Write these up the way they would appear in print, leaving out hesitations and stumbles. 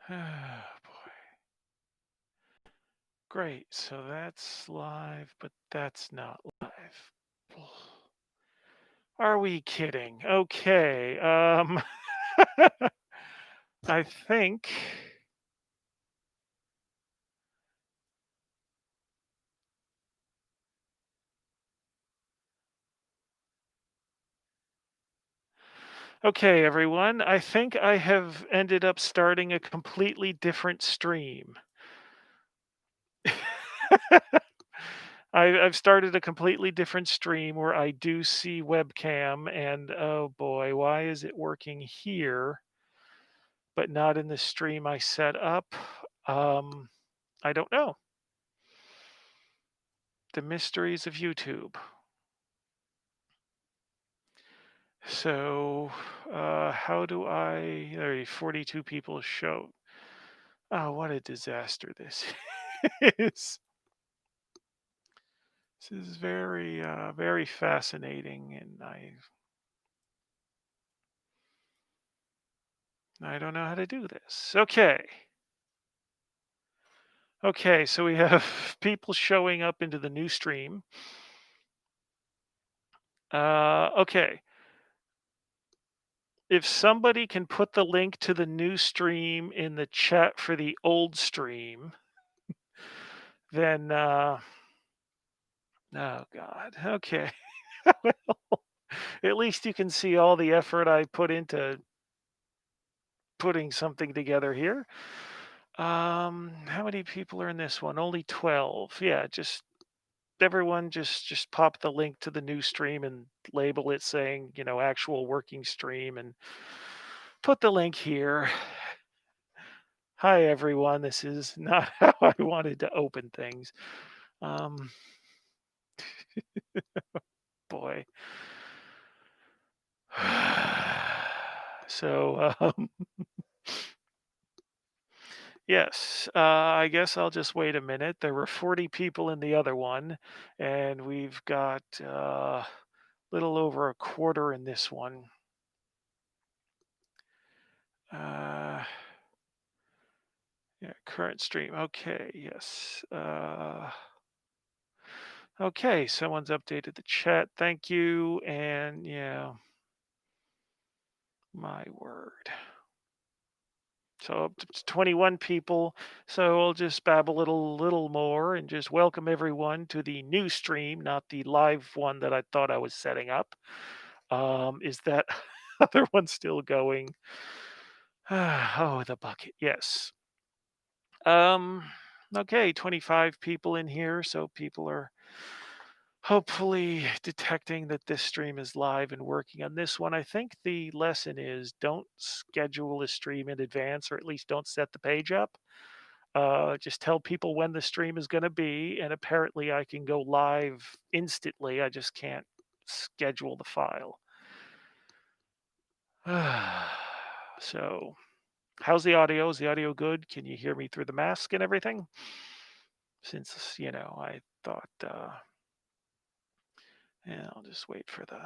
Boy. Great. So that's live, but that's not live. Are we kidding? Okay. I think. Okay, everyone. I think I have ended up starting a completely different stream. I've started a completely different stream where I do see webcam, and oh boy, why is it working here, but not in the stream I set up? Um, I don't know. The mysteries of YouTube. So, how do I? There are 42 people show. Oh, what a disaster this is. This is very, very fascinating, and I don't know how to do this. Okay. Okay, so we have people showing up into the new stream. Okay. If somebody can put the link to the new stream in the chat for the old stream, then oh god. Okay. Well, at least you can see all the effort I put into putting something together here. How many people are in this one? Only 12. Yeah, just everyone just pop the link to the new stream and label it saying, actual working stream and put the link here. Hi everyone. This is not how I wanted to open things. Um boy. So, yes, I guess I'll just wait a minute. There were 40 people in the other one, and we've got little over a quarter in this one. Uh, yeah, current stream. Okay, yes. Okay, someone's updated the chat. Thank you. And yeah, my word. So up to 21 people. So I'll just babble a little more and just welcome everyone to the new stream, not the live one that I thought I was setting up. Is that other one still going? Oh, the bucket. Yes. Um, okay, 25 people in here, so people are hopefully detecting that this stream is live and working on this one. I think the lesson is don't schedule a stream in advance, or at least don't set the page up. Just tell people when the stream is going to be, and apparently I can go live instantly. I just can't schedule the file. So, how's the audio? Is the audio good? Can you hear me through the mask and everything? Since, I thought, yeah, I'll just wait for the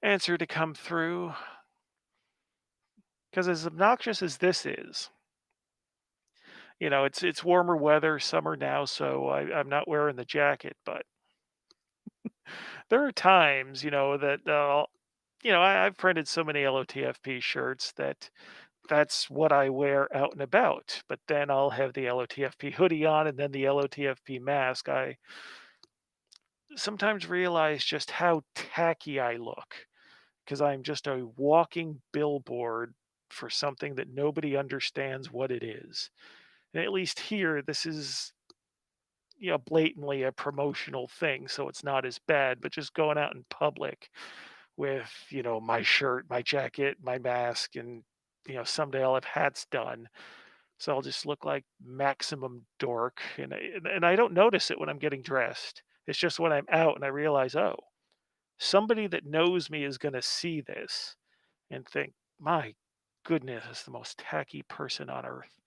answer to come through. Because as obnoxious as this is, it's warmer weather, summer now, so I'm not wearing the jacket, but there are times, that I've printed so many LOTFP shirts that that's what I wear out and about. But then I'll have the LOTFP hoodie on and then the LOTFP mask. I sometimes realize just how tacky I look because I'm just a walking billboard for something that nobody understands what it is. And at least here, this is blatantly a promotional thing, so it's not as bad. But just going out in public with my shirt, my jacket, my mask, and someday I'll have hats done, so I'll just look like maximum dork, and I don't notice it when I'm getting dressed. It's just when I'm out and I realize, oh, somebody that knows me is going to see this and think, my goodness, is the most tacky person on earth.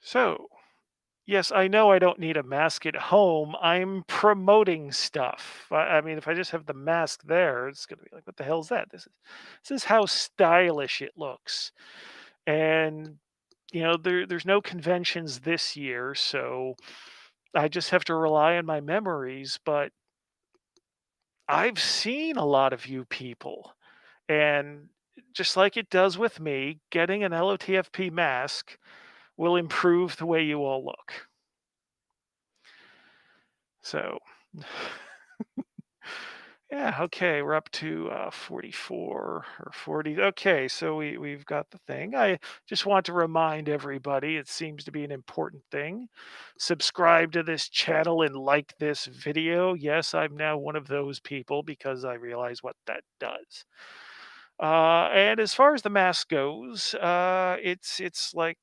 So Yes, I know I don't need a mask at home. I'm promoting stuff. I mean, if I just have the mask there, it's gonna be like, what the hell is that? This is how stylish it looks. And there's no conventions this year, so I just have to rely on my memories. But I've seen a lot of you people, and just like it does with me, getting an LOTFP mask will improve the way you all look. So, yeah, okay, we're up to 44 or 40. Okay, so we've got the thing. I just want to remind everybody, it seems to be an important thing. Subscribe to this channel and like this video. Yes, I'm now one of those people because I realize what that does. And as far as the mask goes, it's like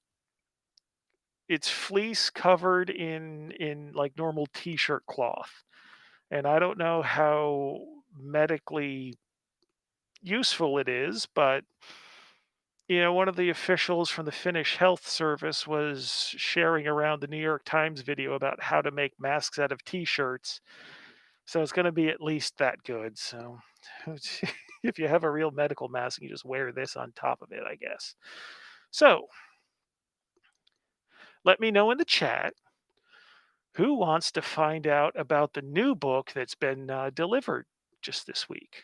it's fleece covered in like normal t-shirt cloth. And I don't know how medically useful it is, but one of the officials from the Finnish Health Service was sharing around the New York Times video about how to make masks out of t-shirts. So it's going to be at least that good. So if you have a real medical mask, you just wear this on top of it, I guess. So let me know in the chat who wants to find out about the new book that's been delivered just this week.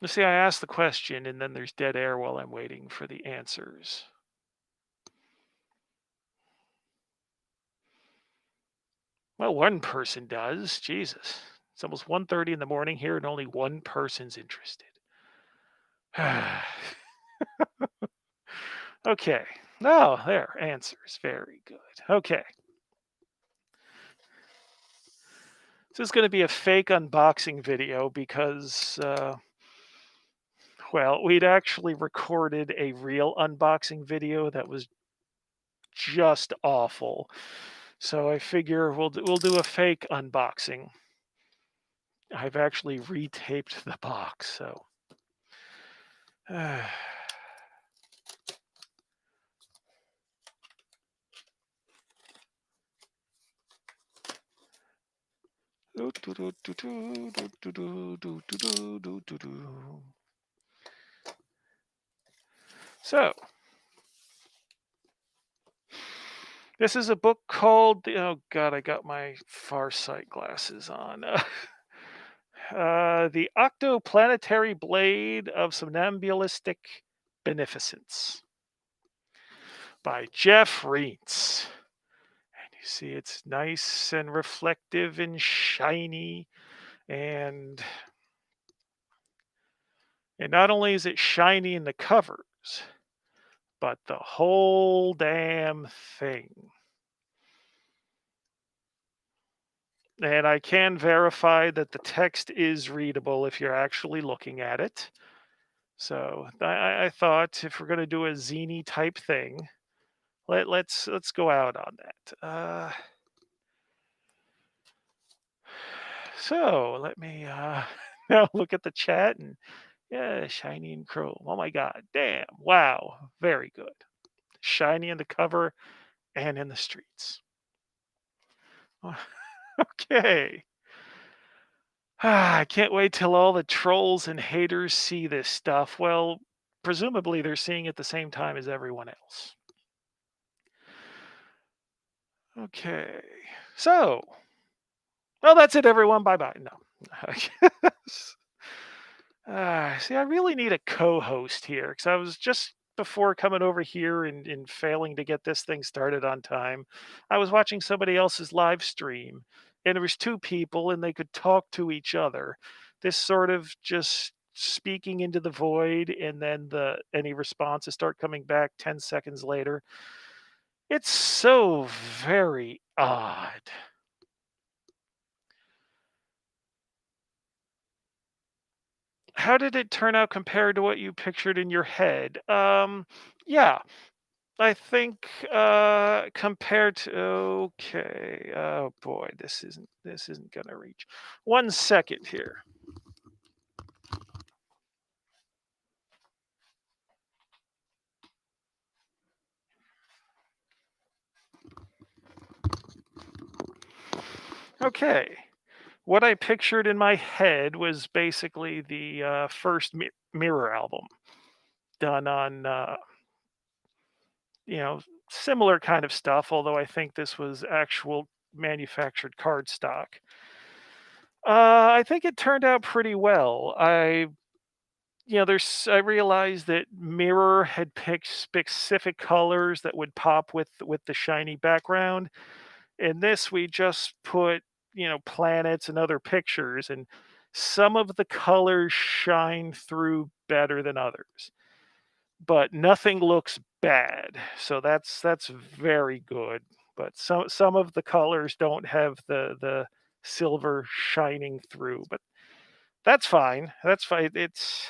You see, I ask the question and then there's dead air while I'm waiting for the answers. Well, one person does. Jesus. It's almost 1:30 in the morning here and only one person's interested. Okay. Oh, there. Answers. Very good. Okay. This is going to be a fake unboxing video because, well, we'd actually recorded a real unboxing video that was just awful. So I figure we'll do a fake unboxing. I've actually retaped the box, so so this is a book called oh god, I got my far sight glasses on. The Octoplanetary Blade of Somnambulistic Beneficence by Jeff Reitz. And you see it's nice and reflective and shiny, and not only is it shiny in the covers, but the whole damn thing. And I can verify that the text is readable if you're actually looking at it. So I thought if we're going to do a zine type thing, let's go out on that. So let me now look at the chat and yeah, shiny and chrome. Oh my god, damn, wow, very good. Shiny in the cover and in the streets. Okay. I can't wait till all the trolls and haters see this stuff. Well, presumably they're seeing it the same time as everyone else. Okay. So, well, that's it, everyone. Bye bye. No. See, I really need a co host here because I was just before coming over here and failing to get this thing started on time. I was watching somebody else's live stream, and there was two people, and they could talk to each other. This sort of just speaking into the void, and then any responses start coming back 10 seconds later. It's so very odd. How did it turn out compared to what you pictured in your head? Yeah, I think compared to okay. Oh boy, this isn't gonna reach. 1 second here. Okay. What I pictured in my head was basically the first Mirror album done on, you know, similar kind of stuff, although I think this was actual manufactured cardstock. I think it turned out pretty well. I realized that Mirror had picked specific colors that would pop with the shiny background. In this, we just put, planets and other pictures, and some of the colors shine through better than others, but nothing looks bad. So that's very good. But some of the colors don't have the silver shining through, but that's fine. That's fine. It's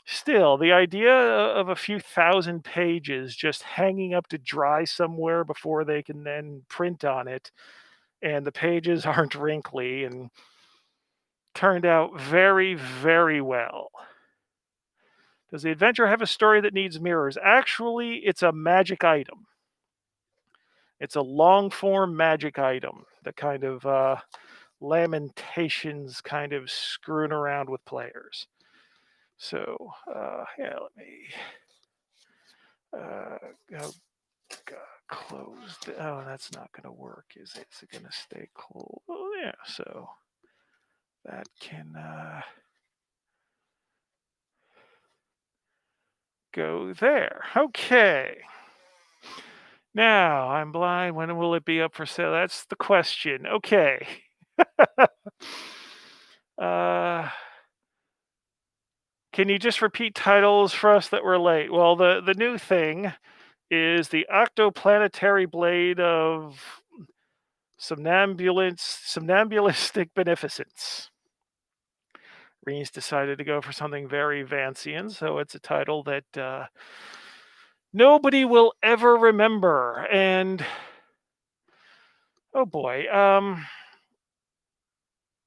still the idea of a few thousand pages just hanging up to dry somewhere before they can then print on it, and the pages aren't wrinkly, and turned out very, very well. Does the adventure have a story that needs mirrors? Actually, it's a magic item. It's a long form magic item. The kind of lamentations kind of screwing around with players. So, yeah, let me go, close. Oh, that's not going to work, is it? Is it going to stay closed? Oh, yeah. So that can go there. Okay. Now I'm blind. When will it be up for sale? That's the question. Okay. uh, can you just repeat titles for us that were late? Well, the new thing is the Octoplanetary Blade of Somnambulistic Beneficence. Reens decided to go for something very Vancian, so it's a title that nobody will ever remember. And oh boy,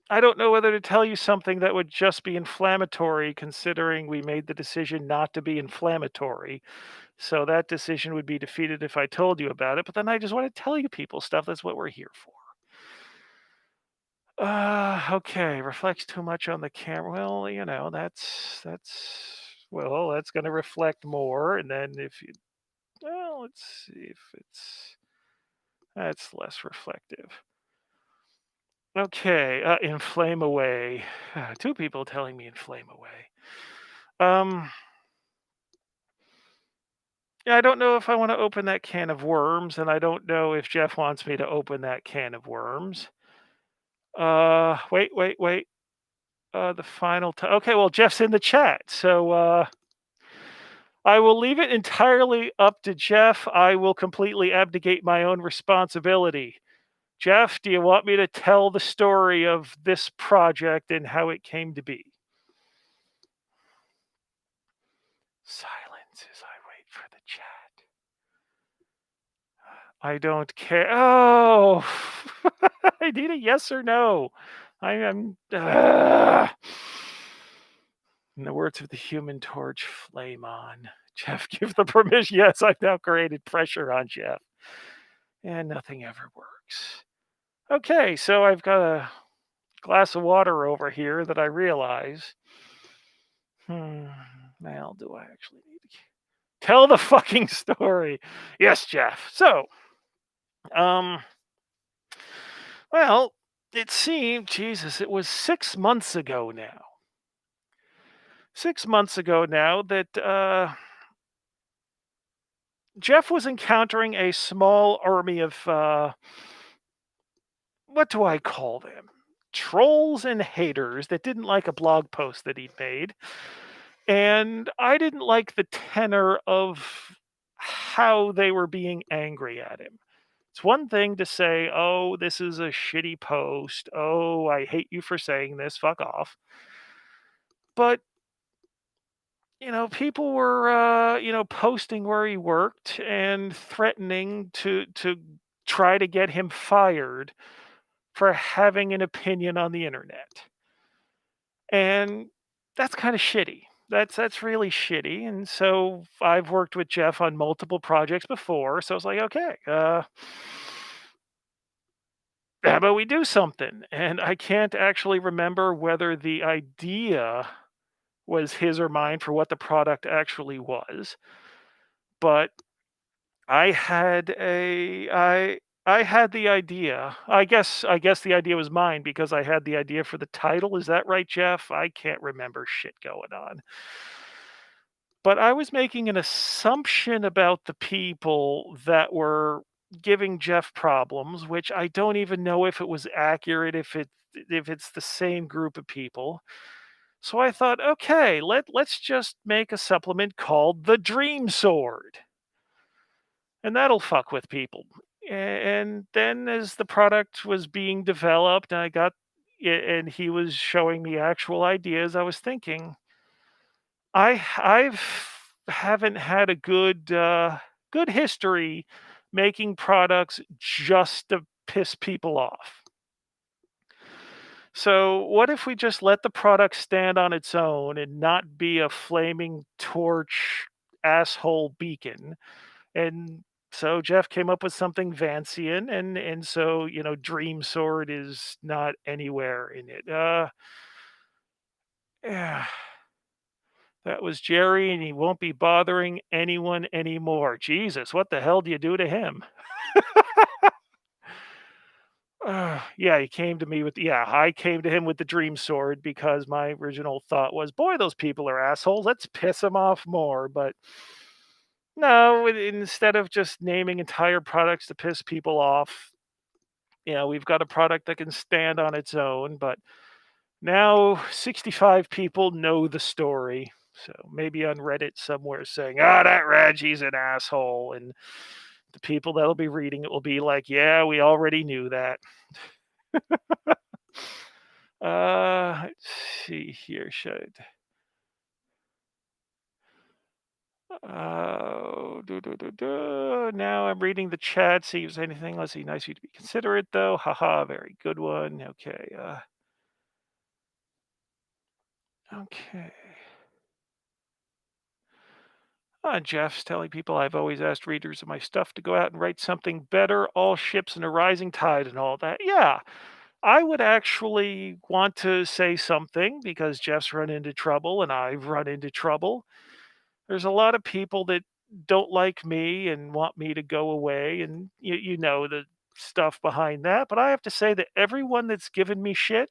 I don't know whether to tell you something that would just be inflammatory, considering we made the decision not to be inflammatory. So that decision would be defeated if I told you about it. But then I just want to tell you people stuff. That's what we're here for. Okay. Reflects too much on the camera. Well, that's going to reflect more. And then let's see if that's less reflective. Okay, inflame away. Two people telling me inflame away. Yeah, I don't know if I want to open that can of worms, and I don't know if Jeff wants me to open that can of worms. Wait. The final time. Okay, well, Jeff's in the chat, so I will leave it entirely up to Jeff. I will completely abdicate my own responsibility. Jeff, do you want me to tell the story of this project and how it came to be? Silence as I wait for the chat. I don't care. Oh, I need a yes or no. I'm. In the words of the Human Torch, flame on. Jeff, give the permission. Yes, I've now created pressure on Jeff. And nothing ever works. Okay, so I've got a glass of water over here that I realize. Well, do I actually need to tell the fucking story? Yes, Jeff. So, well, it seemed, Jesus, it was 6 months ago now. 6 months ago now that Jeff was encountering a small army of, what do I call them? Trolls and haters that didn't like a blog post that he'd made. And I didn't like the tenor of how they were being angry at him. It's one thing to say, oh, this is a shitty post. Oh, I hate you for saying this. Fuck off. But, people were, posting where he worked and threatening to try to get him fired for having an opinion on the internet. And that's kind of shitty. That's really shitty. And so I've worked with Jeff on multiple projects before. So I was like, okay, how about we do something? And I can't actually remember whether the idea was his or mine for what the product actually was, but I had a I had the idea. I guess the idea was mine because I had the idea for the title. Is that right, Jeff? I can't remember shit going on. But I was making an assumption about the people that were giving Jeff problems, which I don't even know if it was accurate, if it's the same group of people. So I thought, okay, let's just make a supplement called the Dream Sword, and that'll fuck with people. And then as the product was being developed, and and he was showing me actual ideas, I was thinking, I've haven't had a good history making products just to piss people off. So what if we just let the product stand on its own and not be a flaming torch asshole beacon? And so Jeff came up with something Vancian, and so, Dream Sword is not anywhere in it. Yeah, that was Jerry, and he won't be bothering anyone anymore. Jesus, what the hell do you do to him? Yeah, he came to me with yeah, I came to him with the Dream Sword because my original thought was, boy, those people are assholes. Let's piss them off more. But no, instead of just naming entire products to piss people off, we've got a product that can stand on its own. But now 65 people know the story. So maybe on Reddit somewhere saying, that Reggie's an asshole. And the people that'll be reading it will be like, yeah, we already knew that. Let's see here. Now I'm reading the chat. See if there's anything. Let's see. Nice of you to be considerate, though. Haha, very good one. Okay. Okay. Jeff's telling people I've always asked readers of my stuff to go out and write something better. All ships in a rising tide and all that. Yeah, I would actually want to say something because Jeff's run into trouble and I've run into trouble. There's a lot of people that don't like me and want me to go away, and you know the stuff behind that. But I have to say that everyone that's given me shit,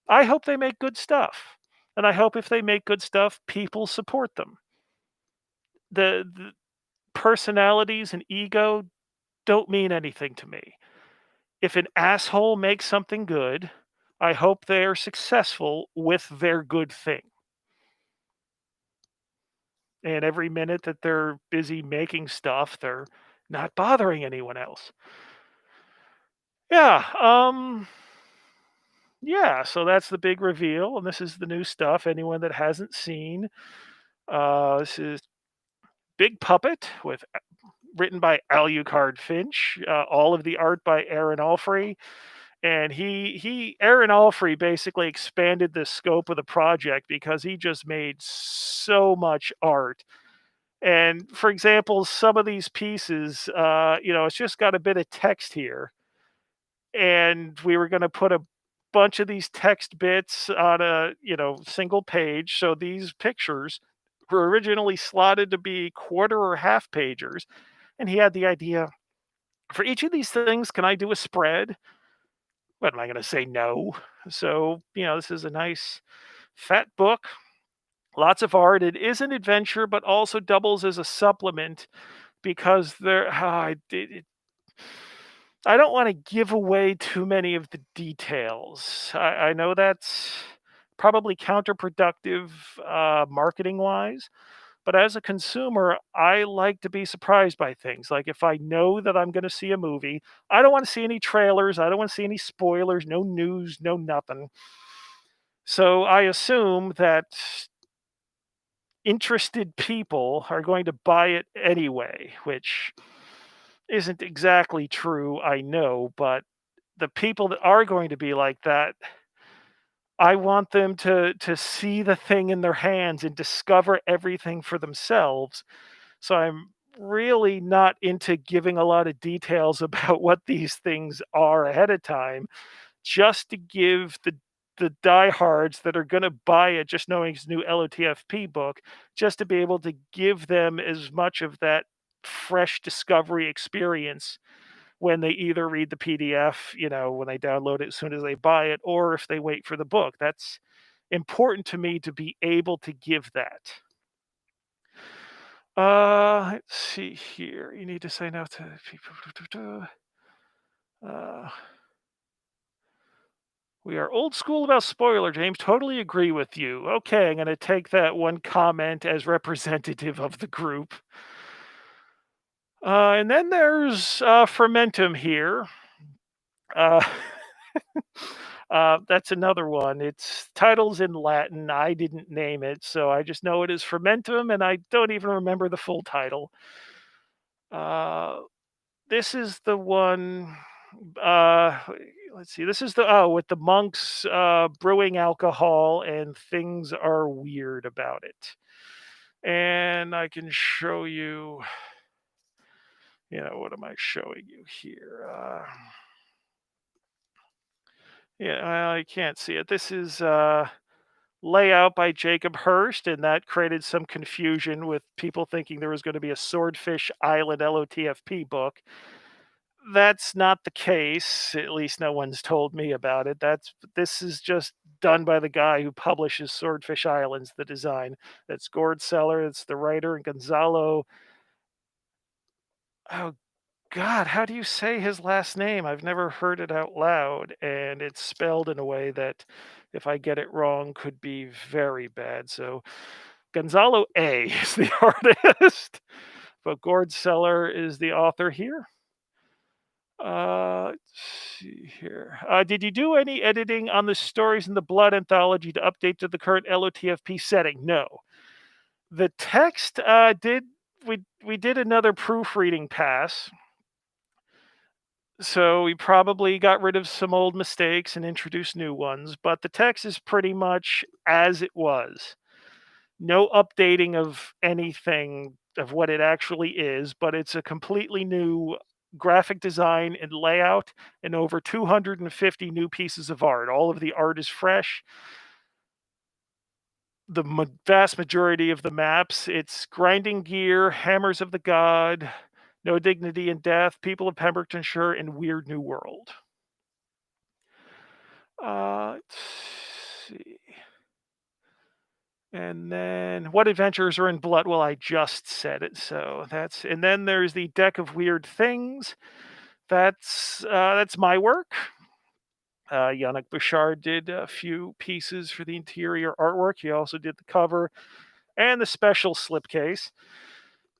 I hope they make good stuff. And I hope if they make good stuff, people support them. The personalities and ego don't mean anything to me. If an asshole makes something good, I hope they're successful with their good thing. And every minute that they're busy making stuff, they're not bothering anyone else. Yeah, yeah, so that's the big reveal, and this is the new stuff. Anyone that hasn't seen, this is Big Puppet with written by Alucard Finch, all of the art by Aaron Alfrey. And he Aaron Alfrey basically expanded the scope of the project because he just made so much art. And for example, some of these pieces, it's just got a bit of text here, and we were going to put a bunch of these text bits on a single page. So these pictures were originally slotted to be quarter or half pagers, and he had the idea, for each of these things, can I do a spread? What am I going to say? No. So this is a nice fat book, lots of art. It is an adventure but also doubles as a supplement because I don't want to give away too many of the details. I know that's probably counterproductive, marketing wise, but as a consumer, I like to be surprised by things. Like if I know that I'm going to see a movie, I don't want to see any trailers. I don't want to see any spoilers, no news, no nothing. So I assume that interested people are going to buy it anyway, which isn't exactly true, I know, but the people that are going to be like that, I want them to see the thing in their hands and discover everything for themselves. So I'm really not into giving a lot of details about what these things are ahead of time, just to give the diehards that are going to buy it, just knowing it's a new LOTFP book, just to be able to give them as much of that fresh discovery experience when they either read the PDF, when they download it as soon as they buy it, or if they wait for the book. That's important to me to be able to give that. Let's see here. You need to sign out to people. Uh, we are old school about spoiler, James. Totally agree with you. Okay, I'm going to take that one comment as representative of the group. And then there's Fermentum here. Uh, that's another one. Its title's in Latin. I didn't name it, so I just know it is Fermentum, and I don't even remember the full title. Uh, this is the one. Uh, let's see. This is the with the monks brewing alcohol, and things are weird about it. And I can show you. What am I showing you here? Yeah, I can't see it. This is layout by Jacob Hurst, and that created some confusion with people thinking there was going to be a Swordfish Island LOTFP book. That's not the case. At least no one's told me about it. This is just done by the guy who publishes Swordfish Islands, the design. That's Gord Seller, it's the writer, and Gonzalo. Oh God, how do you say his last name? I've never heard it out loud, and it's spelled in a way that, if I get it wrong, could be very bad. So Gonzalo A is the artist, but Gord Seller is the author here. Let's see here. Did you do any editing on the Stories in the Blood anthology to update to the current LOTFP setting? No. The text did we did another proofreading pass, so we probably got rid of some old mistakes and introduced new ones, but the text is pretty much as it was. No updating of anything of what it actually is, but it's a completely new graphic design and layout and over 250 new pieces of art. All of the art is fresh. The vast majority of the maps, it's grinding gear, hammers of the god, no dignity in death, people of Pembrokeshire, and weird new world. Let's see. And then what adventures are in blood? Well, I just said it, so and then there's the deck of weird things. That's my work. Yannick Bouchard did a few pieces for the interior artwork. He also did the cover and the special slipcase.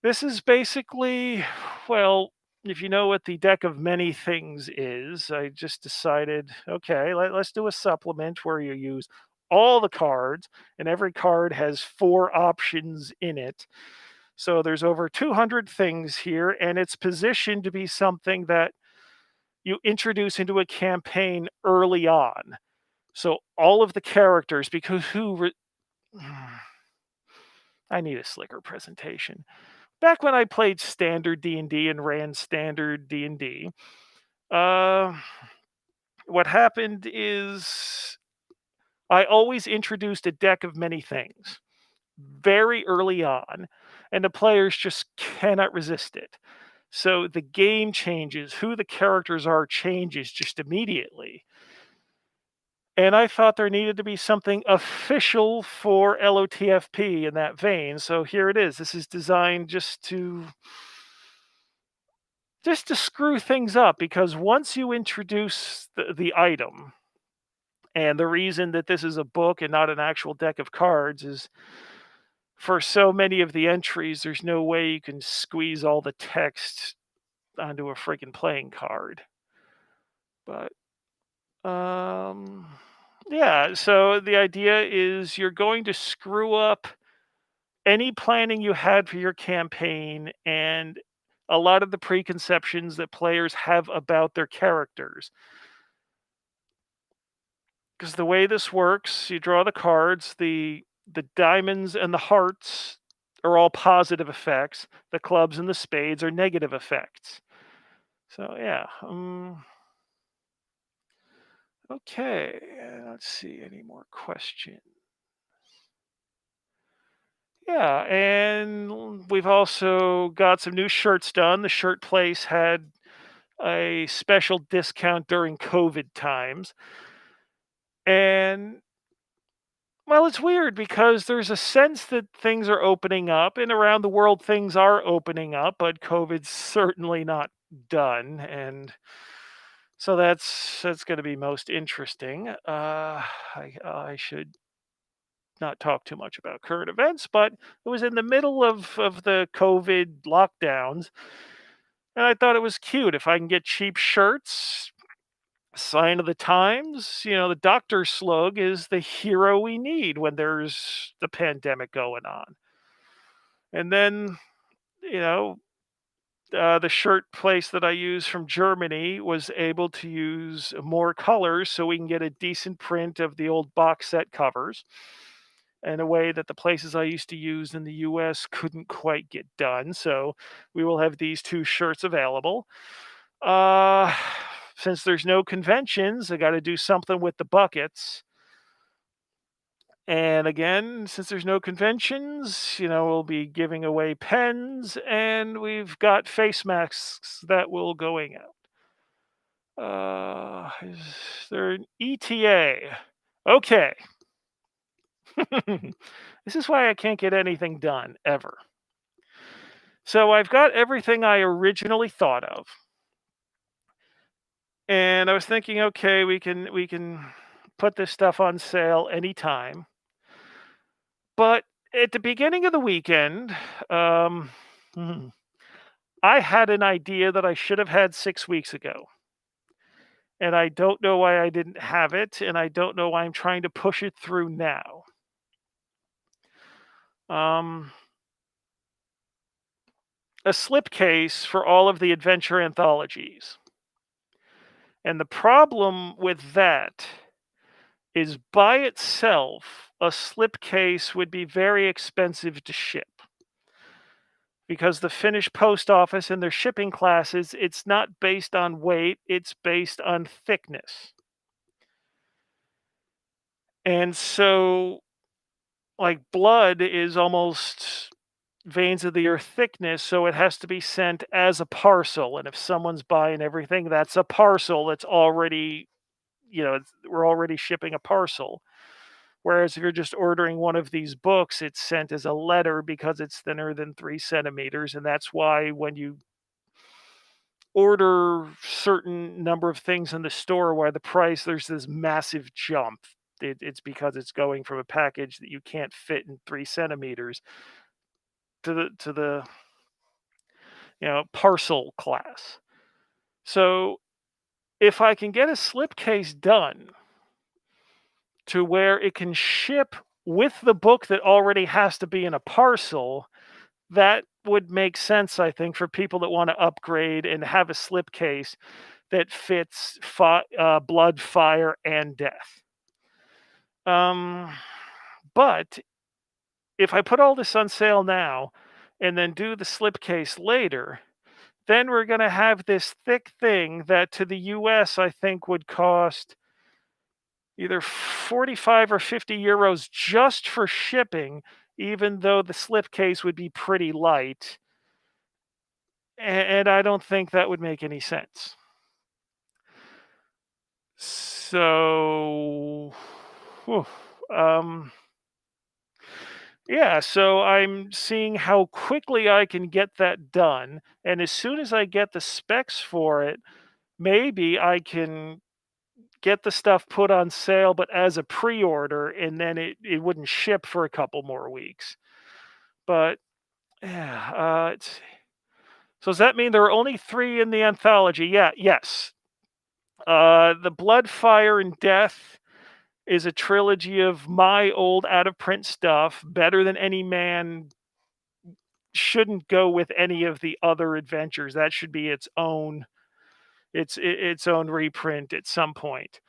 This is basically, well, if you know what the deck of many things is, I just decided, okay, let's do a supplement where you use all the cards, and every card has 4 options in it. So there's over 200 things here, and it's positioned to be something that you introduce into a campaign early on. So all of the characters, because I need a slicker presentation. Back when I played standard D&D and ran standard D&D, uh, what happened is I always introduced a deck of many things very early on, and the players just cannot resist it. So the game changes, who the characters are changes just immediately. And I thought there needed to be something official for LOTFP in that vein. So here it is. This is designed just to screw things up, because once you introduce the item, and the reason that this is a book and not an actual deck of cards is for so many of the entries, there's no way you can squeeze all the text onto a freaking playing card. But yeah, so the idea is you're going to screw up any planning you had for your campaign and a lot of the preconceptions that players have about their characters. Because the way this works, you draw the cards, the diamonds and the hearts are all positive effects. The clubs and the spades are negative effects. So yeah. Okay. Let's see. Any more questions? Yeah, and we've also got some new shirts done. The shirt place had a special discount during COVID times. And well, it's weird because there's a sense that things are opening up and around the world things are opening up, but COVID's certainly not done. And so that's going to be most interesting. I should not talk too much about current events, but it was in the middle of the COVID lockdowns, and I thought it was cute if I can get cheap shirts. Sign of the times, the doctor slug is the hero we need when there's the pandemic going on. And then, you know, the shirt place that I use from Germany was able to use more colors so we can get a decent print of the old box set covers in a way that the places I used to use in the US couldn't quite get done. So we will have these two shirts available. Uh, since there's no conventions, I got to do something with the buckets. And again, since there's no conventions, we'll be giving away pens and we've got face masks that will going out. Is there an ETA? Okay. This is why I can't get anything done ever. So I've got everything I originally thought of. And I was thinking, okay, we can put this stuff on sale anytime. But at the beginning of the weekend, um, hmm, I had an idea that I should have had 6 weeks ago. And I don't know why I didn't have it, and I don't know why I'm trying to push it through now. Um, a slipcase for all of the adventure anthologies. And the problem with that is by itself, a slipcase would be very expensive to ship because the Finnish post office and their shipping classes, it's not based on weight, it's based on thickness. And so, like, blood is almost veins of the earth thickness, so it has to be sent as a parcel. And if someone's buying everything, that's a parcel that's already, we're already shipping a parcel. Whereas if you're just ordering one of these books, it's sent as a letter because it's thinner than 3 centimeters. And that's why when you order certain number of things in the store, why the price, there's this massive jump. It's because it's going from a package that you can't fit in 3 centimeters to the parcel class. So if I can get a slipcase done to where it can ship with the book that already has to be in a parcel, that would make sense, I think, for people that want to upgrade and have a slipcase that fits blood, fire, and death. But if I put all this on sale now and then do the slipcase later, then we're going to have this thick thing that to the US I think would cost either 45 or 50 euros just for shipping, even though the slipcase would be pretty light. And I don't think that would make any sense. So, whew, yeah, so I'm seeing how quickly I can get that done. And as soon as I get the specs for it, maybe I can get the stuff put on sale, but as a pre-order, and then it wouldn't ship for a couple more weeks. But yeah, so does that mean there are only 3 in the anthology? Yeah, yes. The Blood, Fire, and Death is a trilogy of my old out of print stuff. Better Than Any Man shouldn't go with any of the other adventures. That should be its own its own reprint at some point.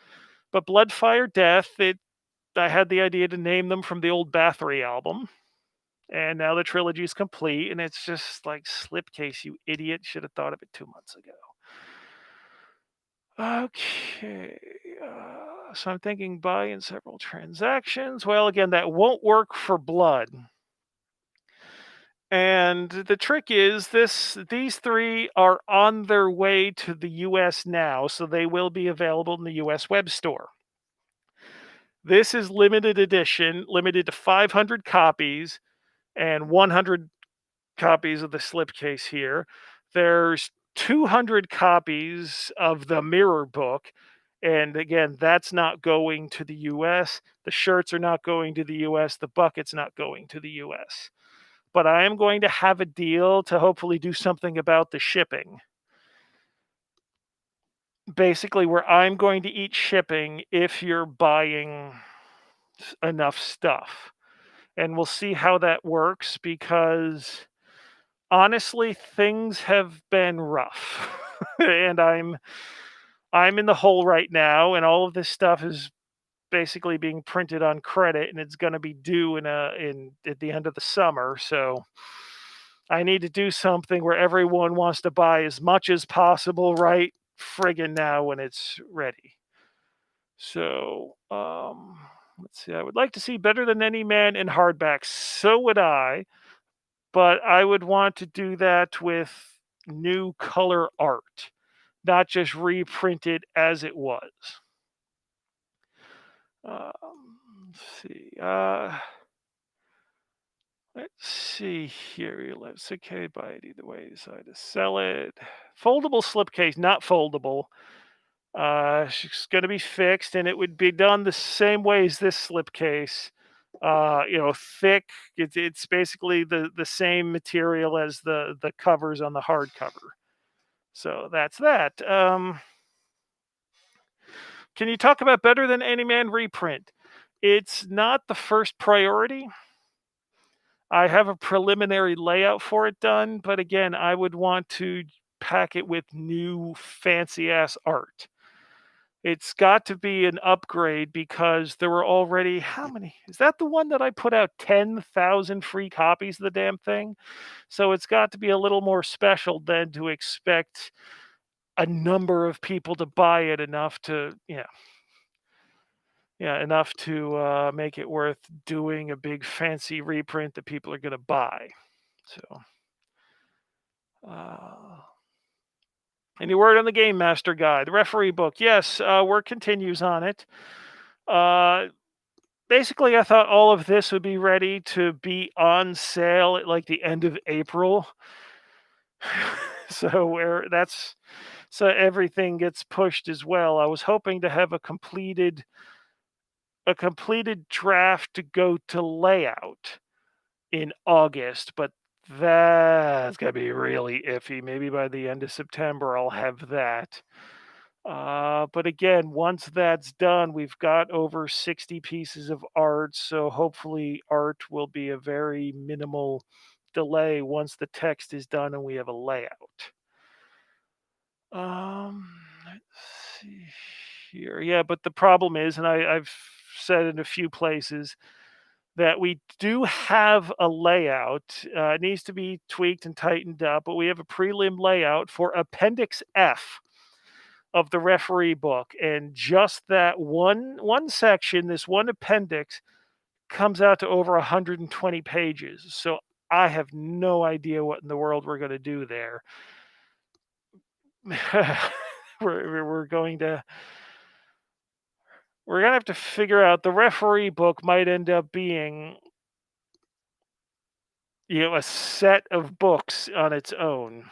But Blood, Fire, Death, I had the idea to name them from the old Bathory album. And now the trilogy is complete, and it's just like slipcase, you idiot. Should have thought of it 2 months ago. Okay. So I'm thinking buy in several transactions. Well, again, that won't work for blood. And the trick is these three are on their way to the US now, so they will be available in the US web store. This is limited edition, limited to 500 copies and 100 copies of the slipcase here. There's 200 copies of the mirror book. And again, that's not going to the US. The shirts are not going to the US. The bucket's not going to the US. But I am going to have a deal to hopefully do something about the shipping. Basically, where I'm going to eat shipping if you're buying enough stuff. And we'll see how that works because honestly, things have been rough. And I'm in the hole right now, and all of this stuff is basically being printed on credit, and it's going to be due in at the end of the summer. So I need to do something where everyone wants to buy as much as possible right friggin' now when it's ready. So let's see. I would like to see Better Than Any Man in hardback. So would I, but I would want to do that with new color art, not just reprinted as it was. Let's see. Let's see here. It's okay, buy it either way. Decide to sell it. Foldable slipcase, not foldable. It's going to be fixed, and it would be done the same way as this slipcase. Thick. It's basically the same material as the covers on the hardcover. So that's that. Can you talk about Better Than Any Man reprint? It's not the first priority. I have a preliminary layout for it done, but again, I would want to pack it with new fancy ass art. It's got to be an upgrade because there were already how many? Is that the one that I put out 10,000 free copies of the damn thing? So it's got to be a little more special than to expect a number of people to buy it enough to, enough to make it worth doing a big fancy reprint that people are going to buy. So, uh, any word on the Game Master Guide, the referee book? Yes, work continues on it. Basically, I thought all of this would be ready to be on sale at like the end of April. So everything gets pushed as well. I was hoping to have a completed draft to go to layout in August, but that's gonna be really iffy. Maybe by the end of September I'll have that. But again, once that's done, we've got over 60 pieces of art, so hopefully art will be a very minimal delay once the text is done and we have a layout. Let's see here. Yeah, but the problem is, and I've said in a few places, that we do have a layout. It needs to be tweaked and tightened up, but we have a prelim layout for Appendix F of the referee book, and just that one section, this one appendix, comes out to over 120 pages. So I have no idea what in the world we're going to do there. we're going to we're going to have to figure out the referee book might end up being a set of books on its own.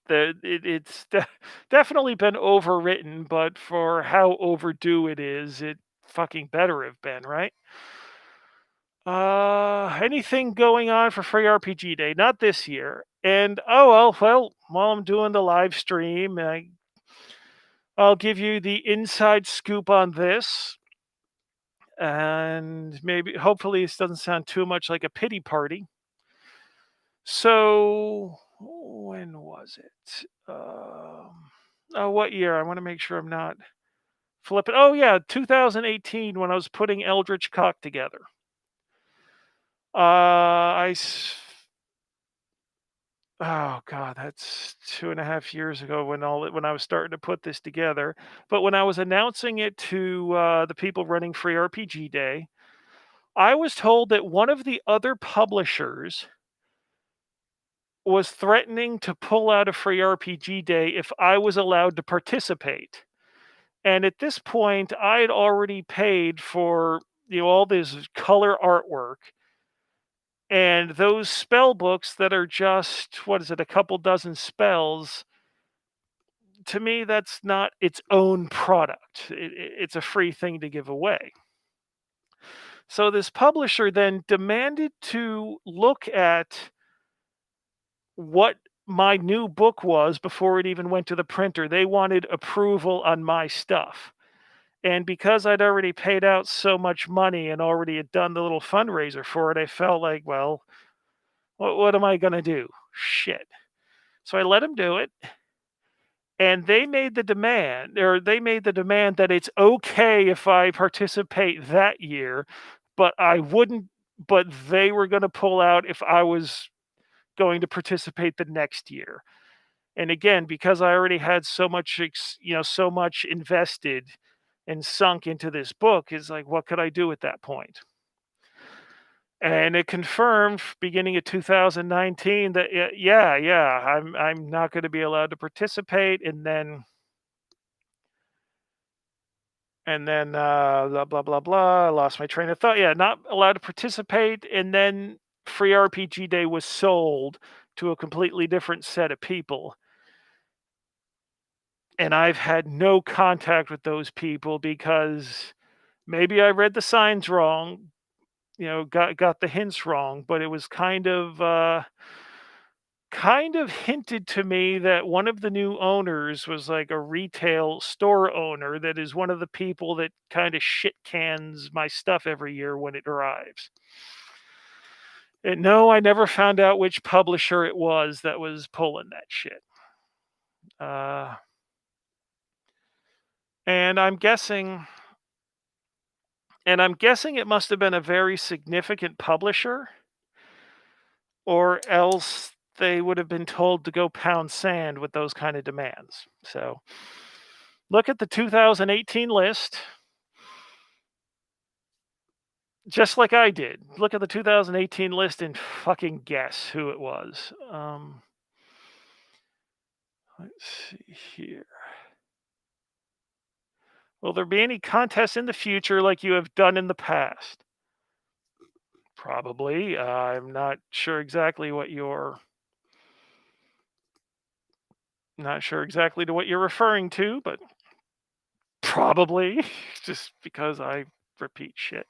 It's definitely been overwritten, but for how overdue it is, it fucking better have been, right? Anything going on for Free RPG Day? Not this year. And well, while I'm doing the live stream, I'll give you the inside scoop on this, and maybe hopefully this doesn't sound too much like a pity party. So when was it? What year? I want to make sure I'm not flipping. Oh yeah, 2018 when I was putting Eldritch Cock together. I oh god, that's 2.5 years ago when I was starting to put this together. But when I was announcing it to the people running Free RPG Day, I was told that one of the other publishers was threatening to pull out of Free RPG Day if I was allowed to participate. And at this point, I had already paid for all this color artwork and those spell books that are just what is it, a couple dozen spells. To me, that's not its own product. It's a free thing to give away. So this publisher then demanded to look at what my new book was before it even went to the printer. They wanted approval on my stuff. And because I'd already paid out so much money and already had done the little fundraiser for it, I felt like, well, what am I going to do? Shit. So I let him do it. And they made the demand that it's okay if I participate that year, but I wouldn't, but they were going to pull out if I was going to participate the next year. And again, because I already had so much, so much invested and sunk into this book, is like, what could I do at that point? And it confirmed beginning of 2019 that yeah, I'm not going to be allowed to participate, and then blah blah blah blah. I lost my train of thought. Yeah, not allowed to participate, and then Free RPG Day was sold to a completely different set of people. And I've had no contact with those people because maybe I read the signs wrong, got the hints wrong, but it was kind of hinted to me that one of the new owners was like a retail store owner that is one of the people that kind of shit cans my stuff every year when it arrives. And no, I never found out which publisher it was that was pulling that shit. Uh, and I'm guessing, it must have been a very significant publisher, or else they would have been told to go pound sand with those kind of demands. So look at the 2018 list, just like I did. Look at the 2018 list and fucking guess who it was. Let's see here. Will there be any contests in the future like you have done in the past? Probably. I'm not sure exactly to what you're referring to, but probably just because I repeat shit.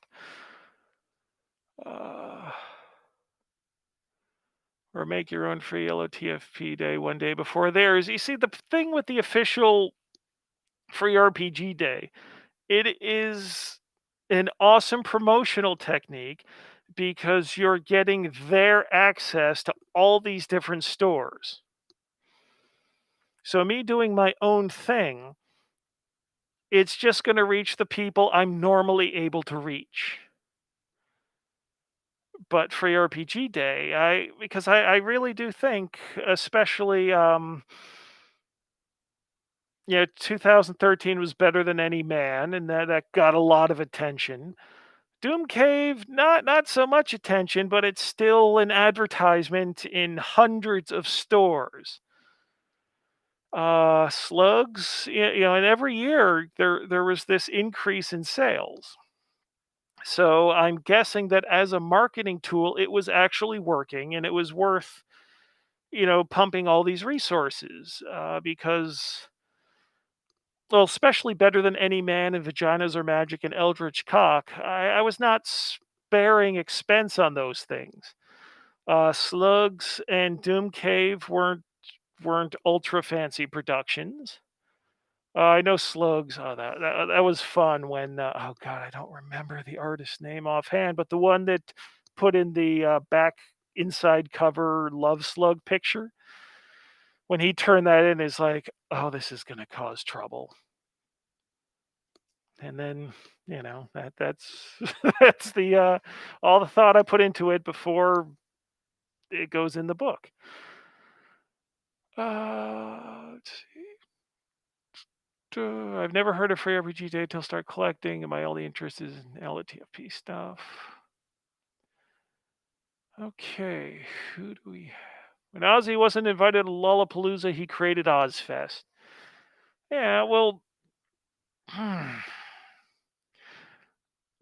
Uh, or make your own free LOTFP day one day before theirs. You see, the thing with the official free RPG day, it is an awesome promotional technique because you're getting their access to all these different stores. So me doing my own thing, it's just going to reach the people I'm normally able to reach. But free RPG day, I really do think, especially 2013 was better than any man, and that got a lot of attention. Doom Cave, not so much attention, but it's still an advertisement in hundreds of stores. Slugs, and every year there was this increase in sales. So I'm guessing that as a marketing tool, it was actually working, and it was worth pumping all these resources because, well, especially better than any man and vaginas or magic and eldritch cock. I was not sparing expense on those things. Slugs and Doom Cave weren't ultra fancy productions. I know Slugs. Oh, that was fun when. Oh God, I don't remember the artist's name offhand, but the one that put in the back inside cover Love Slug picture, when he turned that in, is like, oh, this is gonna cause trouble. And then, that's that's the all the thought I put into it before it goes in the book. Let's see. I've never heard of free RPG data till start collecting, and my only interest is in LTFP stuff. Okay, who do we have? When Ozzy wasn't invited to Lollapalooza, he created Ozfest. Yeah, well,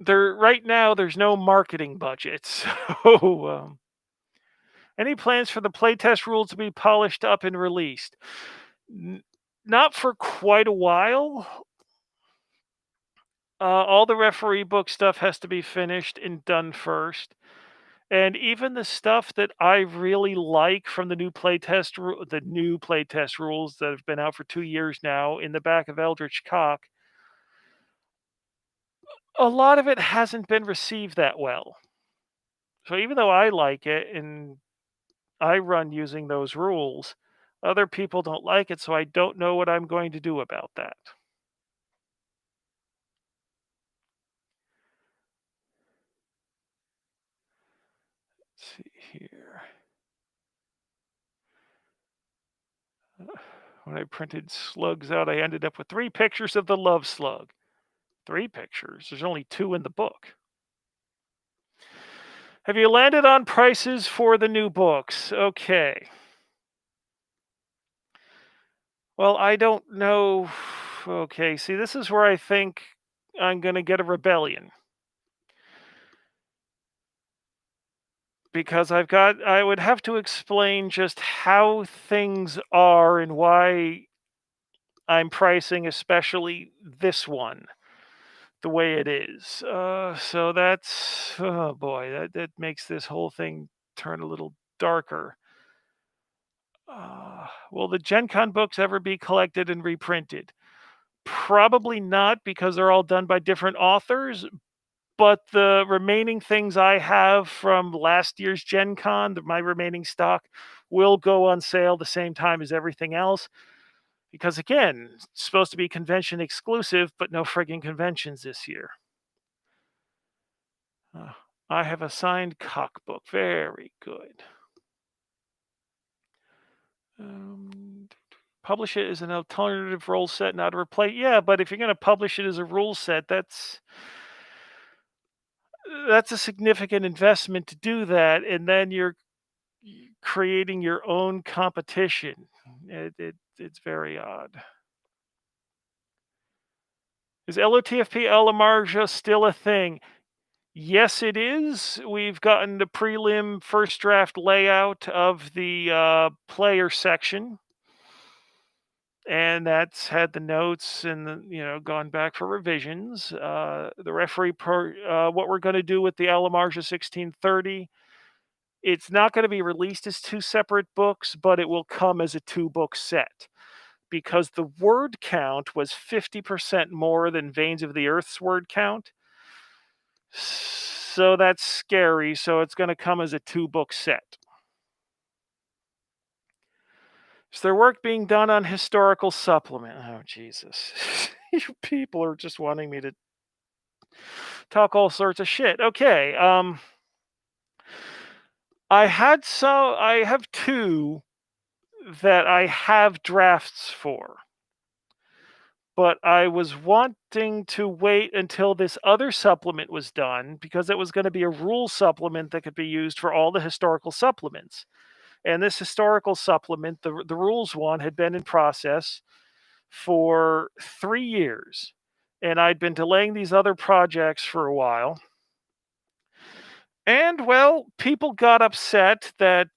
there right now there's no marketing budget, so any plans for the playtest rules to be polished up and released? N- Not for quite a while. All the referee book stuff has to be finished and done first. And even the stuff that I really like from the new playtest rules that have been out for 2 years now in the back of Eldritch Cock, a lot of it hasn't been received that well. So even though I like it and I run using those rules, other people don't like it, so I don't know what I'm going to do about that. Let's see here. When I printed slugs out, I ended up with 3 pictures of the love slug. 3 pictures. There's only 2 in the book. Have you landed on prices for the new books? Okay. Well, I don't know. Okay, see, this is where I think I'm going to get a rebellion. Because I would have to explain just how things are and why I'm pricing, especially this one, the way it is. So that's, oh boy, that makes this whole thing turn a little darker. Will the Gen Con books ever be collected and reprinted? Probably not because they're all done by different authors. But the remaining things I have from last year's Gen Con, my remaining stock, will go on sale the same time as everything else. Because again, it's supposed to be convention exclusive, but no frigging conventions this year. Uh, I have a signed cockbook. Very good. Um, Publish it as an alternative rule set, not a replace. Yeah, but if you're going to publish it as a rule set, that's a significant investment to do that, and then you're creating your own competition. It's very odd. Is LOTFP La Marja still a thing? Yes, it is. We've gotten the prelim first draft layout of the player section, and that's had the notes and gone back for revisions. The referee what we're going to do with the Alamarja 1630. It's not going to be released as 2 separate books, but it will come as a 2-book set because the word count was 50% more than Veins of the Earth's word count. So that's scary. So it's going to come as a 2-book set. Is there work being done on historical supplement? Oh, Jesus. You people are just wanting me to talk all sorts of shit. Okay. I have 2 that I have drafts for. But I was wanting to wait until this other supplement was done because it was going to be a rule supplement that could be used for all the historical supplements. And this historical supplement, the rules one, had been in process for 3 years. And I'd been delaying these other projects for a while. And, well, people got upset that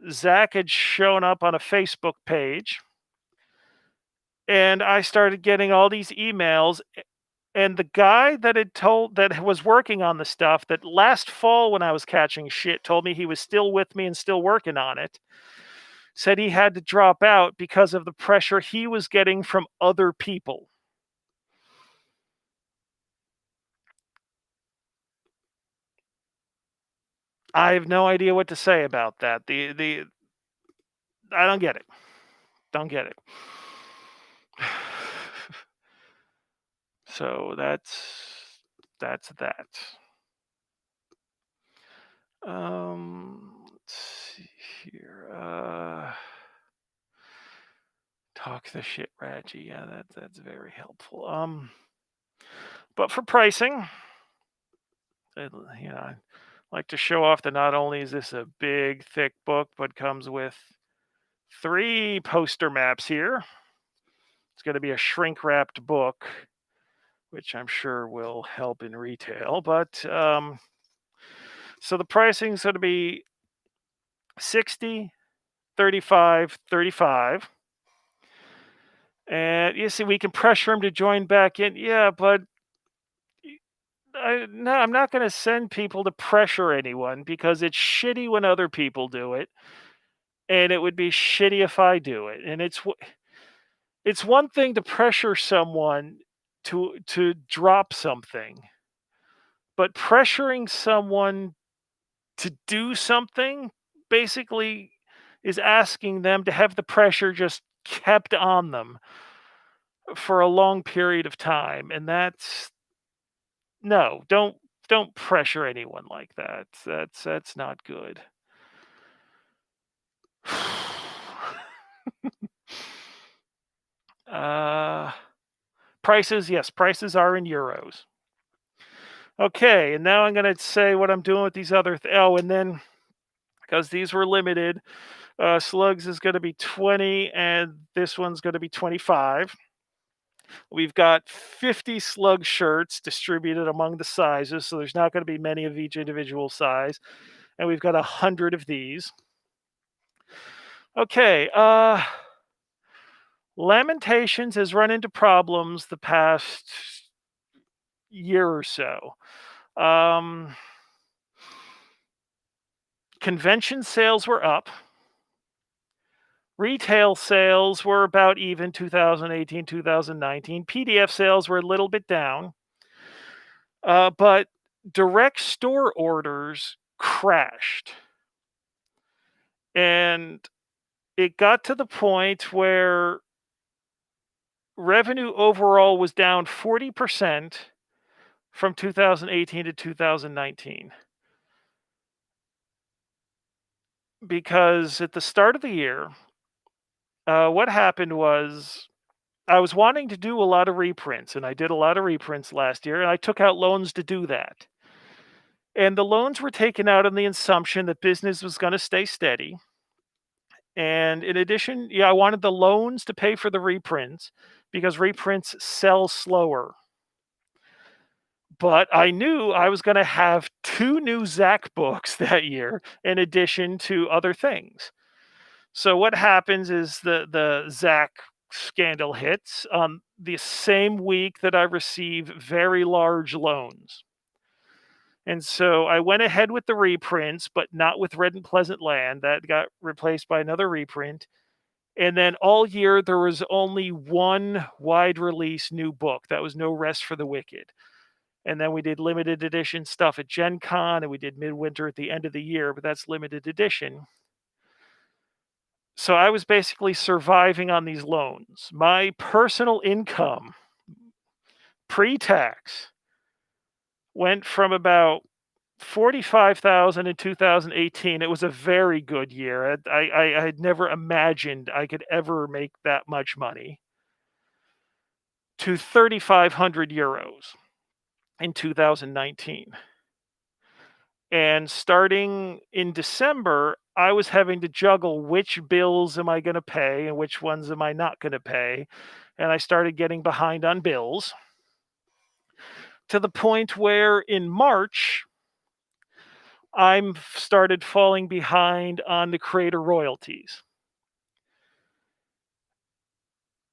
Zach had shown up on a Facebook page. And I started getting all these emails. And the guy that was working on the stuff that last fall when I was catching shit told me he was still with me and still working on it, said he had to drop out because of the pressure he was getting from other people. I have no idea what to say about that. The I don't get it. Don't get it. So that's that. Let's see here. Talk the shit, Reggie. Yeah, that's very helpful. But for pricing, uh, I like to show off that not only is this a big, thick book, but comes with 3 poster maps here. It's going to be a shrink wrapped book, which I'm sure will help in retail. But so the pricing is going to be 60, 35, 35. And you see, we can pressure him to join back in. Yeah, but no, I'm not going to send people to pressure anyone because it's shitty when other people do it, and it would be shitty if I do it. And it's one thing to pressure someone to drop something, but pressuring someone to do something basically is asking them to have the pressure just kept on them for a long period of time, and that's no, don't pressure anyone like that. That's not good. uh Prices, yes, prices are in euros. Okay, and now I'm going to say what I'm doing with these other oh, and then because these were limited, slugs is going to be 20 and this one's going to be 25. We've got 50 slug shirts distributed among the sizes, so there's not going to be many of each individual size. And we've got 100 of these. Okay, Lamentations has run into problems the past year or so. Um, Convention sales were up. Retail sales were about even 2018, 2019. PDF sales were a little bit down. But direct store orders crashed. And it got to the point where revenue overall was down 40% from 2018 to 2019. Because at the start of the year, what happened was I was wanting to do a lot of reprints, and I did a lot of reprints last year, and I took out loans to do that. And the loans were taken out on the assumption that business was going to stay steady. And in addition, yeah, I wanted the loans to pay for the reprints because reprints sell slower. But I knew I was going to have 2 new Zach books that year in addition to other things. So what happens is the Zach scandal hits on the same week that I receive very large loans. And so I went ahead with the reprints, but not with Red and Pleasant Land. That got replaced by another reprint. And then all year there was only one wide release new book. That was No Rest for the Wicked. And then we did limited edition stuff at Gen Con, and we did Midwinter at the end of the year, but that's limited edition. So I was basically surviving on these loans. My personal income pre-tax went from about 45,000 in 2018. It was a very good year. I had never imagined I could ever make that much money, to 3,500 euros in 2019. And starting in December, I was having to juggle which bills am I going to pay and which ones am I not going to pay. And I started getting behind on bills to the point where in March, I'm started falling behind on the creator royalties.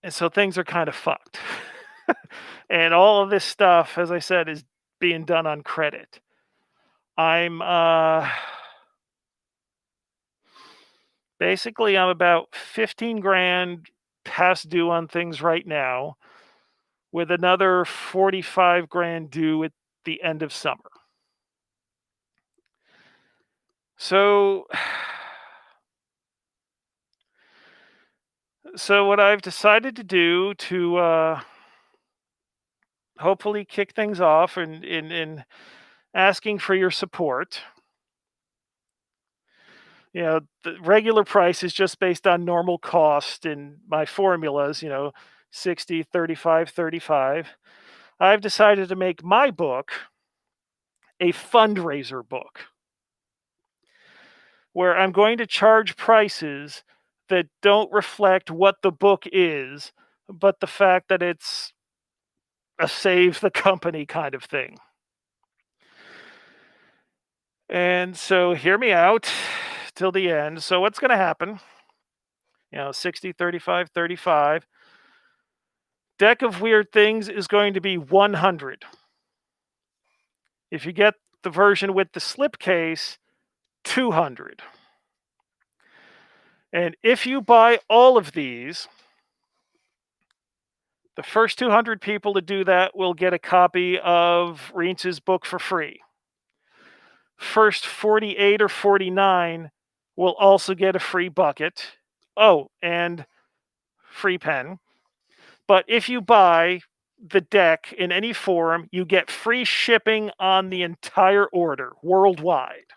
And so things are kind of fucked. And all of this stuff, as I said, is being done on credit. I'm basically I'm about 15 grand past due on things right now, with another 45 grand due at the end of summer. So so what I've decided to do hopefully kick things off in asking for your support. The regular price is just based on normal cost and my formulas, 60, 35, 35. I've decided to make my book a fundraiser book where I'm going to charge prices that don't reflect what the book is, but the fact that it's a save the company kind of thing. And so hear me out till the end. So what's going to happen? 60, 35, 35. Deck of Weird Things is going to be 100. If you get the version with the slipcase, 200. And if you buy all of these, the first 200 people to do that will get a copy of Reince's book for free. First 48 or 49 will also get a free bucket. Oh, and free pen. But if you buy the deck in any form, you get free shipping on the entire order worldwide.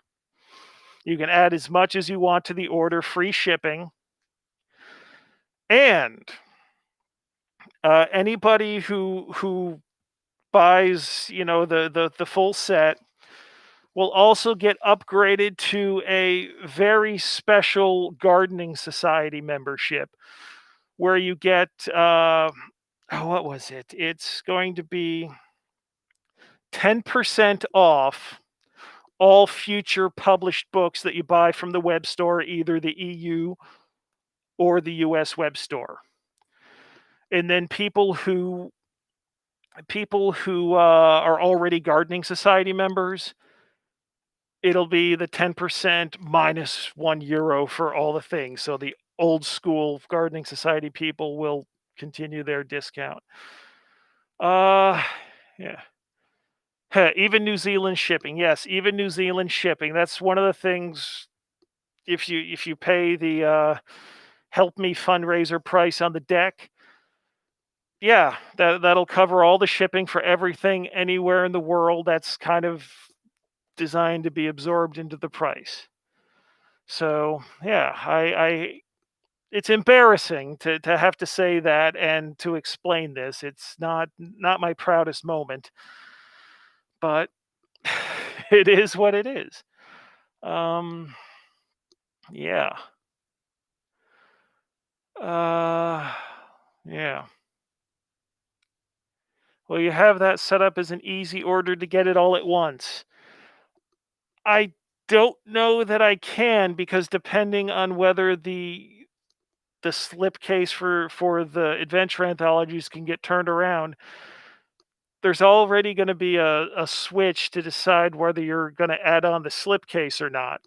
You can add as much as you want to the order, free shipping. And anybody who buys, the full set will also get upgraded to a very special gardening society membership where you get what was it? It's going to be 10% off all future published books that you buy from the web store, either the EU or the US web store. And then people who are already gardening society members, it'll be the 10% minus €1 for all the things. So the old school gardening society people will continue their discount. Yeah. Even New Zealand shipping. Yes, even New Zealand shipping. That's one of the things. If you pay the help me fundraiser price on the deck, yeah, that'll cover all the shipping for everything anywhere in the world. That's kind of designed to be absorbed into the price. So yeah, I it's embarrassing to have to say that and to explain this. It's not my proudest moment, but it is what it is. Um, yeah. Uh, yeah. Well, you have that set up as an easy order to get it all at once. I don't know that I can because depending on whether the slipcase for the adventure anthologies can get turned around, there's already going to be a switch to decide whether you're going to add on the slipcase or not.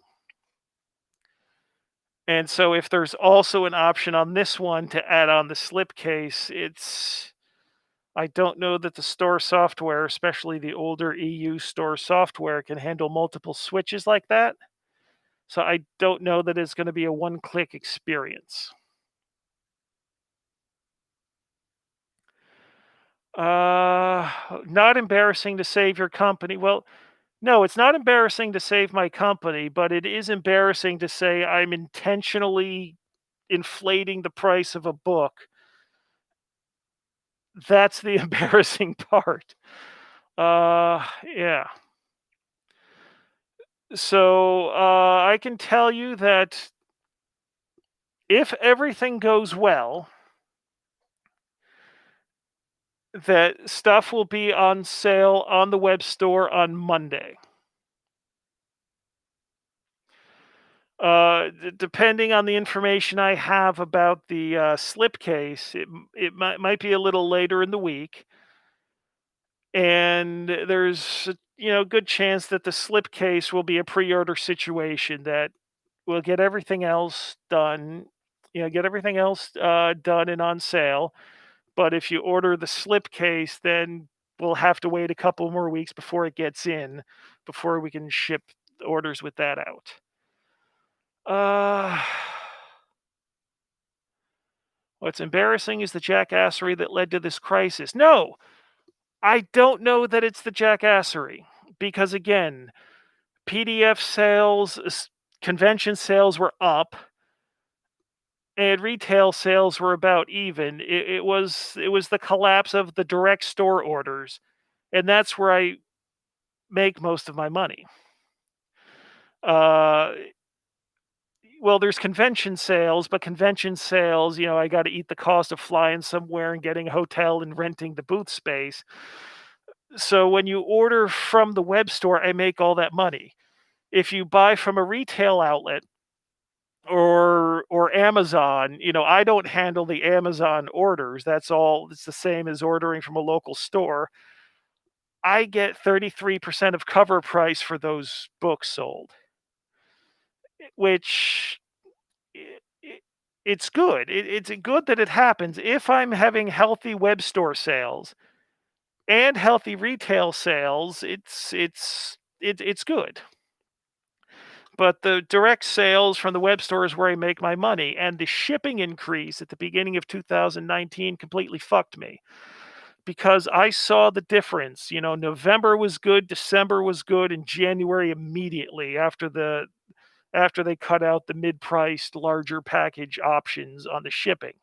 And so if there's also an option on this one to add on the slipcase, I don't know that the store software, especially the older EU store software, can handle multiple switches like that. So I don't know that it's going to be a one-click experience. Not embarrassing to save your company. Well, no, it's not embarrassing to save my company, but it is embarrassing to say I'm intentionally inflating the price of a book. That's the embarrassing part. Yeah. So I can tell you that if everything goes well, that stuff will be on sale on the web store on Monday. Depending on the information I have about the slipcase, it might be a little later in the week, and there's good chance that the slipcase will be a pre-order situation that will get everything else done, get everything else done and on sale. But if you order the slipcase, then we'll have to wait a couple more weeks before it gets in, before we can ship orders with that out. Uh, what's embarrassing is the jackassery that led to this crisis. No, I don't know that it's the jackassery because again, PDF sales, convention sales were up, and retail sales were about even. It was the collapse of the direct store orders, and that's where I make most of my money. Uh, well, there's convention sales, but convention sales, I got to eat the cost of flying somewhere and getting a hotel and renting the booth space. So when you order from the web store, I make all that money. If you buy from a retail outlet or Amazon, I don't handle the Amazon orders. That's all. It's the same as ordering from a local store. I get 33% of cover price for those books sold, which I I it's good. It's good that it happens if I'm having healthy web store sales and healthy retail sales. It's good. But the direct sales from the web store is where I make my money, and the shipping increase at the beginning of 2019 completely fucked me because I saw the difference. November was good, December was good, and January immediately after they cut out the mid-priced larger package options on the shipping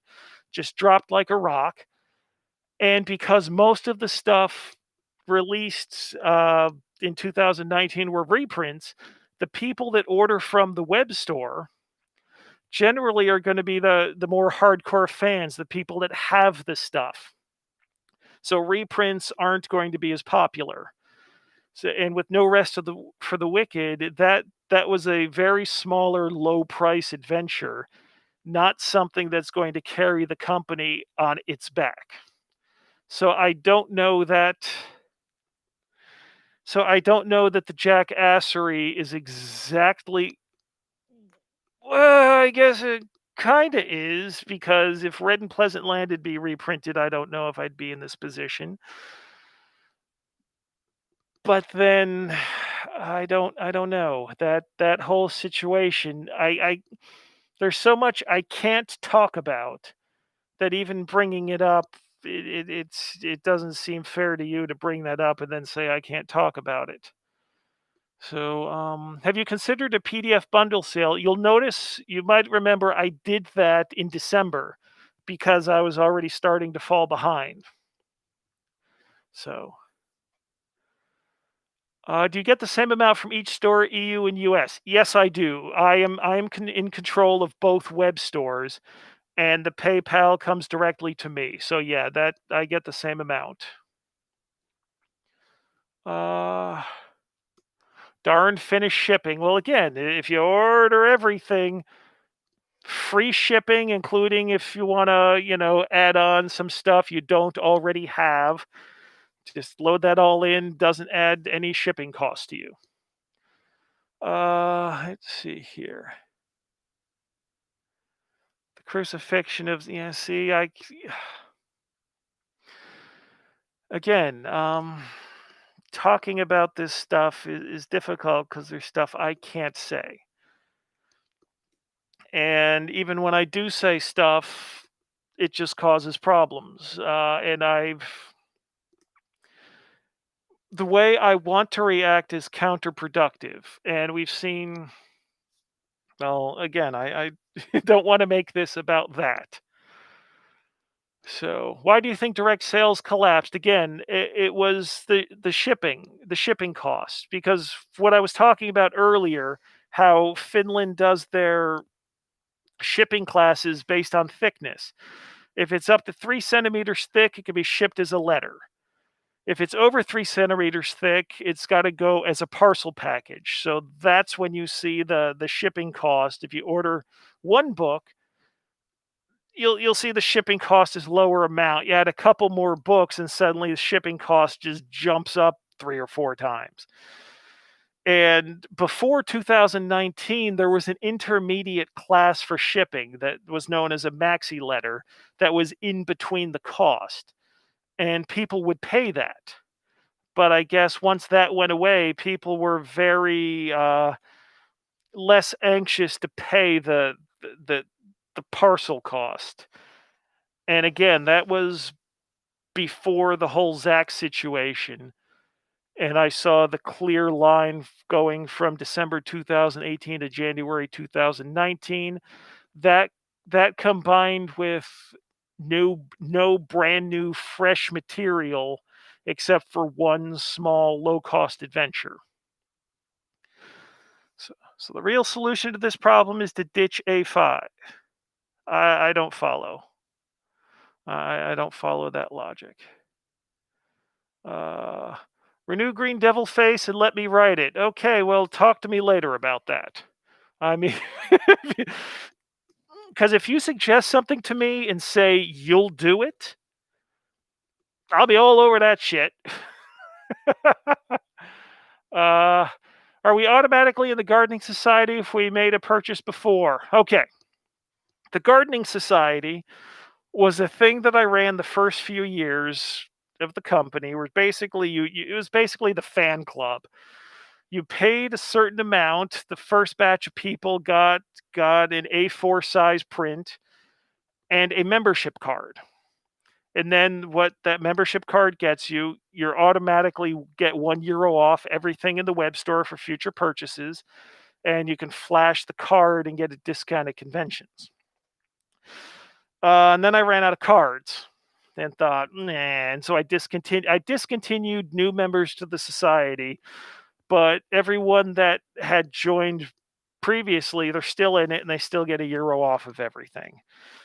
just dropped like a rock. And because most of the stuff released in 2019 were reprints, the people that order from the web store generally are going to be the more hardcore fans, the people that have the stuff. So reprints aren't going to be as popular. So, and with no rest of the for the wicked, that was a very smaller, low price adventure, not something that's going to carry the company on its back. So I don't know that. So I don't know that the jackassery is exactly. Well, I guess it kinda is, because if Red and Pleasant Land had be reprinted, I don't know if I'd be in this position. But then I don't know. That whole situation, I there's so much I can't talk about that even bringing it up, it doesn't seem fair to you to bring that up and then say I can't talk about it. So, have you considered a PDF bundle sale? You might remember I did that in December because I was already starting to fall behind. So, do you get the same amount from each store, EU and US? Yes, I do. I am in control of both web stores, and the PayPal comes directly to me. So yeah, that I get the same amount. Uh, darn Finnish shipping. Well, again, if you order everything, free shipping, including if you want to, add on some stuff you don't already have. Just load that all in, doesn't add any shipping cost to you. Let's see here. The crucifixion of, yeah, see, again, talking about this stuff is difficult because there's stuff I can't say. And even when I do say stuff, it just causes problems. And the way I want to react is counterproductive. And we've seen, well, again, I don't want to make this about that. So, why do you think direct sales collapsed? Again, it was the shipping cost. Because what I was talking about earlier, how Finland does their shipping classes based on thickness. If it's up to 3 centimeters thick, it can be shipped as a letter. If it's over 3 centimeters thick, it's got to go as a parcel package. So that's when you see the shipping cost. If you order one book, you'll see the shipping cost is lower amount. You add a couple more books, and suddenly the shipping cost just jumps up 3 or 4 times. And before 2019, there was an intermediate class for shipping that was known as a maxi letter that was in between the cost, and people would pay that. But I guess once that went away, people were very less anxious to pay the the parcel cost. And again, that was before the whole Zach situation, and I saw the clear line going from December 2018 to January 2019. That that combined with no brand new fresh material except for one small low cost adventure. So the real solution to this problem is to ditch A5. I don't follow. I don't follow that logic. Uh, Renew Green Devil Face and let me write it. Okay, well, talk to me later about that. I mean, because if you suggest something to me and say you'll do it, I'll be all over that shit. uh, are we automatically in the Gardening Society if we made a purchase before? Okay. The Gardening Society was a thing that I ran the first few years of the company, where basically it was basically the fan club. You paid a certain amount. The first batch of people got an A4 size print and a membership card. And then what that membership card gets you, you're automatically get €1 off everything in the web store for future purchases, and you can flash the card and get a discount at conventions. And then I ran out of cards and thought, nah. And so I discontinued new members to the society, but everyone that had joined previously, they're still in it and they still get €1 off of everything.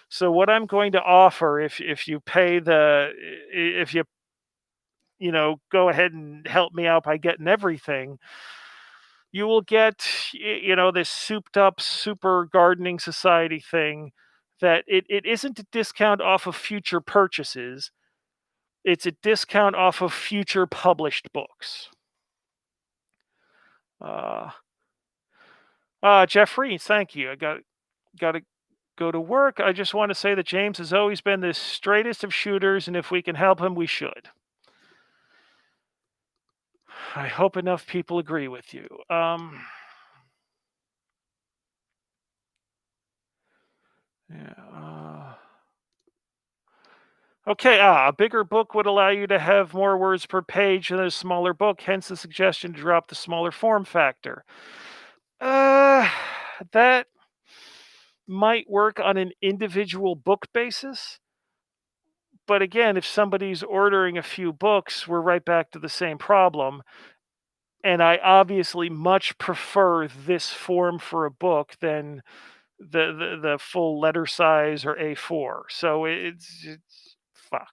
So what I'm going to offer, if you pay the if go ahead and help me out by getting everything, you will get this souped up super gardening society thing that it isn't a discount off of future purchases, it's a discount off of future published books. uh Jeffrey, thank you. I got to go to work. I just want to say that James has always been the straightest of shooters, and if we can help him, we should. I hope enough people agree with you. Yeah. Okay. A bigger book would allow you to have more words per page than a smaller book. Hence the suggestion to drop the smaller form factor. Uh, that might work on an individual book basis. But again, if somebody's ordering a few books, we're right back to the same problem. And I obviously much prefer this form for a book than the full letter size or A4. So it's fuck.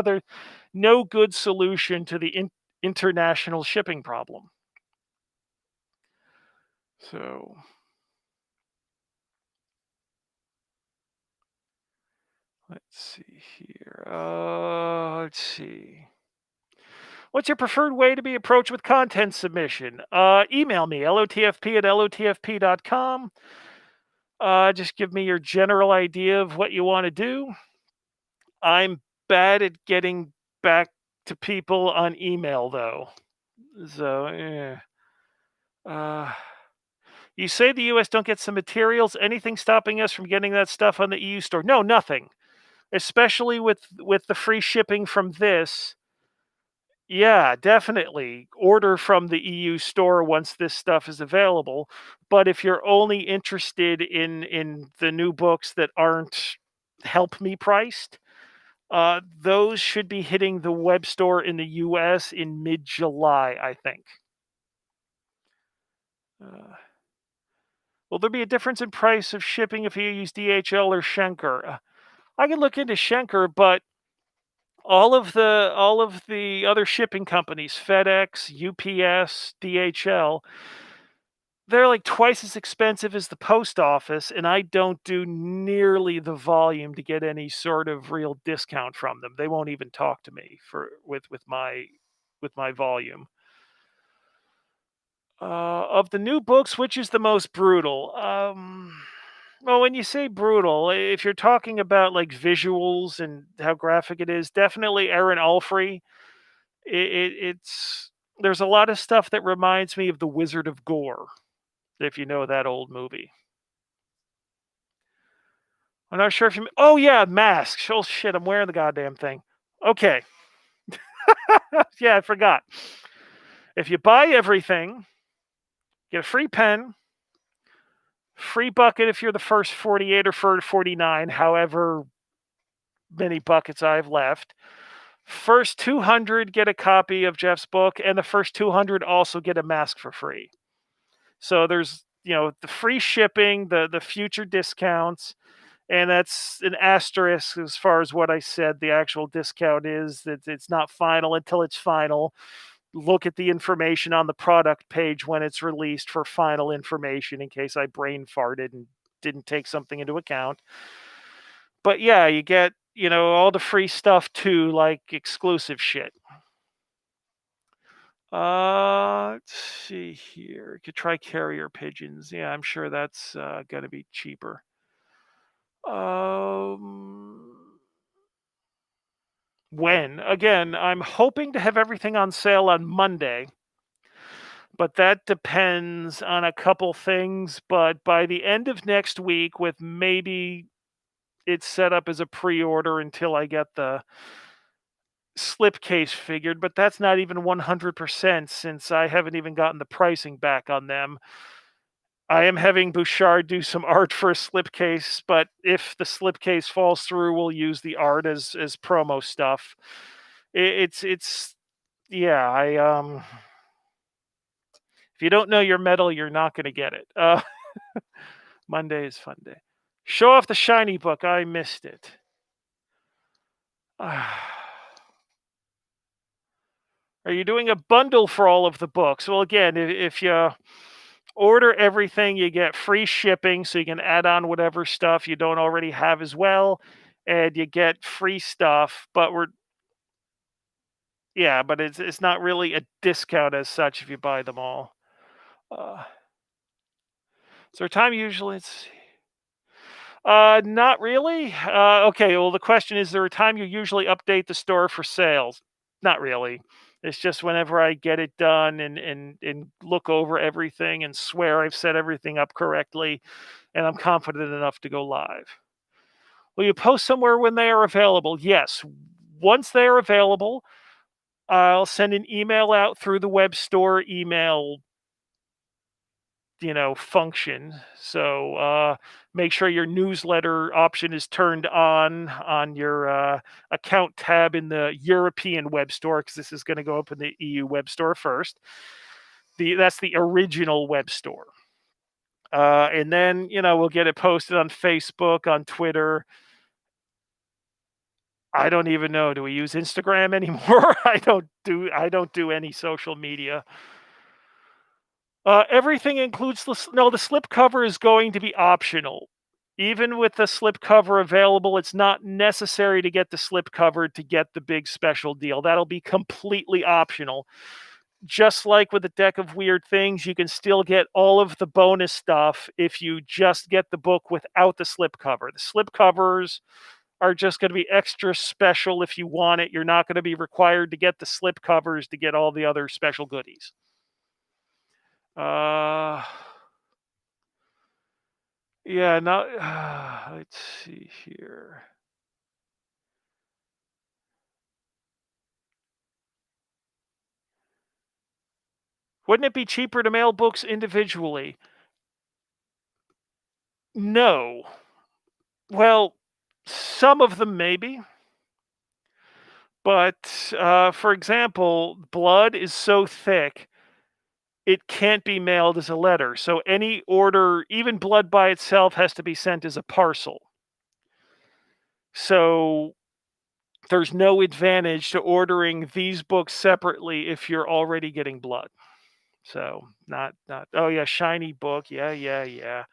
There's no good solution to the international shipping problem. So let's see here. Let's see. What's your preferred way to be approached with content submission? Email me, lotfp@lotfp.com. Just give me your general idea of what you want to do. I'm bad at getting back to people on email, though. So, yeah. You say the US don't get some materials. Anything stopping us from getting that stuff on the EU store? No, nothing. Especially with the free shipping from this. Yeah, definitely. Order from the EU store once this stuff is available. But if you're only interested in the new books that aren't help me priced, those should be hitting the web store in the US in mid-July, I think. Will there be a difference in price of shipping if you use DHL or Schenker? I can look into Schenker, but all of the other shipping companies, FedEx, UPS, DHL, they're like twice as expensive as the post office, and I don't do nearly the volume to get any sort of real discount from them. They won't even talk to me with my volume. Of the new books, which is the most brutal? Well, when you say brutal, if you're talking about like visuals and how graphic it is, definitely Aaron Alfrey. It's there's a lot of stuff that reminds me of The Wizard of Gore, if you know that old movie. I'm not sure if you. Oh yeah, Mask. Oh shit, I'm wearing the goddamn thing. Okay. Yeah, I forgot. If you buy everything, get a free pen, free bucket if you're the first 48 or 49, however many buckets I've left. First 200 get a copy of Jeff's book, and the first 200 also get a mask for free. So there's, the free shipping, the future discounts, and that's an asterisk as far as what I said. The actual discount is that it's not final until it's final. Look at the information on the product page when it's released for final information in case I brain farted and didn't take something into account. But yeah, you get, all the free stuff too, like exclusive shit. Let's see here. You could try carrier pigeons. Yeah, I'm sure that's gonna be cheaper. Um, when? Again, I'm hoping to have everything on sale on Monday, but that depends on a couple things. But by the end of next week, with maybe it's set up as a pre-order until I get the slipcase figured, but that's not even 100% since I haven't even gotten the pricing back on them. I am having Bouchard do some art for a slipcase, but if the slipcase falls through, we'll use the art as promo stuff. It's yeah, I if you don't know your metal, you're not going to get it. Monday is fun day. Show off the shiny book. I missed it. Are you doing a bundle for all of the books? Well, again, if you order everything, you get free shipping, so you can add on whatever stuff you don't already have as well, and you get free stuff. But but it's not really a discount as such if you buy them all. Uh, is there time usually? Not really. Okay, well, the question is there a time you usually update the store for sales? Not really. It's just whenever I get it done and look over everything and swear I've set everything up correctly and I'm confident enough to go live. Will you post somewhere when they are available? Yes. Once they are available, I'll send an email out through the web store email, function. So make sure your newsletter option is turned on your account tab in the European web store, because this is going to go up in the EU web store first. That's the original web store. And then, we'll get it posted on Facebook, on Twitter. I don't even know. Do we use Instagram anymore? I don't do any social media. Everything includes no, the slipcover is going to be optional. Even with the slipcover available, it's not necessary to get the slipcover to get the big special deal. That'll be completely optional. Just like with the deck of weird things, you can still get all of the bonus stuff if you just get the book without the slipcover. The slipcovers are just going to be extra special if you want it. You're not going to be required to get the slipcovers to get all the other special goodies. Yeah, now let's see here. Wouldn't it be cheaper to mail books individually? No. Well, some of them maybe. But for example, blood is so thick, it can't be mailed as a letter. So any order, even blood by itself, has to be sent as a parcel. So there's no advantage to ordering these books separately if you're already getting blood. So not oh yeah, shiny book. Yeah.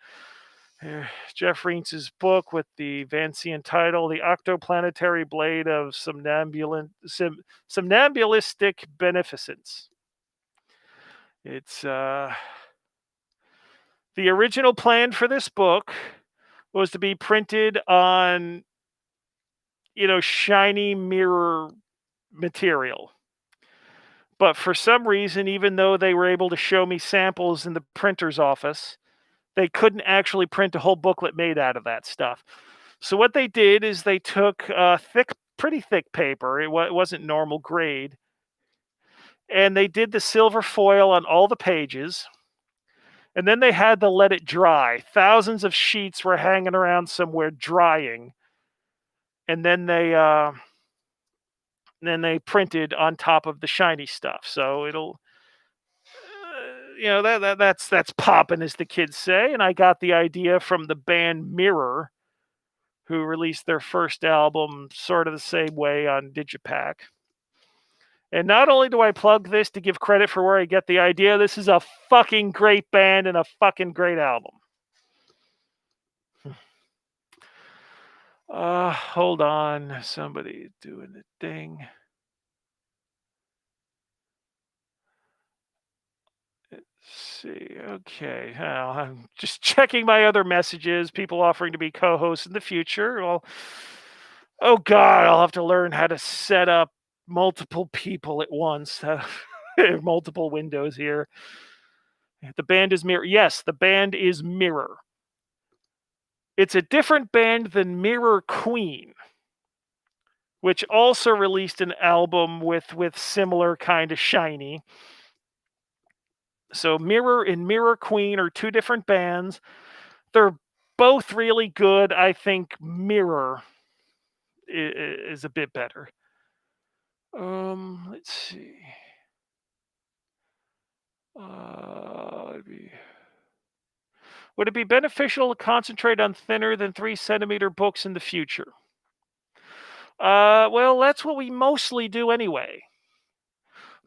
Jeff Reens's book with the Vancian title, The Octoplanetary Blade of Somnambulistic Beneficence. It's the original plan for this book was to be printed on, shiny mirror material. But for some reason, even though they were able to show me samples in the printer's office, they couldn't actually print a whole booklet made out of that stuff. So what they did is they took thick pretty thick paper. It wasn't normal grade. And they did the silver foil on all the pages. And then they had to let it dry. Thousands of sheets were hanging around somewhere drying. And then they printed on top of the shiny stuff. So it'll that's popping, as the kids say. And I got the idea from the band Mirror, who released their first album sort of the same way on Digipack. And not only do I plug this to give credit for where I get the idea, this is a fucking great band and a fucking great album. Hold on. Somebody doing the thing. Let's see. Okay. Well, I'm just checking my other messages. People offering to be co-hosts in the future. Well, oh God, I'll have to learn how to set up multiple people at once. Multiple windows here. The band is Mirror. Yes, the band is Mirror. It's a different band than Mirror Queen, which also released an album with similar kind of shiny. So Mirror and Mirror Queen are two different bands. They're both really good. I think Mirror is a bit better. Let's see. Would it be beneficial to concentrate on thinner than 3 centimeter books in the future? Well, that's what we mostly do anyway.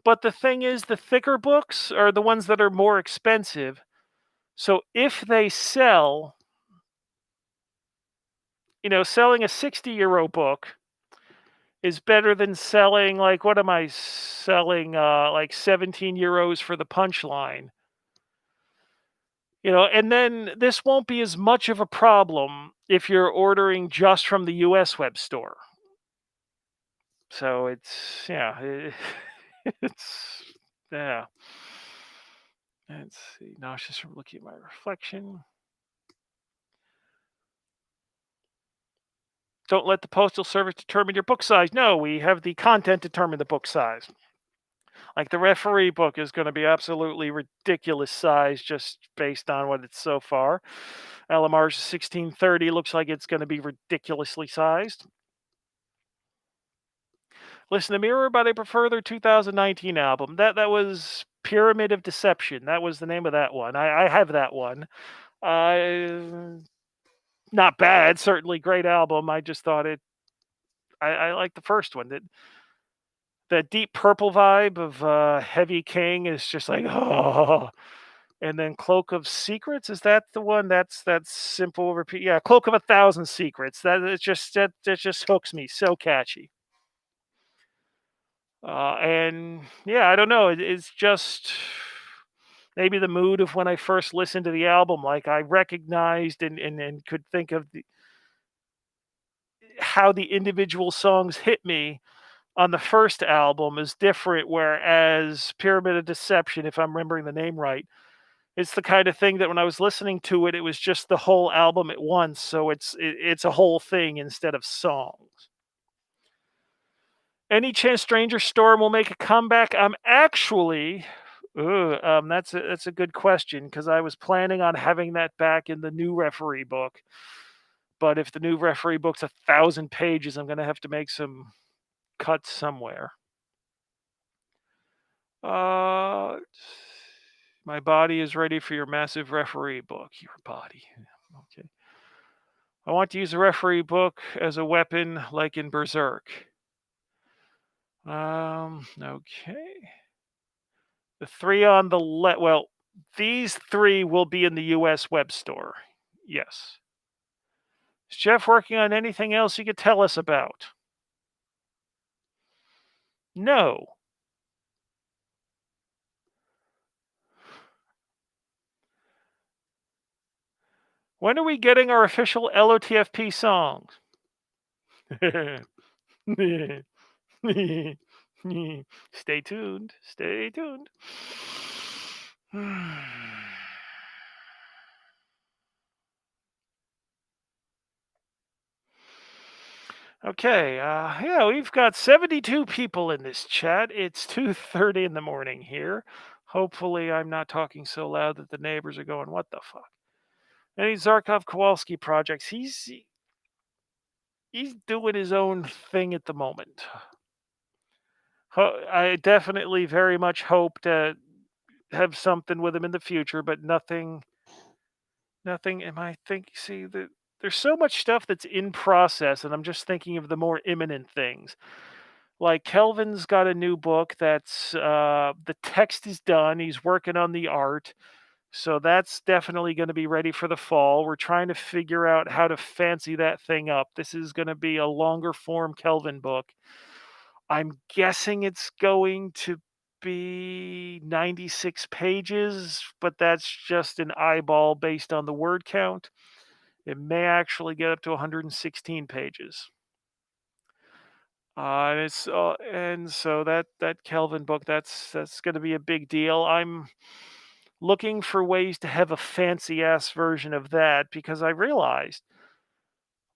But the thing is, the thicker books are the ones that are more expensive. So if they sell, selling a 60 euro book is better than selling, like, what am I selling? Like 17 euros for the punchline. And then this won't be as much of a problem if you're ordering just from the US web store. So it's, yeah, it's, yeah. Let's see. Nauseous from looking at my reflection. Don't let the postal service determine your book size. No, we have the content determine the book size. Like the referee book is going to be absolutely ridiculous size just based on what it's so far. Alamar's 1630 looks like it's going to be ridiculously sized. Listen to Mirror, but I prefer their 2019 album. That was Pyramid of Deception. That was the name of that one. I have that one. Not bad, certainly great album. I just thought I like the first one. That deep purple vibe of Heavy King is just like, oh. And then Cloak of Secrets, is that the one? That's simple repeat. Yeah, Cloak of 1,000 Secrets. That just hooks me. So catchy. And yeah, I don't know. It's just maybe the mood of when I first listened to the album. Like I recognized and could think of how the individual songs hit me on the first album is different, whereas Pyramid of Deception, if I'm remembering the name right, it's the kind of thing that when I was listening to it, it was just the whole album at once. So it's a whole thing instead of songs. Any chance Stranger Storm will make a comeback? I'm actually, that's a good question because I was planning on having that back in the new referee book. But if the new referee book's 1,000 pages, I'm going to have to make some cuts somewhere. My body is ready for your massive referee book. Your body. Okay. I want to use a referee book as a weapon like in Berserk. Okay. The three on the left. Well, these three will be in the US web store. Yes. Is Jeff working on anything else you could tell us about? No. When are we getting our official LOTFP songs? Stay tuned. Stay tuned. Okay, yeah, we've got 72 people in this chat. It's 2:30 in the morning here. Hopefully, I'm not talking so loud that the neighbors are going, "What the fuck?" Any Zarkov Kowalski projects? He's doing his own thing at the moment. I definitely very much hope to have something with him in the future, but nothing. Am I think? See, there's so much stuff that's in process, and I'm just thinking of the more imminent things. Like Kelvin's got a new book that's the text is done. He's working on the art. So that's definitely going to be ready for the fall. We're trying to figure out how to fancy that thing up. This is going to be a longer form Kelvin book. I'm guessing it's going to be 96 pages, but that's just an eyeball based on the word count. It may actually get up to 116 pages. And so that Kelvin book, that's going to be a big deal. I'm looking for ways to have a fancy ass version of that because I realized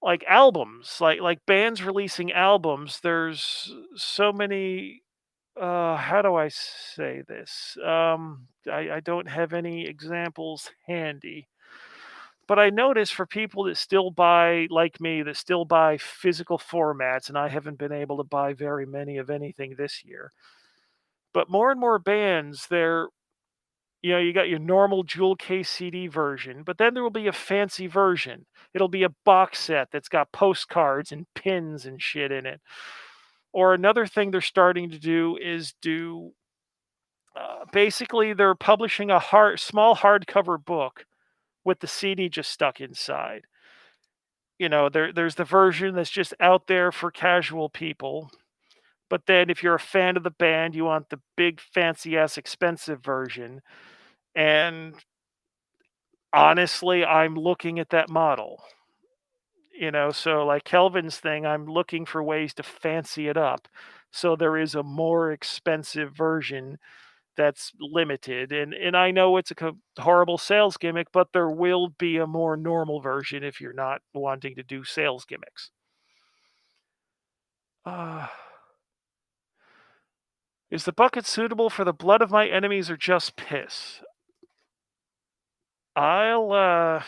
like albums, like bands releasing albums, there's so many how do I say this? I don't have any examples handy. But I notice for people that still buy, like me, that still buy physical formats, and I haven't been able to buy very many of anything this year. But more and more bands, you got your normal jewel case CD version, but then there will be a fancy version. It'll be a box set that's got postcards and pins and shit in it. Or another thing they're starting to do is basically they're publishing a small hardcover book with the CD just stuck inside. There's the version that's just out there for casual people. But then if you're a fan of the band, you want the big fancy ass expensive version. And honestly, I'm looking at that model. So like Kelvin's thing, I'm looking for ways to fancy it up. So there is a more expensive version that's limited. And I know it's a horrible sales gimmick, but there will be a more normal version if you're not wanting to do sales gimmicks. Uh, is the bucket suitable for the blood of my enemies or just piss? I'll well,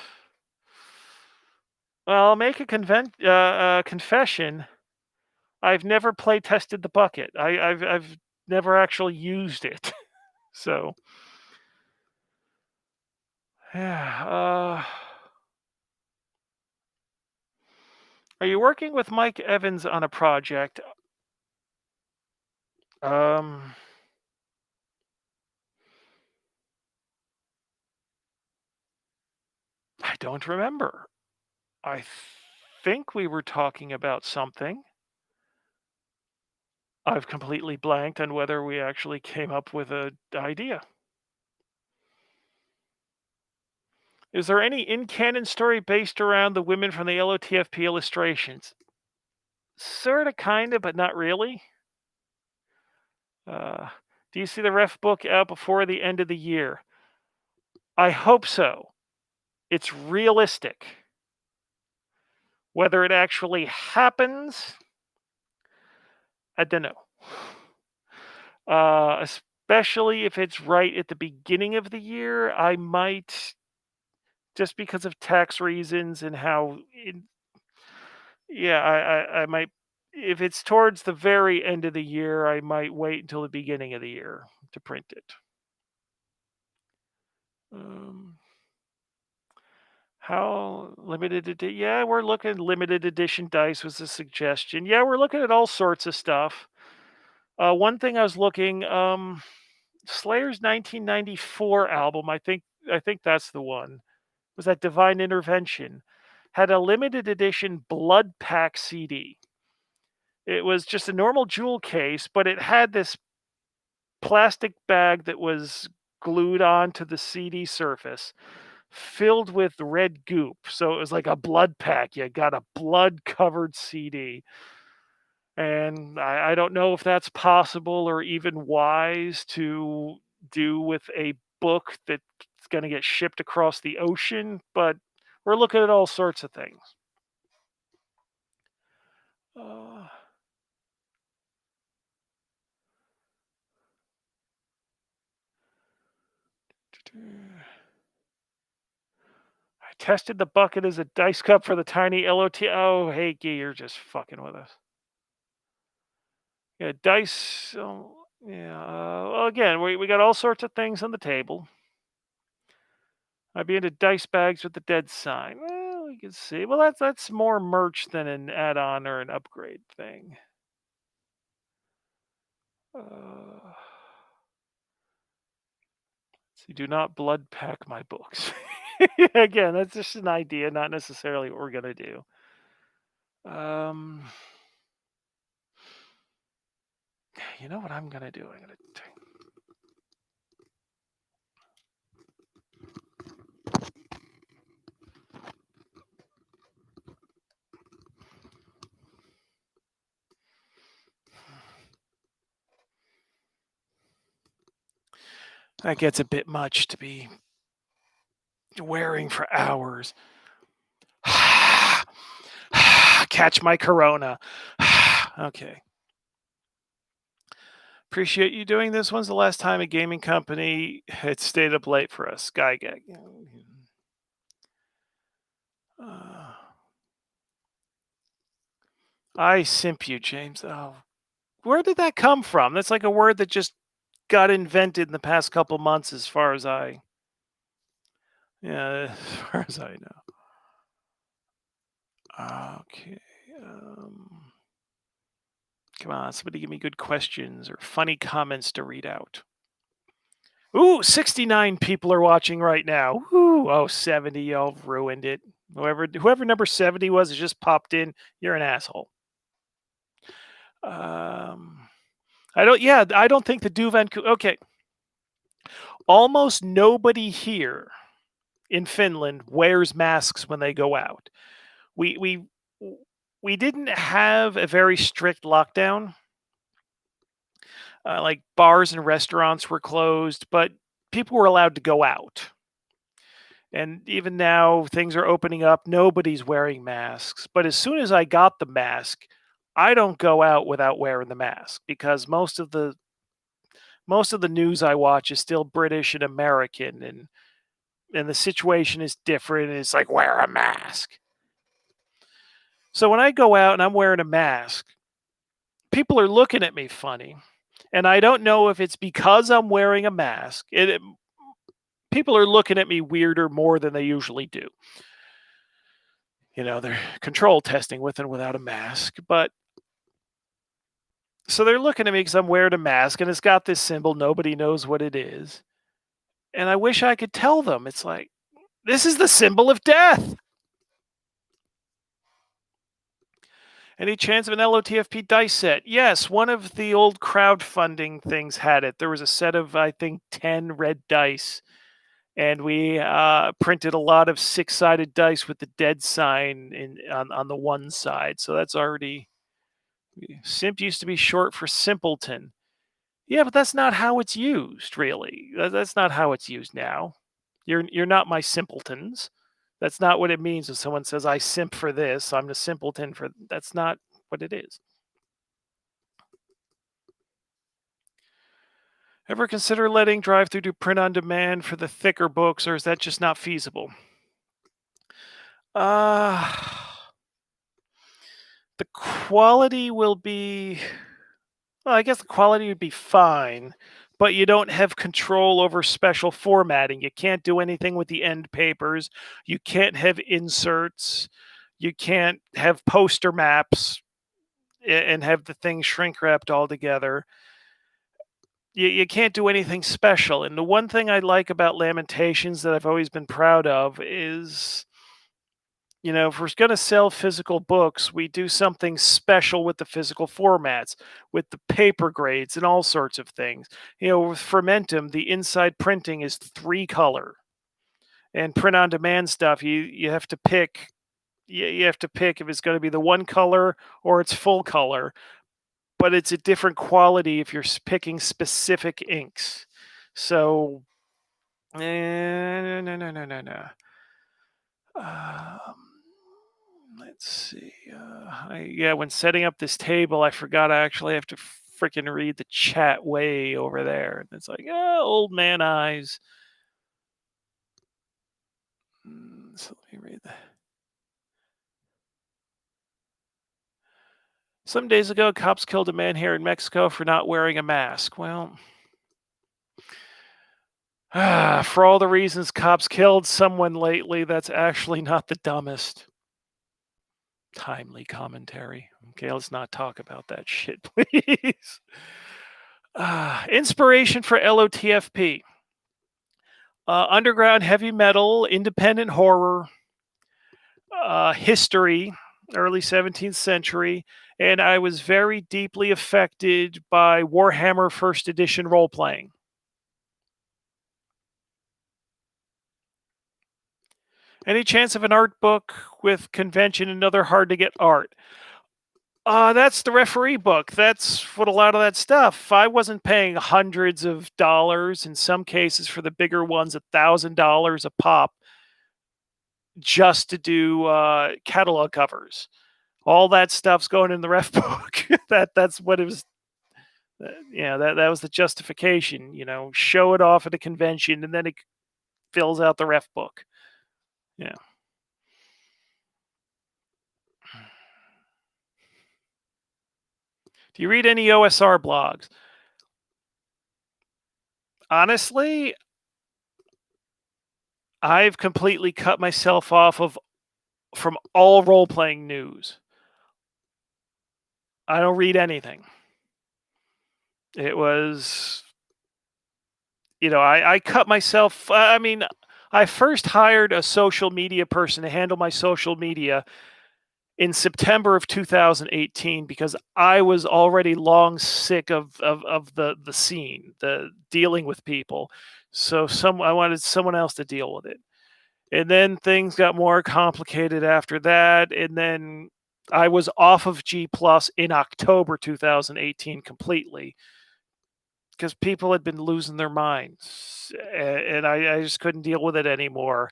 I'll make a confession. I've never play tested the bucket. I've never actually used it. So yeah. Are you working with Mike Evans on a project? Um, I don't remember. I think we were talking about something. I've completely blanked on whether we actually came up with an idea. Is there any in-canon story based around the women from the LOTFP illustrations? Sorta, kinda, but not really. Uh, do you see the ref book out before the end of the year? I hope so. It's realistic. Whether it actually happens, I don't know. Especially if it's right at the beginning of the year, I might, just because of tax reasons and how, yeah, I might. If it's towards the very end of the year, I might wait until the beginning of the year to print it. Um, how limited edition? Yeah, we're looking limited edition dice was a suggestion. Yeah, we're looking at all sorts of stuff. One thing I was looking, Slayer's 1994 album. I think that's the one. Was that Divine Intervention? Had a limited edition Blood Pack CD. It was just a normal jewel case, but it had this plastic bag that was glued onto the CD surface, filled with red goop. So it was like a blood pack. You got a blood covered CD. And I don't know if that's possible or even wise to do with a book that's going to get shipped across the ocean, but we're looking at all sorts of things. Uh, I tested the bucket as a dice cup for the tiny LOT. Oh, hey, Gee, you're just fucking with us. Yeah, dice. Yeah. Well, again, we got all sorts of things on the table. I'd be into dice bags with the dead sign. Well, we can see. Well, that's more merch than an add-on or an upgrade thing. So do not blood pack my books. Again, that's just an idea, not necessarily what we're gonna do. Um, you know what I'm gonna do? I'm gonna. That gets a bit much to be wearing for hours. Catch my corona. Okay. Appreciate you doing this. When's the last time a gaming company had stayed up late for us? Skygag. Uh, I simp you, James. Oh, where did that come from? That's like a word that just got invented in the past couple months, as far as as far as I know. Okay. Come on, somebody give me good questions or funny comments to read out. Ooh, 69 people are watching right now. Ooh, oh, 70, y'all ruined it. Whoever number 70 was has just popped in. You're an asshole. I don't think the Duvan. Okay. Almost nobody here in Finland wears masks when they go out. We we didn't have a very strict lockdown. Like bars and restaurants were closed, but people were allowed to go out. And even now, things are opening up. Nobody's wearing masks. But as soon as I got the mask, I don't go out without wearing the mask because most of the news I watch is still British and American, and the situation is different. It's like wear a mask. So when I go out and I'm wearing a mask, people are looking at me funny, and I don't know if it's because I'm wearing a mask. People are looking at me weirder more than they usually do. They're control testing with and without a mask, but so they're looking at me because I'm wearing a mask and it's got this symbol. Nobody knows what it is. And I wish I could tell them. It's like, this is the symbol of death. Any chance of an LOTFP dice set? Yes, one of the old crowdfunding things had it. There was a set of, I think, 10 red dice. And we printed a lot of 6-sided dice with the dead sign on the one side. So that's already. Simp used to be short for simpleton. Yeah, but that's not how it's used, really. That's not how it's used now. You're not my simpletons. That's not what it means when someone says I simp for this. I'm the simpleton for. That's not what it is. Ever consider letting drive-through do print on demand for the thicker books, or is that just not feasible? The quality will be. Well, I guess the quality would be fine, but you don't have control over special formatting. You can't do anything with the end papers. You can't have inserts. You can't have poster maps and have the thing shrink wrapped all together. You can't do anything special. And the one thing I like about Lamentations that I've always been proud of is, if we're going to sell physical books, we do something special with the physical formats, with the paper grades and all sorts of things. With Fermentum, the inside printing is 3-color. And print on demand stuff, you have to pick. You have to pick if it's going to be the 1-color or it's full color, but it's a different quality if you're picking specific inks. So, no. Let's see. Yeah, when setting up this table, I forgot I actually have to freaking read the chat way over there. And it's like, old man eyes. So let me read that. Some days ago, cops killed a man here in Mexico for not wearing a mask. Well, for all the reasons cops killed someone lately, that's actually not the dumbest. Timely commentary. Okay, let's not talk about that shit, please. Inspiration for LOTFP. Underground heavy metal, independent horror, history, early 17th century, and I was very deeply affected by Warhammer First Edition role playing. Any chance of an art book with convention and other hard to get art? That's the referee book. That's what a lot of that stuff. I wasn't paying hundreds of dollars, in some cases for the bigger ones, $1,000 a pop, just to do catalog covers. All that stuff's going in the ref book. That's what it was. Yeah, that was the justification. Show it off at a convention, and then it fills out the ref book. Yeah. Do you read any OSR blogs? Honestly, I've completely cut myself off from all role playing news. I don't read anything. It was, I cut myself. I mean, I first hired a social media person to handle my social media in September of 2018 because I was already long sick of the scene, the dealing with people. So I wanted someone else to deal with it. And then things got more complicated after that. And then I was off of G Plus in October 2018 completely because people had been losing their minds. And I just couldn't deal with it anymore.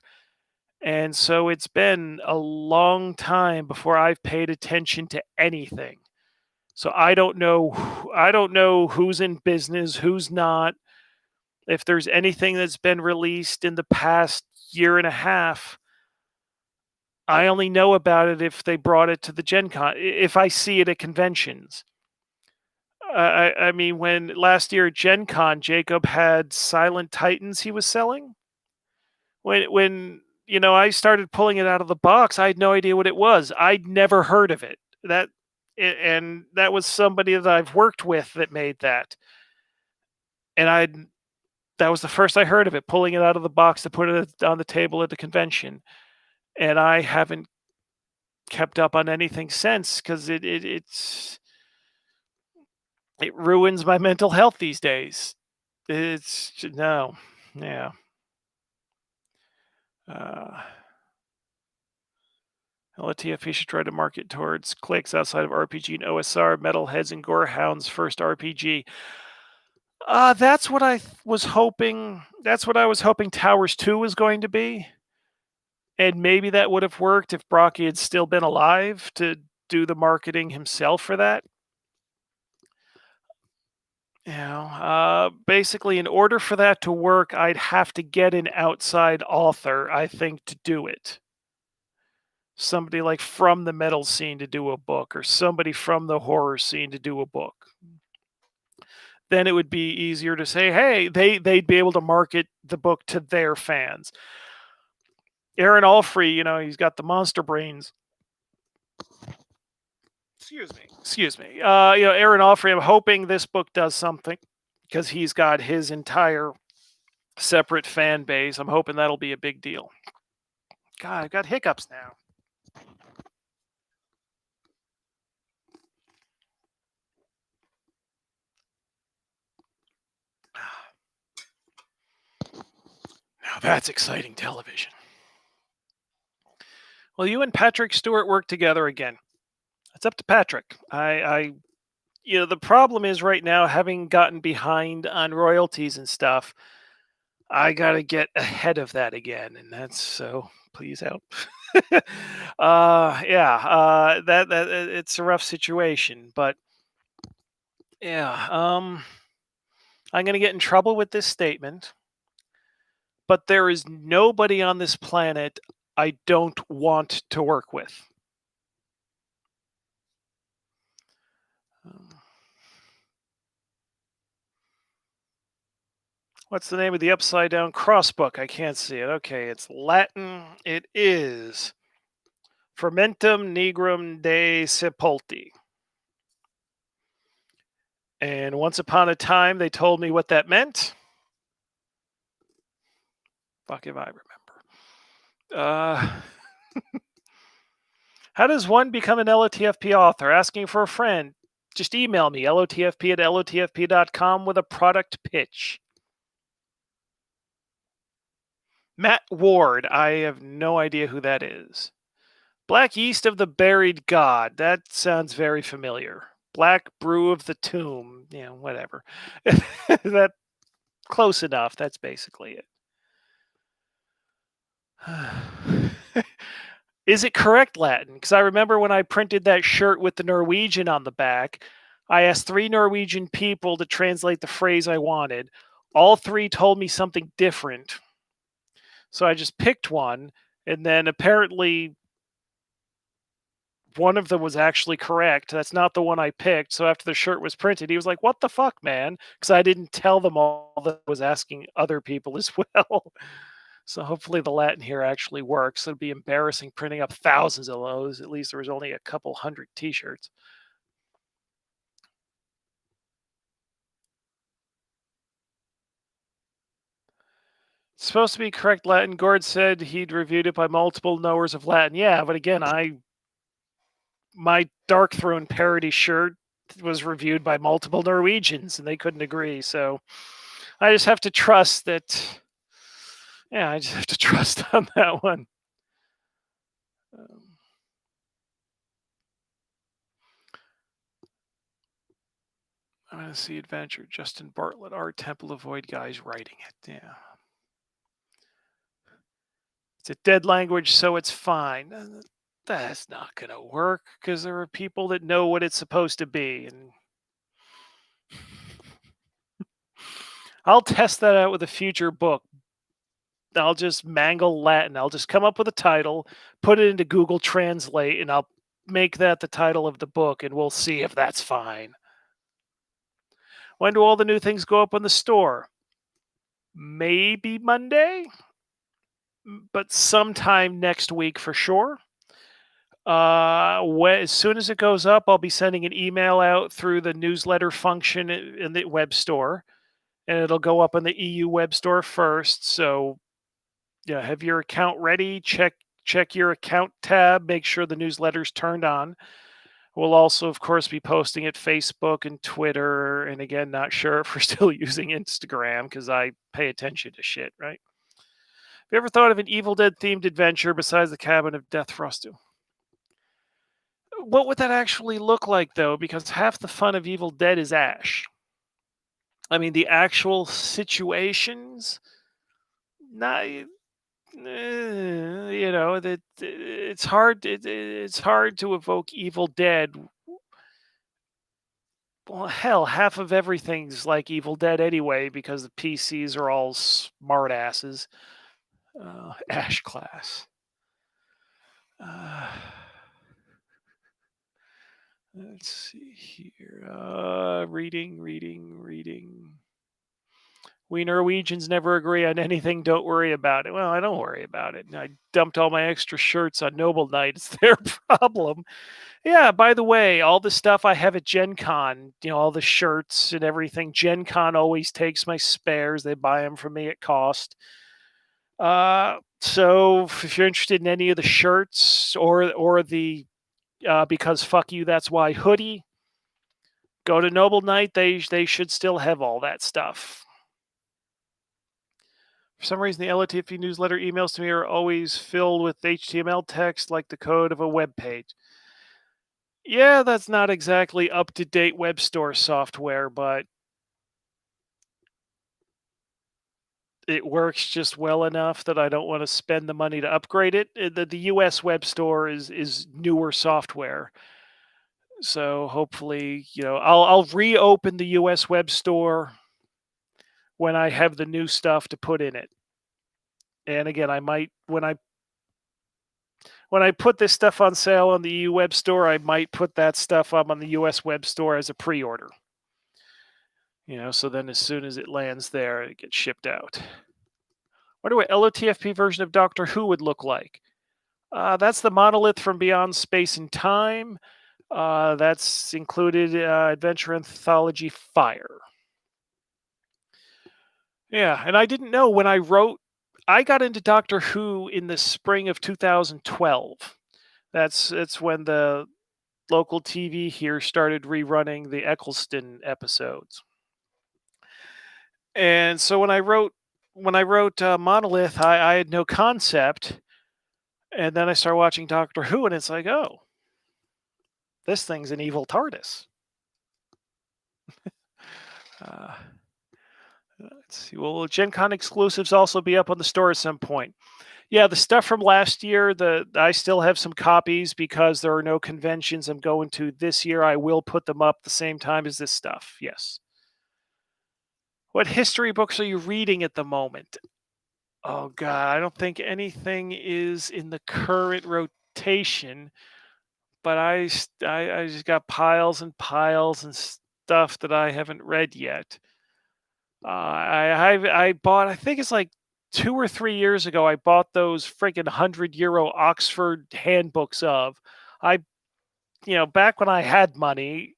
And so it's been a long time before I've paid attention to anything. So I don't know who's in business, who's not. If there's anything that's been released in the past year and a half, I only know about it if they brought it to the Gen Con, if I see it at conventions. I mean, when last year at Gen Con, Jacob had Silent Titans he was selling. When I started pulling it out of the box, I had no idea what it was. I'd never heard of it. And that was somebody that I've worked with that made that. And that was the first I heard of it, pulling it out of the box to put it on the table at the convention. And I haven't kept up on anything since because it ruins my mental health these days. It's no, yeah. Uh, LTFP should try to market towards clicks outside of RPG and OSR, Metalheads and Gorehounds first RPG. That's what I was hoping. That's what I was hoping Towers 2 was going to be. And maybe that would have worked if Brocky had still been alive to do the marketing himself for that. Basically, in order for that to work, I'd have to get an outside author, I think, to do it. Somebody like from the metal scene to do a book, or somebody from the horror scene to do a book. Then it would be easier to say, hey, they'd be able to market the book to their fans. Aaron Allfrey, he's got the monster brains. Excuse me. Aaron Allfrey, I'm hoping this book does something because he's got his entire separate fan base. I'm hoping that'll be a big deal. God, I've got hiccups now. Now that's exciting television. Well, you and Patrick Stewart work together again. It's up to Patrick. The problem is right now, having gotten behind on royalties and stuff, I gotta get ahead of that again, and that's so. Please help. Yeah, it's a rough situation, but yeah, I'm gonna get in trouble with this statement, but there is nobody on this planet I don't want to work with. Um, What's the name of the upside down cross book? I can't see it. Okay, it's Latin. It is Fermentum Nigrum de Sepulti. And once upon a time, they told me what that meant. Fuck if I remember. How does one become an LOTFP author? Asking for a friend. Just email me, lotfp@lotfp.com with a product pitch. Matt Ward. I have no idea who that is. Black Yeast of the Buried God. That sounds very familiar. Black Brew of the Tomb. Yeah, whatever. That close enough. That's basically it. Is it correct Latin? Because I remember when I printed that shirt with the Norwegian on the back, I asked 3 Norwegian people to translate the phrase I wanted. All 3 told me something different. So I just picked one, and then apparently one of them was actually correct. That's not the one I picked. So after the shirt was printed, he was like, "What the fuck, man?" Because I didn't tell them all that I was asking other people as well. So hopefully the Latin here actually works. It'd be embarrassing printing up thousands of those. At least there was only a couple hundred T-shirts. It's supposed to be correct Latin. Gord said he'd reviewed it by multiple knowers of Latin. Yeah, but again, my Dark Throne parody shirt was reviewed by multiple Norwegians, and they couldn't agree. So I just have to trust that. Yeah, I just have to trust on that one. Um, I'm gonna see Adventure. Justin Bartlett, Art Temple of Void guys writing it. Yeah. It's a dead language, so it's fine. That's not going to work because there are people that know what it's supposed to be. And I'll test that out with a future book. I'll just mangle Latin. I'll just come up with a title, put it into Google Translate, and I'll make that the title of the book, and we'll see if that's fine. When do all the new things go up on the store? Maybe Monday, but sometime next week for sure. As soon as it goes up, I'll be sending an email out through the newsletter function in the web store, and it'll go up in the EU web store first. So, yeah, have your account ready. Check your account tab. Make sure the newsletter's turned on. We'll also, of course, be posting at Facebook and Twitter. And again, not sure if we're still using Instagram because I pay attention to shit, right? Have you ever thought of an Evil Dead themed adventure besides the Cabin of Death Frostu? What would that actually look like, though? Because half the fun of Evil Dead is Ash. I mean, the actual situations, not, that it's hard. It's hard to evoke Evil Dead. Well, hell, half of everything's like Evil Dead anyway because the PCs are all smart asses. Ash class. Uh, let's see here. Reading. We Norwegians never agree on anything. Don't worry about it. Well, I don't worry about it. I dumped all my extra shirts on Noble Night. It's their problem. Yeah, by the way, all the stuff I have at Gen Con, all the shirts and everything, Gen Con always takes my spares. They buy them from me at cost. So if you're interested in any of the shirts or the because fuck you, that's why hoodie, go to Noble Night. They should still have all that stuff. For some reason, the LOTFP newsletter emails to me are always filled with HTML text like the code of a web page. Yeah, that's not exactly up to date web store software, but it works just well enough that I don't want to spend the money to upgrade it. The US web store is newer software. So hopefully, I'll reopen the US web store when I have the new stuff to put in it. And again, I might when I put this stuff on sale on the EU web store, I might put that stuff up on the US web store as a pre-order. So then as soon as it lands there, it gets shipped out. Wonder what LOTFP version of Doctor Who would look like. That's the monolith from Beyond Space and Time. That's included Adventure Anthology Fire. Yeah, and I didn't know when I got into Doctor Who in the spring of 2012. That's when the local TV here started rerunning the Eccleston episodes. And so when I wrote Monolith, I had no concept, and then I started watching Doctor Who, and it's like, oh, this thing's an evil TARDIS. Uh, let's see. Will Gen Con exclusives also be up on the store at some point? Yeah, the stuff from last year, I still have some copies because there are no conventions I'm going to this year. I will put them up the same time as this stuff. Yes. What history books are you reading at the moment? Oh god, I don't think anything is in the current rotation, but I just got piles and piles and stuff that I haven't read yet. I bought, I think it's like 2 or 3 years ago. I bought those freaking €100 Oxford handbooks of. I back when I had money,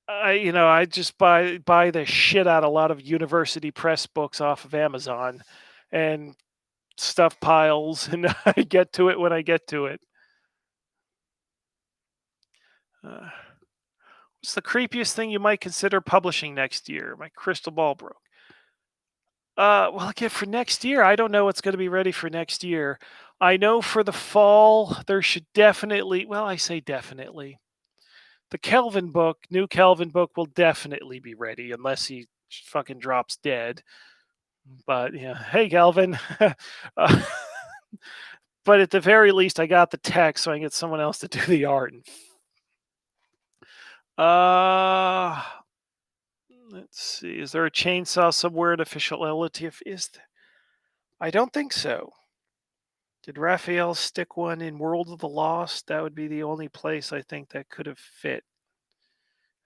I just buy the shit out a lot of university press books off of Amazon, and stuff piles, and I get to it when I get to it. Uh, what's the creepiest thing you might consider publishing next year? My crystal ball broke. Well, again, for next year, I don't know what's going to be ready for next year. I know for the fall, there should definitely, well, I say definitely. The new Kelvin book will definitely be ready unless he fucking drops dead. But yeah, hey, Kelvin. uh, but at the very least, I got the text, so I can get someone else to do the art. Uh, let's see. Is there a chainsaw somewhere in official LTF? I don't think so. Did Raphael stick one in World of the Lost? That would be the only place I think that could have fit,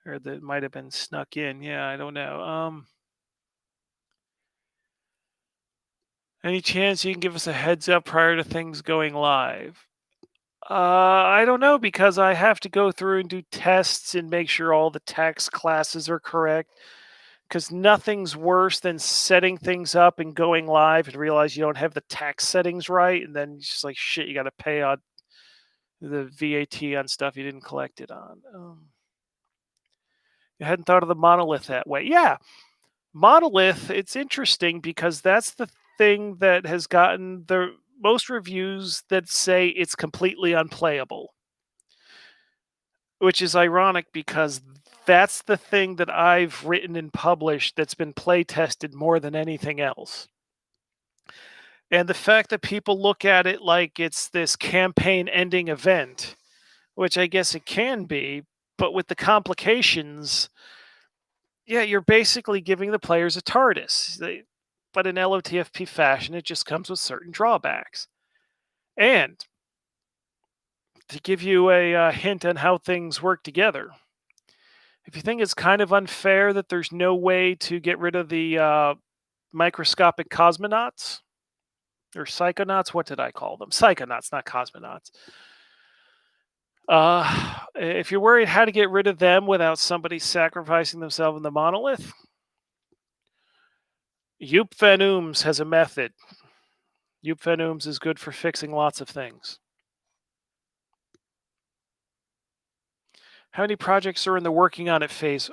or that might have been snuck in. Yeah, I don't know. Any chance you can give us a heads up prior to things going live? I don't know, because I have to go through and do tests and make sure all the text classes are correct. Because nothing's worse than setting things up and going live and realize you don't have the tax settings right, and then it's just like shit, you got to pay on the VAT on stuff you didn't collect it on. You hadn't thought of the monolith that way. Yeah, monolith. It's interesting because that's the thing that has gotten the most reviews that say it's completely unplayable, which is ironic because that's the thing that I've written and published that's been play tested more than anything else. And the fact that people look at it like it's this campaign ending event, which I guess it can be, but with the complications, yeah, you're basically giving the players a TARDIS. But in LOTFP fashion, it just comes with certain drawbacks. And to give you a hint on how things work together, if you think it's kind of unfair that there's no way to get rid of the microscopic cosmonauts or psychonauts, what did I call them? Psychonauts, not cosmonauts. If you're worried how to get rid of them without somebody sacrificing themselves in the monolith, Joop van Ooms has a method. Joop van Ooms is good for fixing lots of things. How many projects are in the working on it phase?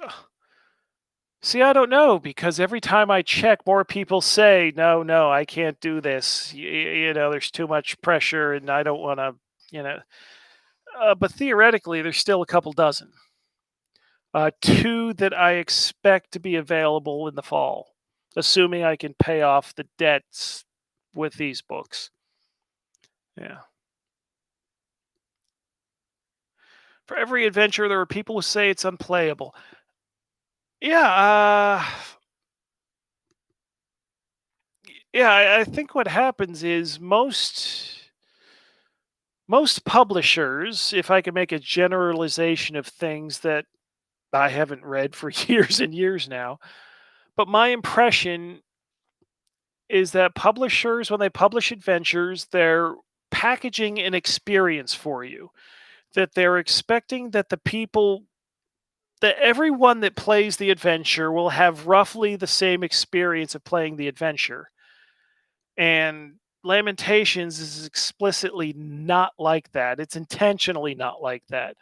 See, I don't know, because every time I check, more people say, no, I can't do this. There's too much pressure and I don't want to, but theoretically, there's still a couple dozen. 2 that I expect to be available in the fall. assuming I can pay off the debts with these books. Yeah. For every adventure, there are people who say it's unplayable. Yeah, yeah. I think what happens is most publishers, if I can make a generalization of things that I haven't read for years and years now, but my impression is that publishers, when they publish adventures, they're packaging an experience for you. That they're expecting that that everyone that plays the adventure will have roughly the same experience of playing the adventure. And Lamentations is explicitly not like that. It's intentionally not like that.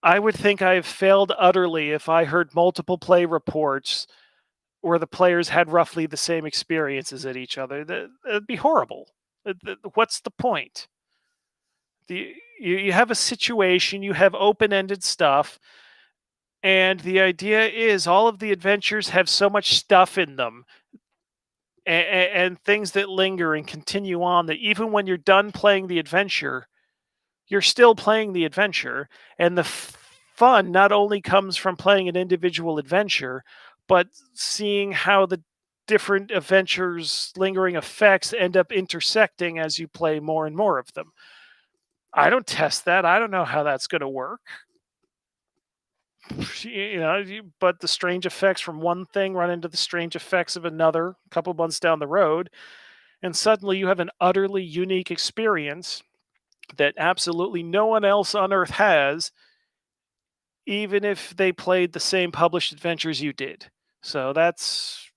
I would think I have failed utterly if I heard multiple play reports where the players had roughly the same experiences at each other. That'd be horrible. What's the point? You have a situation, you have open ended stuff, and the idea is all of the adventures have so much stuff in them and things that linger and continue on that even when you're done playing the adventure, you're still playing the adventure. And the fun not only comes from playing an individual adventure, but seeing how the different adventures' lingering effects end up intersecting as you play more and more of them. I don't test that. I don't know how that's going to work. But the strange effects from one thing run into the strange effects of another a couple months down the road, and suddenly you have an utterly unique experience that absolutely no one else on earth has, even if they played the same published adventures you did. So that's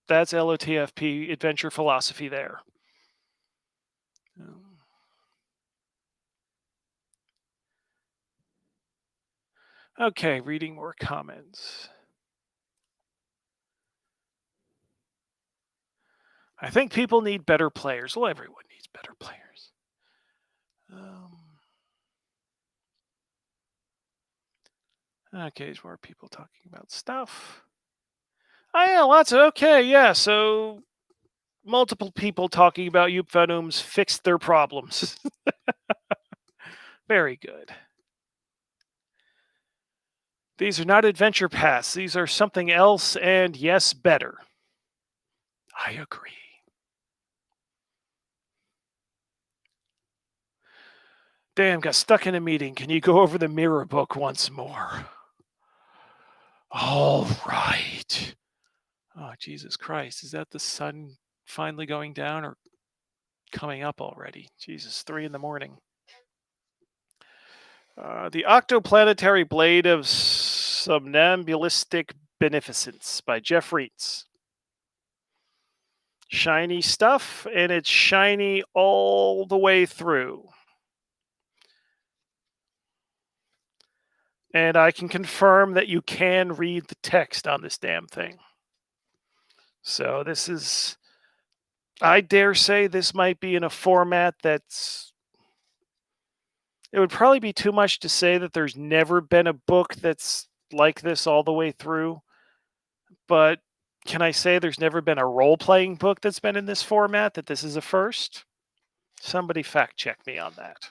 LOTFP adventure philosophy there. Okay, reading more comments. I think people need better players. Well, everyone needs better players. Okay, there's more people talking about stuff. Oh yeah, lots of okay, yeah. So multiple people talking about Euphenums fixed their problems. Very good. These are not adventure paths. These are something else, and yes, better. I agree. Damn, got stuck in a meeting. Can you go over the mirror book once more? All right. Oh, Jesus Christ. Is that the sun finally going down or coming up already? Jesus, 3 in the morning. The Octoplanetary Blade of Somnambulistic Beneficence by Jeff Reitz. Shiny stuff, and it's shiny all the way through. And I can confirm that you can read the text on this damn thing. So this is, I dare say this might be in a format that's, it would probably be too much to say that there's never been a book that's like this all the way through. But can I say there's never been a role-playing book that's been in this format, that this is a first? Somebody fact check me on that.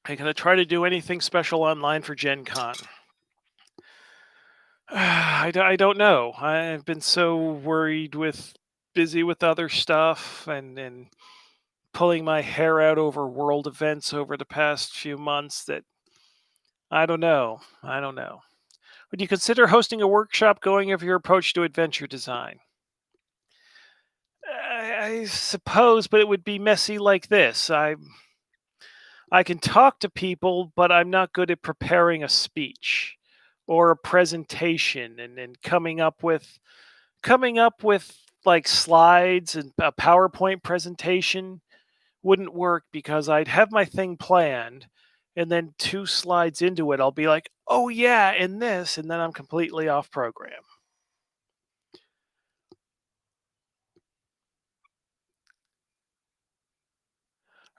I'm going to try to do anything special online for Gen Con. I don't know. I've been so worried busy with other stuff and pulling my hair out over world events over the past few months that I don't know. I don't know. Would you consider hosting a workshop going over your approach to adventure design? I suppose, but it would be messy like this. I can talk to people, but I'm not good at preparing a speech or a presentation and coming up with like slides, and a PowerPoint presentation wouldn't work because I'd have my thing planned and then 2 slides into it I'll be like, "Oh yeah, and this," and then I'm completely off program.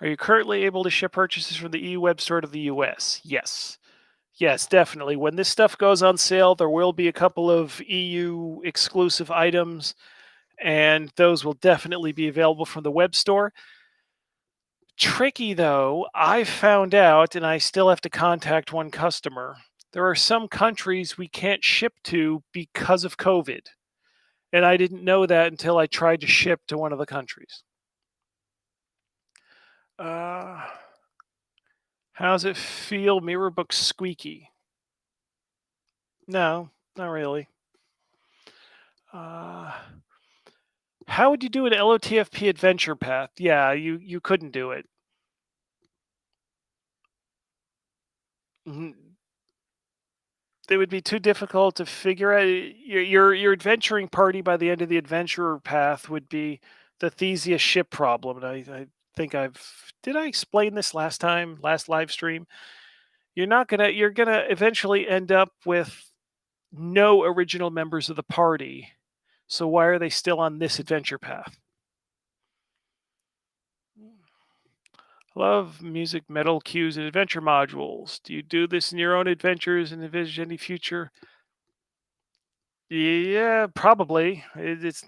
Are you currently able to ship purchases from the EU web store to the US? Yes. Yes, definitely. When this stuff goes on sale, there will be a couple of EU exclusive items, and those will definitely be available from the web store. Tricky though, I found out, and I still have to contact one customer. There are some countries we can't ship to because of COVID. And I didn't know that until I tried to ship to one of the countries. Uh, how's it feel? Mirror book squeaky? No, not really. Uh, how would you do an LOTFP adventure path? Yeah, you couldn't do it. Mhm. It would be too difficult to figure out. Your adventuring party by the end of the adventurer path would be the Theseus ship problem. And I think did I explain this last live stream? You're gonna eventually end up with no original members of the party. So why are they still on this adventure path? Love music, metal cues, and adventure modules. Do you do this in your own adventures and envision any future? Yeah, probably. It's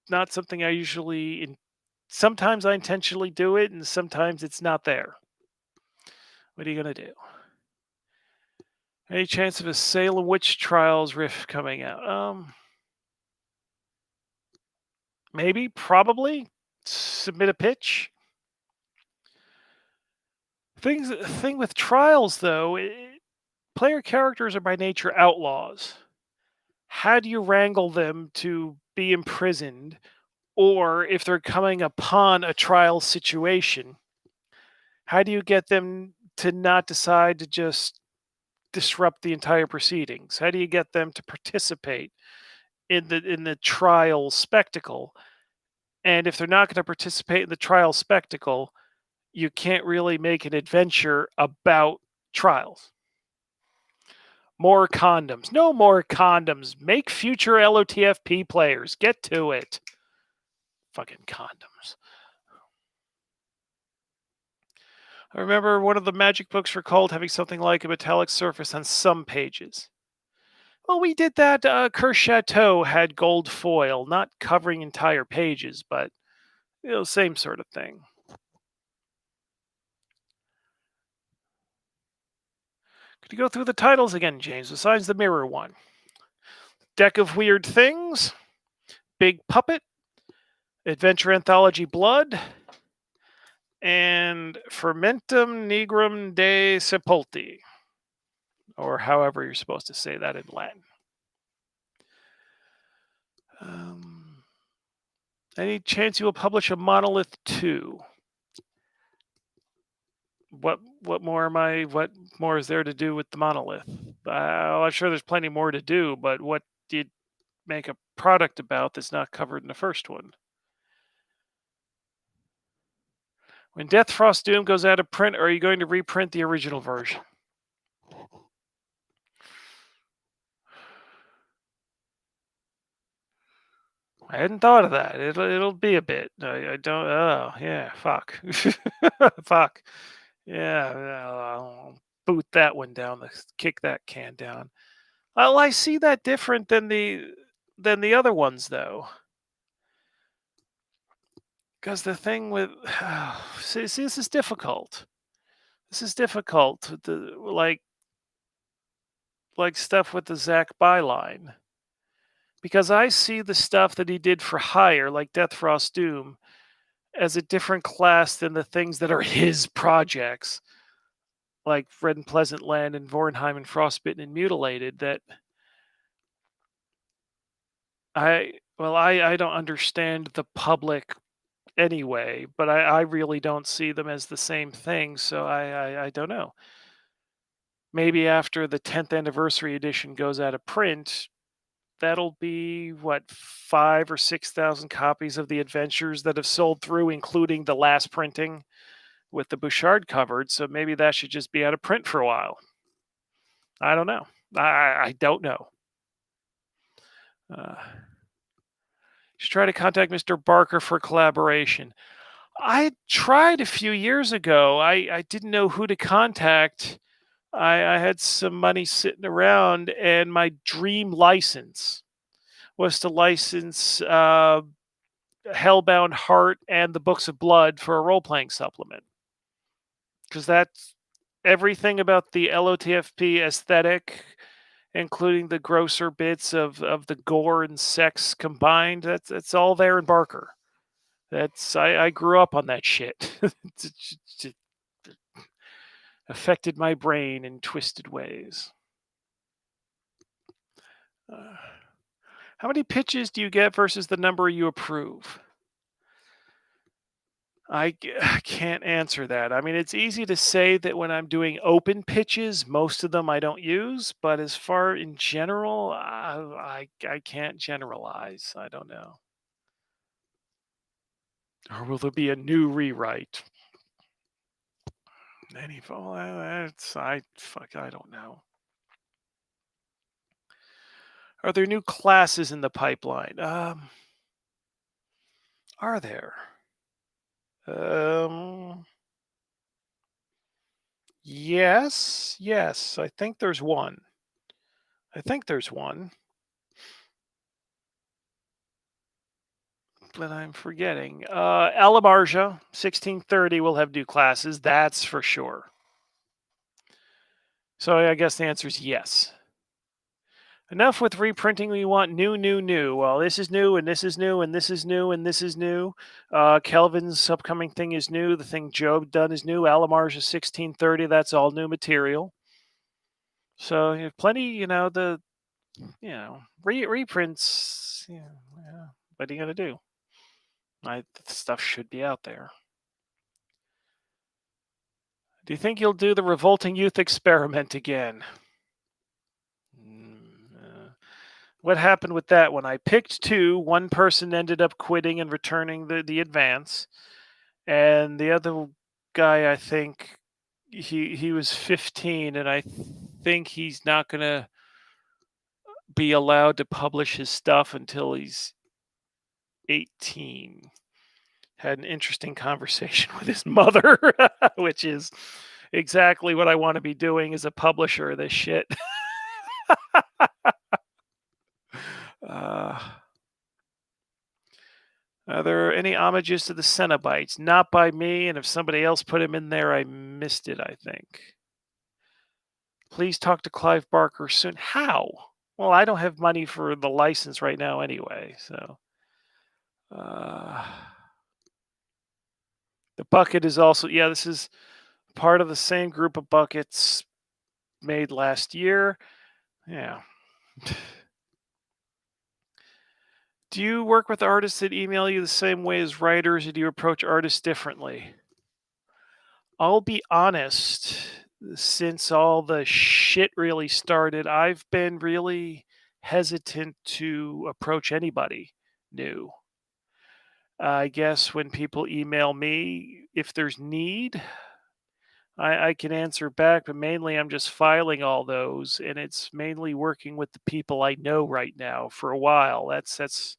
not something I usually. Sometimes I intentionally do it, and sometimes it's not there. What are you gonna do? Any chance of a Salem witch trials riff coming out? Maybe, probably. Submit a pitch. Thing with trials though, player characters are by nature outlaws. How do you wrangle them to be imprisoned, or if they're coming upon a trial situation, how do you get them to not decide to just disrupt the entire proceedings? How do you get them to participate in the trial spectacle? And if they're not going to participate in the trial spectacle, you can't really make an adventure about trials. More condoms. No more condoms. Make future LOTFP players. Get to it. Fucking condoms. I remember one of the magic books recalled having something like a metallic surface on some pages. Well, we did that. Curse Chateau had gold foil, not covering entire pages, but same sort of thing. Could you go through the titles again, James, besides the mirror one? Deck of Weird Things, Big Puppet, Adventure Anthology Blood, and Fermentum Nigrum de Sepulti, or however you're supposed to say that in Latin. Any chance you will publish a Monolith 2? What more is there to do with the Monolith? I'm sure there's plenty more to do, but what did you make a product about that's not covered in the first one? When Death Frost Doom goes out of print, are you going to reprint the original version? I hadn't thought of that. It'll be a bit. I don't. Oh yeah. Fuck. Fuck. Yeah. I'll boot that one down. Kick that can down. Well, I see that different than the other ones though. Because the thing with see, this is difficult. This is difficult. Like stuff with the Zach byline. Because I see the stuff that he did for hire, like Death Frost Doom, as a different class than the things that are his projects, like Red and Pleasant Land and Vornheim and Frostbitten and Mutilated. That I don't understand the public anyway, but I really don't see them as the same thing. So I don't know. Maybe after the 10th anniversary edition goes out of print, that'll be what 5 or 6,000 copies of the adventures that have sold through, including the last printing with the Bouchard covered. So maybe that should just be out of print for a while. I don't know. I don't know. Should try to contact Mr. Barker for collaboration. I tried a few years ago. I didn't know who to contact. I had some money sitting around, and my dream license was to license Hellbound Heart and the Books of Blood for a role playing supplement. Because that's everything about the LOTFP aesthetic, including the grosser bits of the gore and sex combined. That's all there in Barker. I grew up on that shit. It affected my brain in twisted ways. Uh, how many pitches do you get versus the number you approve? I can't answer that. I mean, it's easy to say that when I'm doing open pitches, most of them I don't use, but as far in general, I can't generalize. I don't know. Or will there be a new rewrite? Well, that's I don't know. Are there new classes in the pipeline? Are there? Um, yes. I think there's one. I think there's one, but I'm forgetting. Alamarja 1630 will have new classes. That's for sure. So I guess the answer is yes. Enough with reprinting. We want new. Well, this is new, and this is new, and this is new, and this is new. Kelvin's upcoming thing is new. The thing Job done is new. Alamarja 1630. That's all new material. So you have plenty. Reprints. Yeah. What are you gonna do? The stuff should be out there. Do you think you'll do the revolting youth experiment again? What happened with that one? I picked two. One person ended up quitting and returning the advance, and the other guy, I think he was 15, and I think he's not gonna be allowed to publish his stuff until he's 18. Had an interesting conversation with his mother, which is exactly what I want to be doing as a publisher of this shit. uh, Are there any homages to the Cenobites? Not by me, and if somebody else put him in there, I missed it, I think. Please talk to Clive Barker soon. How? Well, I don't have money for the license right now anyway, so. The bucket is also, this is part of the same group of buckets made last year. Yeah. Do you work with artists that email you the same way as writers, or do you approach artists differently? I'll be honest, since all the shit really started, I've been really hesitant to approach anybody new. I guess when people email me, if there's need, I can answer back, but mainly I'm just filing all those, and it's mainly working with the people I know right now for a while. That's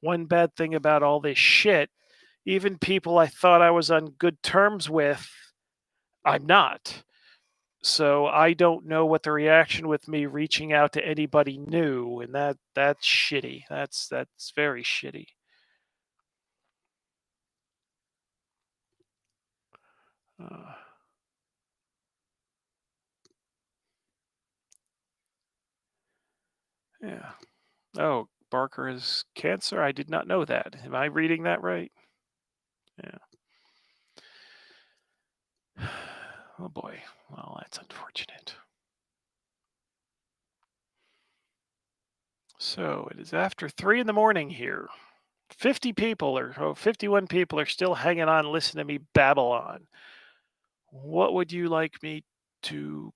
one bad thing about all this shit. Even people I thought I was on good terms with, I'm not. So I don't know what the reaction with me reaching out to anybody new, and that's shitty. That's very shitty. Uh, yeah. Oh, Barker has cancer. I did not know that. Am I reading that right? Yeah. Oh boy. Well, that's unfortunate. So it is after 3 in the morning here. 51 people are still hanging on, listening to me babble on. What would you like me to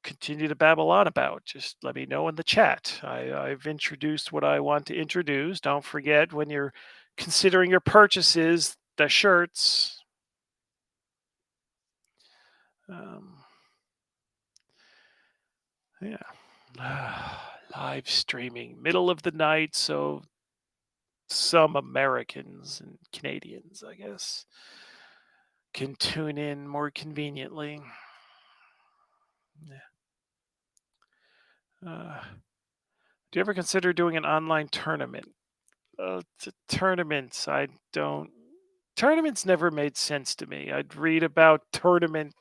continue to babble on about? Just let me know in the chat. I've introduced what I want to introduce. Don't forget when you're considering your purchases, the shirts. Um, yeah. Live streaming, middle of the night, so some Americans and Canadians, I guess. can tune in more conveniently. Do you ever consider doing an online tournament? Tournaments, I don't. Tournaments never made sense to me. I'd read about tournament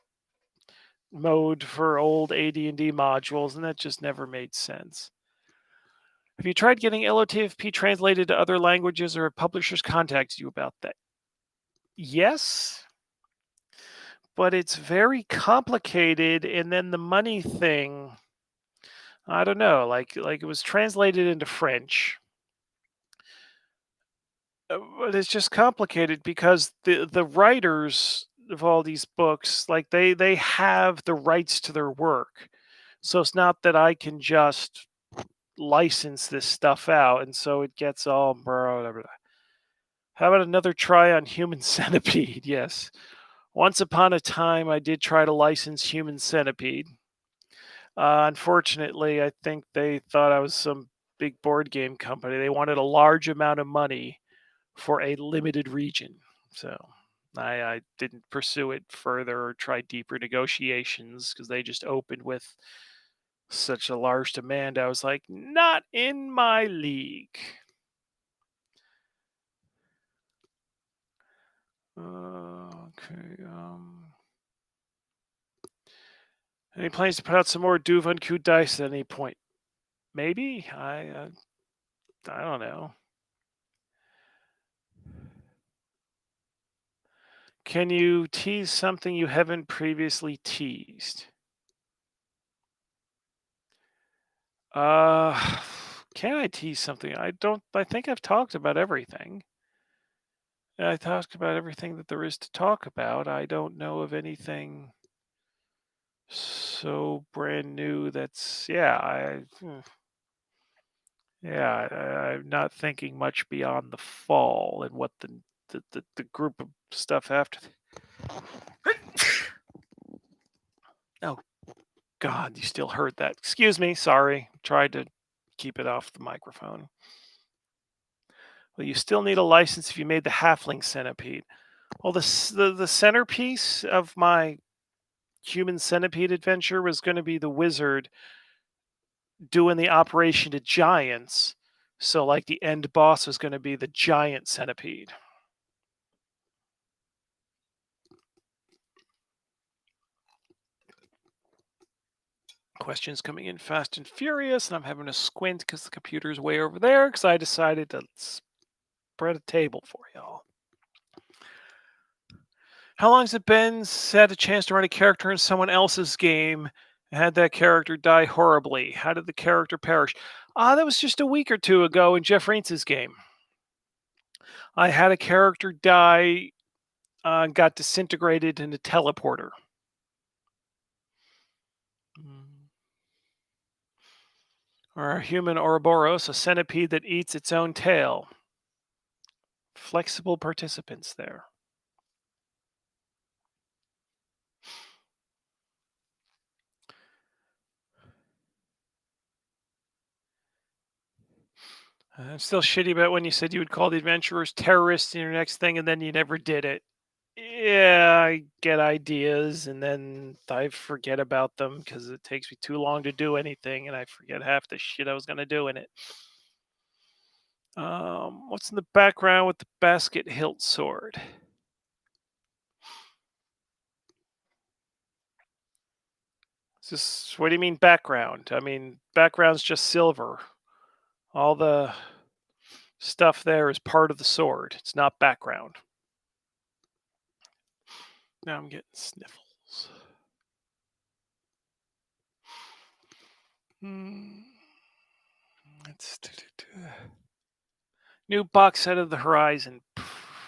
mode for old AD&D modules, and that just never made sense. Have you tried getting LOTFP translated to other languages, or have publishers contacted you about that? Yes, but it's very complicated, and then the money thing, I don't know, like it was translated into French. But it's just complicated because the writers of all these books, like they have the rights to their work. So it's not that I can just license this stuff out, and so it gets all blah, blah, blah. How about another try on Human Centipede? Yes. Once upon a time, I did try to license Human Centipede. Unfortunately, I think they thought I was some big board game company. They wanted a large amount of money for a limited region. So I didn't pursue it further or try deeper negotiations because they just opened with such a large demand. I was like, not in my league. Okay. Any plans to put out some more Duve Uncut dice at any point? Maybe. I don't know. Can you tease something you haven't previously teased? Can I tease something? I don't. I think I've talked about everything. I talked about everything that there is to talk about. I don't know of anything so brand new that's yeah. I'm not thinking much beyond the fall and what the group of stuff after. Oh God, you still heard that? Excuse me. Sorry. Tried to keep it off the microphone. Well, you still need a license if you made the halfling centipede. Well, the centerpiece of my human centipede adventure was going to be the wizard doing the operation to giants. So, like, the end boss was going to be the giant centipede. Questions coming in fast and furious, and I'm having to squint because the computer's way over there because I decided to spread a table for y'all. How long has it been since had a chance to run a character in someone else's game and had that character die horribly? How did the character perish? That was just a week or two ago in Jeff Reince's game. I had a character die, got disintegrated in a teleporter. Or a human Ouroboros, a centipede that eats its own tail. Flexible participants there. I'm still shitty about when you said you would call the adventurers terrorists in your next thing and then you never did it. Yeah, I get ideas and then I forget about them because it takes me too long to do anything and I forget half the shit I was going to do in it. What's in the background with the basket hilt sword? What do you mean background? I mean, background's just silver. All the stuff there is part of the sword. It's not background. Now I'm getting sniffles. Let's new box set of the Horizon.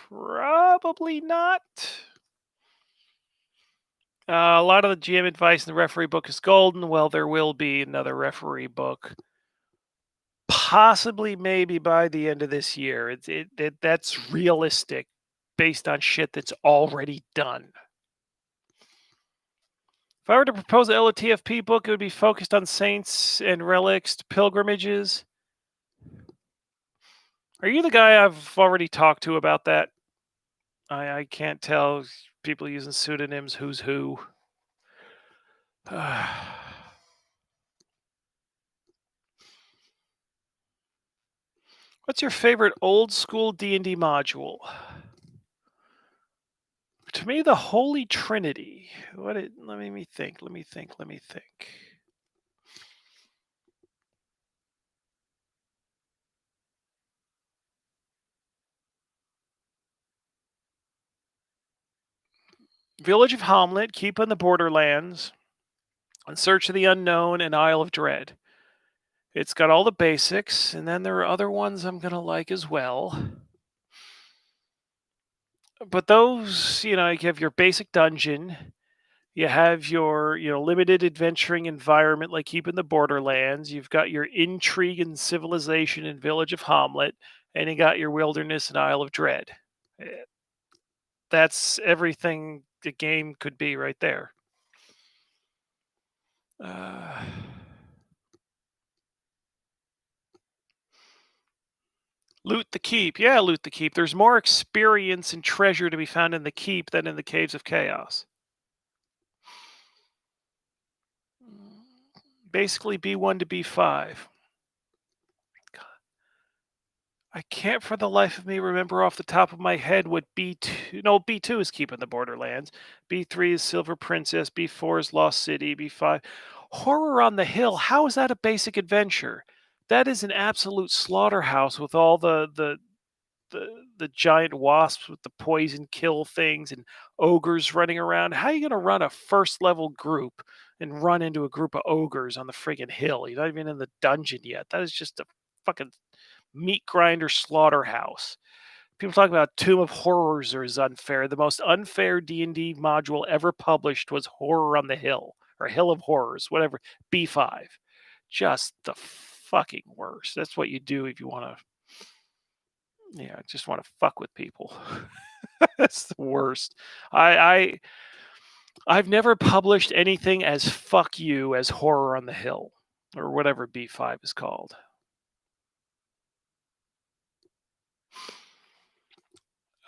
Probably not. A lot of the GM advice in the referee book is golden. Well, there will be another referee book. Possibly, maybe by the end of this year. That's realistic, based on shit that's already done. If I were to propose a LOTFP book, it would be focused on saints and relics, pilgrimages. Are you the guy I've already talked to about that? I can't tell. people using pseudonyms, who's who. What's your favorite old school D&D module? To me, the Holy Trinity. Let me think. Village of Hamlet, Keep on the Borderlands, and Search of the Unknown, and Isle of Dread. It's got all the basics, and then there are other ones I'm going to like as well. But those, you have your basic dungeon, you have your, limited adventuring environment like Keep in the Borderlands, you've got your intrigue and civilization in Village of Hamlet, and you got your wilderness and Isle of Dread. That's everything the game could be right there. Loot the Keep. Yeah, loot the Keep. There's more experience and treasure to be found in the Keep than in the Caves of Chaos. Basically, B1 to B5. I can't for the life of me remember off the top of my head what B2... No, B2 is Keep in the Borderlands. B3 is Silver Princess. B4 is Lost City. B5... Horror on the Hill. How is that a basic adventure? That is an absolute slaughterhouse with all the giant wasps with the poison kill things and ogres running around. How are you going to run a first level group and run into a group of ogres on the friggin' hill? You're not even in the dungeon yet. That is just a fucking meat grinder slaughterhouse. People talk about Tomb of Horrors is unfair. The most unfair D&D module ever published was Horror on the Hill, or Hill of Horrors, whatever, B5. Just the fucking worst. That's what you do if you want to, just want to fuck with people. That's the worst. I've never published anything as fuck you as Horror on the Hill, or whatever B5 is called.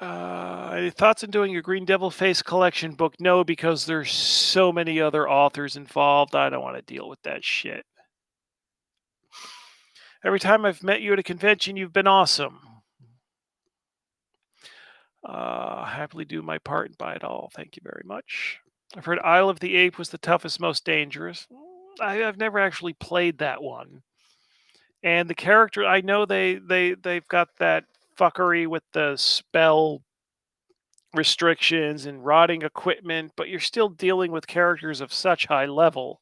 Any thoughts on doing a Green Devil Face collection book? No, because there's so many other authors involved. I don't want to deal with that shit. Every time I've met you at a convention, you've been awesome. Happily do my part and buy it all. Thank you very much. I've heard Isle of the Ape was the toughest, most dangerous. I've never actually played that one. And the character, I know they've got that fuckery with the spell restrictions and rotting equipment, but you're still dealing with characters of such high level.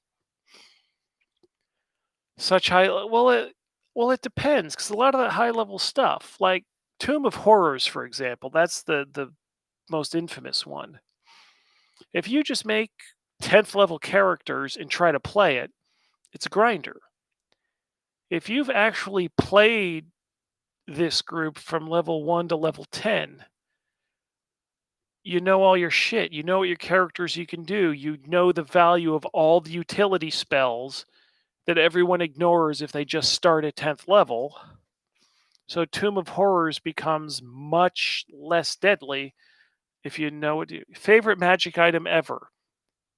Well, it depends, because a lot of that high level stuff, like Tomb of Horrors, for example, that's the most infamous one. If you just make 10th level characters and try to play it, it's a grinder. If you've actually played this group from level 1 to level 10, you know all your shit. You know what your characters you can do. You know the value of all the utility spells that everyone ignores if they just start at 10th level. So Tomb of Horrors becomes much less deadly if you know it. Favorite magic item ever?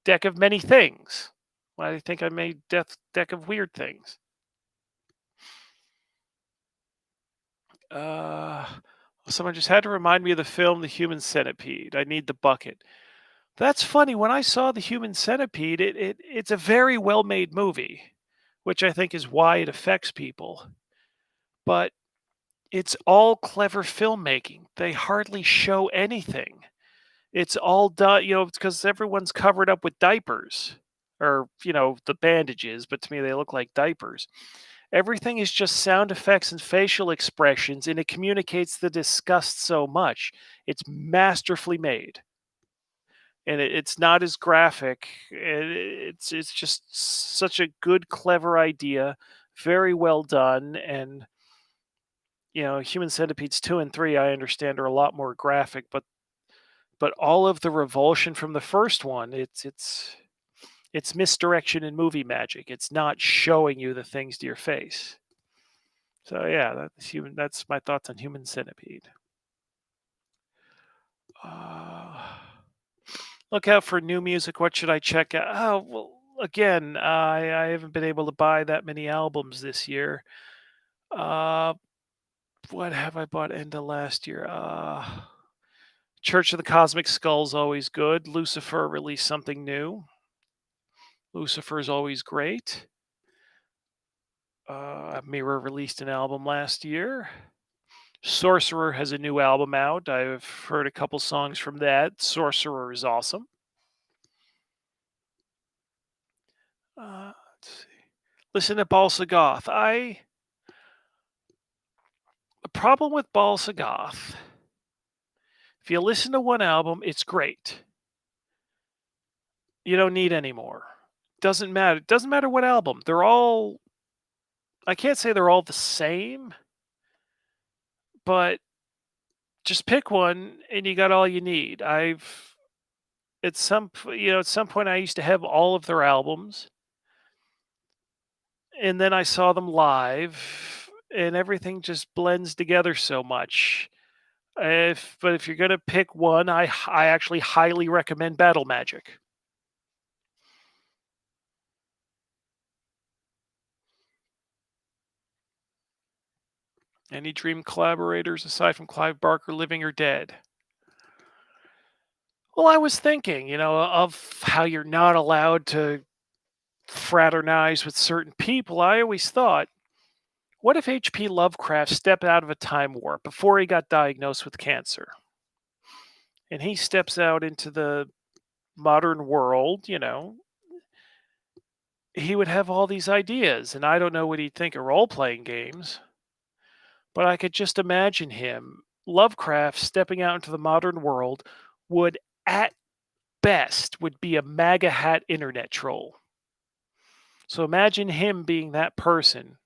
Deck of Many Things. Well, I think I made Deck of Weird Things. Someone just had to remind me of the film The Human Centipede. I need the bucket. That's funny. When I saw The Human Centipede, it's a very well-made movie, which I think is why it affects people. But it's all clever filmmaking. They hardly show anything. It's all done, it's because everyone's covered up with diapers or, the bandages, but to me they look like diapers. Everything is just sound effects and facial expressions, and it communicates the disgust so much. It's masterfully made. And it's not as graphic. It's just such a good, clever idea, very well done. And Human Centipedes 2 and 3, I understand, are a lot more graphic, but all of the revulsion from the first one, it's misdirection and movie magic. It's not showing you the things to your face. So yeah, that's my thoughts on Human Centipede. Look out for new music. What should I check out? Oh, well, again, I haven't been able to buy that many albums this year. Uh, what have I bought end of last year? Church of the Cosmic Skull's always good. Lucifer released something new. Lucifer's always great. Mirror released an album last year. Sorcerer has a new album out. I've heard a couple songs from that. Sorcerer is awesome. Let's see. Listen to Balsa Goth. The problem with Balsa Goth, if you listen to one album, it's great. You don't need any more. Doesn't matter. Doesn't matter what album. They're all. I can't say they're all the same, but just pick one and you got all you need. I've at some point I used to have all of their albums, and then I saw them live, and everything just blends together so much. If you're gonna pick one, I actually highly recommend Battle Magic. Any dream collaborators aside from Clive Barker, living or dead? Well, I was thinking, of how you're not allowed to fraternize with certain people. I always thought, what if H.P. Lovecraft stepped out of a time warp before he got diagnosed with cancer? And he steps out into the modern world, he would have all these ideas. And I don't know what he'd think of role playing games, but I could just imagine him, Lovecraft, stepping out into the modern world, would at best would be a MAGA hat internet troll. So imagine him being that person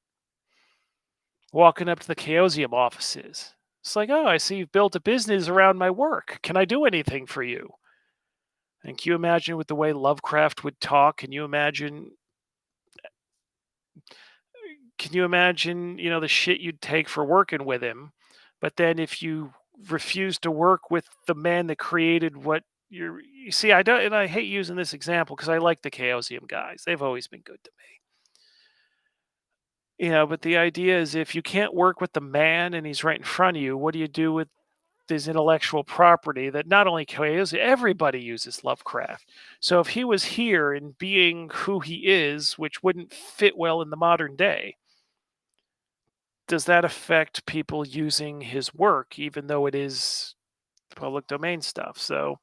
walking up to the Chaosium offices. It's like, oh, I see you've built a business around my work. Can I do anything for you? And can you imagine with the way Lovecraft would talk? Can you imagine, the shit you'd take for working with him? But then if you refuse to work with the man that created what you see, I don't, and I hate using this example because I like the Chaosium guys. They've always been good to me. But the idea is if you can't work with the man and he's right in front of you, what do you do with his intellectual property that not only Chaosium, everybody uses Lovecraft. So if he was here and being who he is, which wouldn't fit well in the modern day, does that affect people using his work, even though it is public domain stuff? So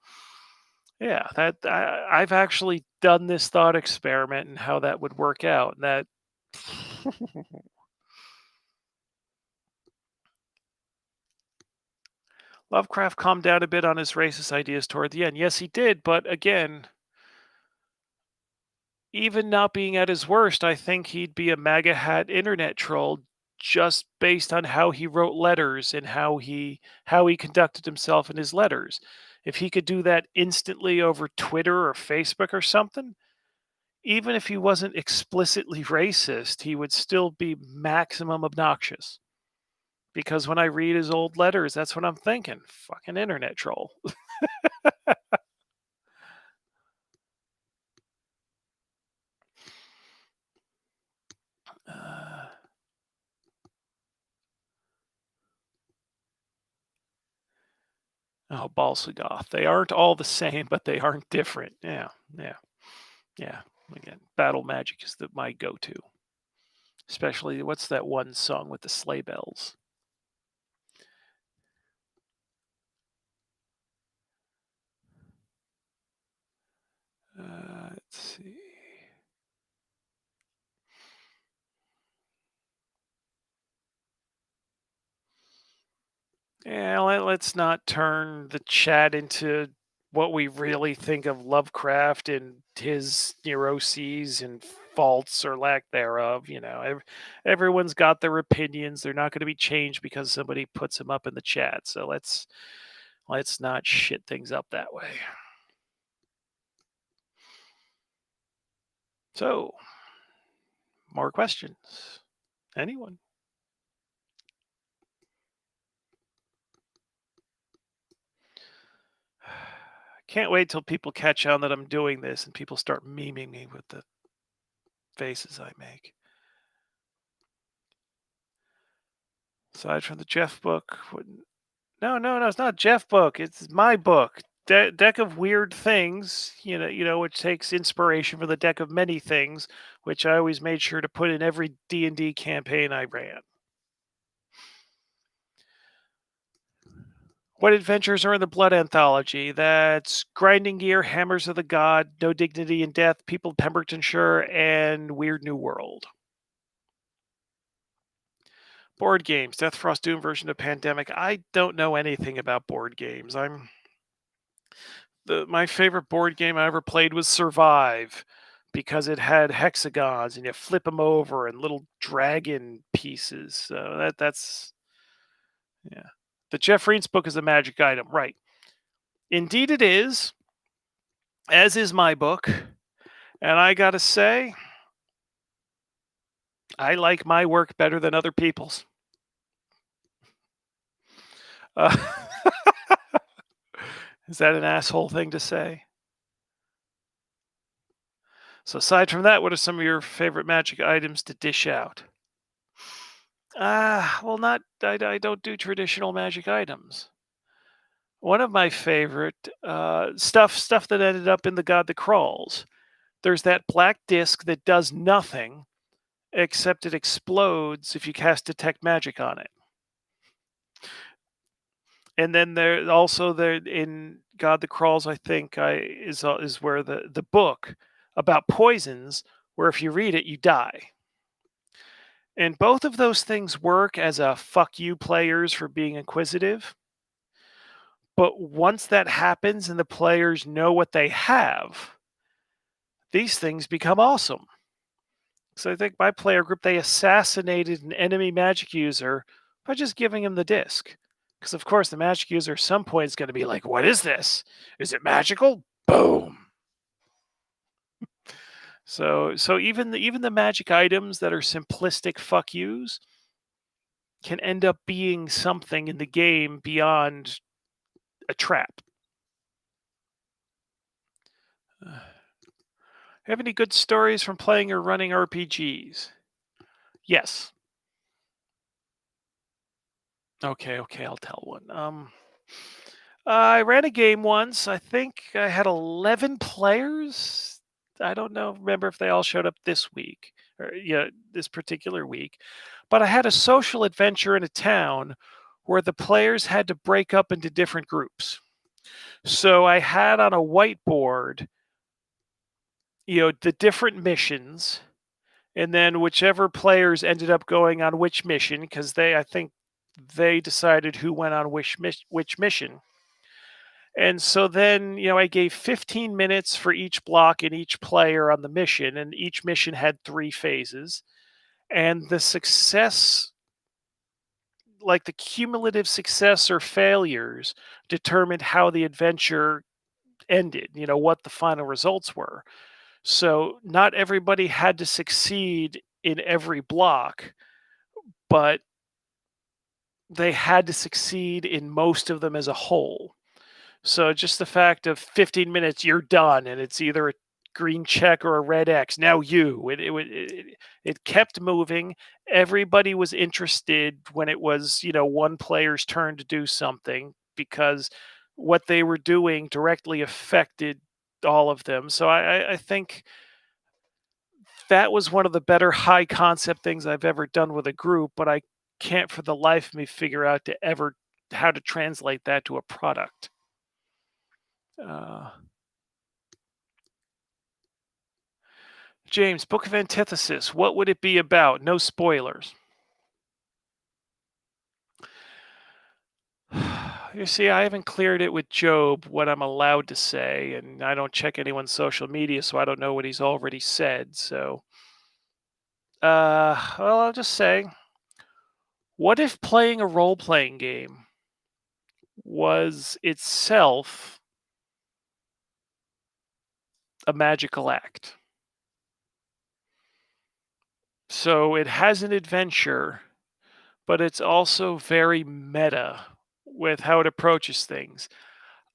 yeah, I've actually done this thought experiment and how that would work out. And that Lovecraft calmed down a bit on his racist ideas toward the end. Yes, he did, but again, even not being at his worst, I think he'd be a MAGA hat internet troll just based on how he wrote letters and how he conducted himself in his letters. If he could do that instantly over Twitter or Facebook or something, even if he wasn't explicitly racist, he would still be maximum obnoxious. Because when I read his old letters, that's what I'm thinking. Fucking internet troll. Uh, oh, Balsagoth. They aren't all the same, but they aren't different. Yeah, yeah, yeah. Again, Battle Magic is my go-to. Especially, what's that one song with the sleigh bells? Let's see. Yeah, let's not turn the chat into what we really think of Lovecraft and his neuroses and faults or lack thereof. Everyone's got their opinions. They're not going to be changed because somebody puts them up in the chat. So let's not shit things up that way. So, more questions? Anyone? Can't wait till people catch on that I'm doing this and people start memeing me with the faces I make. Aside from the Jeff book, no, it's not Jeff book. It's my book. Deck of weird things. Which takes inspiration from the deck of many things, which I always made sure to put in every D&D campaign I ran. What adventures are in the Blood Anthology? That's Grinding Gear, Hammers of the God, No Dignity in Death, People of Pembertonshire, and Weird New World. Board games, Death Frost Doom version of Pandemic. I don't know anything about board games. My favorite board game I ever played was Survive because it had hexagons and you flip them over and little dragon pieces. So that's yeah. The Jeff Reins book is a magic item, right? Indeed, it is. As is my book, and I gotta say, I like my work better than other people's. Uh, is that an asshole thing to say? So aside from that, what are some of your favorite magic items to dish out? Well, not I don't do traditional magic items. One of my favorite stuff that ended up in the God that Crawls. There's that black disc that does nothing except it explodes if you cast detect magic on it. And then there in God that Crawls, I think is where the book about poisons, where if you read it, you die. And both of those things work as a fuck you players for being inquisitive. But once that happens and the players know what they have, these things become awesome. So I think my player group, they assassinated an enemy magic user by just giving him the disc. Because of course the magic user at some point is going to be like, what is this? Is it magical? Boom. So even the magic items that are simplistic fuck yous can end up being something in the game beyond a trap. Have any good stories from playing or running RPGs? Yes. Okay, I'll tell one. I ran a game once. I think I had 11 players. I don't know. Remember if they all showed up this week or this particular week. But I had a social adventure in a town where the players had to break up into different groups. So I had on a whiteboard, the different missions, and then whichever players ended up going on which mission, because I think they decided who went on which mission. And so then, I gave 15 minutes for each block and each player on the mission, and each mission had 3 phases. And the success, like the cumulative success or failures, determined how the adventure ended, what the final results were. So not everybody had to succeed in every block, but they had to succeed in most of them as a whole. So just the fact of 15 minutes, you're done, and it's either a green check or a red X. Now it kept moving. Everybody was interested when it was one player's turn to do something because what they were doing directly affected all of them. So I think that was one of the better high concept things I've ever done with a group, but I can't for the life of me figure out how to translate that to a product. Uh, James, Book of Antithesis. What would it be about? No spoilers. You see, I haven't cleared it with Job what I'm allowed to say, and I don't check anyone's social media, so I don't know what he's already said. So, well, I'll just say, what if playing a role-playing game was itself a magical act? So it has an adventure, but it's also very meta with how it approaches things.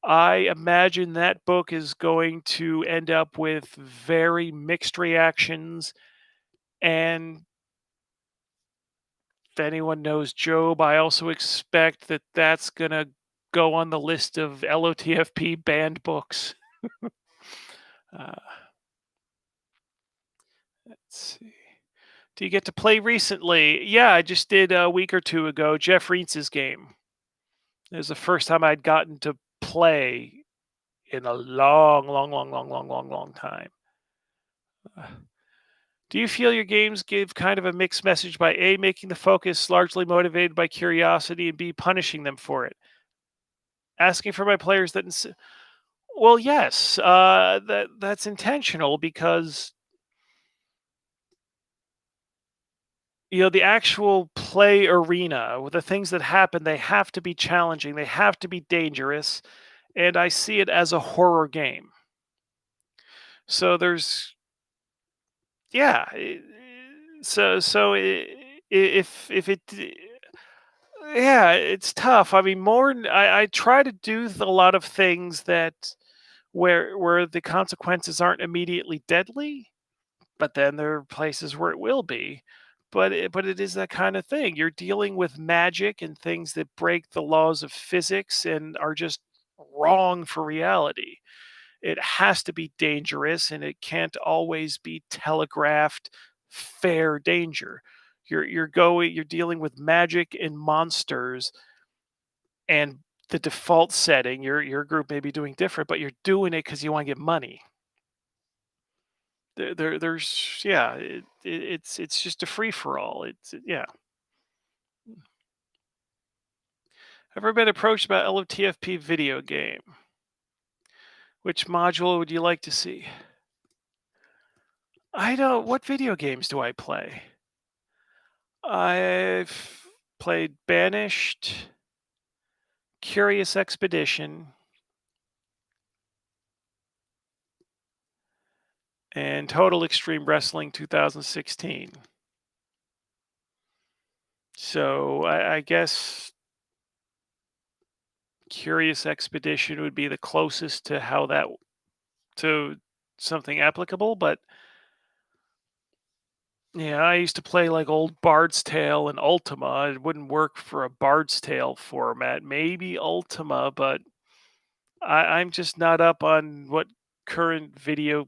I imagine that book is going to end up with very mixed reactions. And if anyone knows Job, I also expect that that's going to go on the list of LOTFP banned books. Uh, let's see. Do you get to play recently? Yeah, I just did a week or two ago Jeff Reetz's game. It was the first time I'd gotten to play in a long, long, long, long, long, long, long time. Uh, Do you feel your games give kind of a mixed message by A, making the focus largely motivated by curiosity, and B, punishing them for it? Asking for my players that. Well, yes, that's intentional because the actual play arena, with the things that happen, they have to be challenging, they have to be dangerous, and I see it as a horror game. So there's yeah, if it yeah, it's tough. I mean, I try to do a lot of things that where the consequences aren't immediately deadly, but then there are places where it will be. But it is that kind of thing. You're dealing with magic and things that break the laws of physics and are just wrong for reality. It has to be dangerous, and it can't always be telegraphed fair danger. You're dealing with magic and monsters, and the default setting, your group may be doing different, but you're doing it because you want to get money. There's yeah, it's just a free for all. It's yeah. Ever been approached about LOTFP video game? Which module would you like to see? I don't. What video games do I play? I've played Banished, Curious Expedition, and Total Extreme Wrestling 2016. So I guess Curious Expedition would be the closest to how that to something applicable, but yeah, I used to play like old Bard's Tale and Ultima. It wouldn't work for a Bard's Tale format. Maybe Ultima, but I'm just not up on what current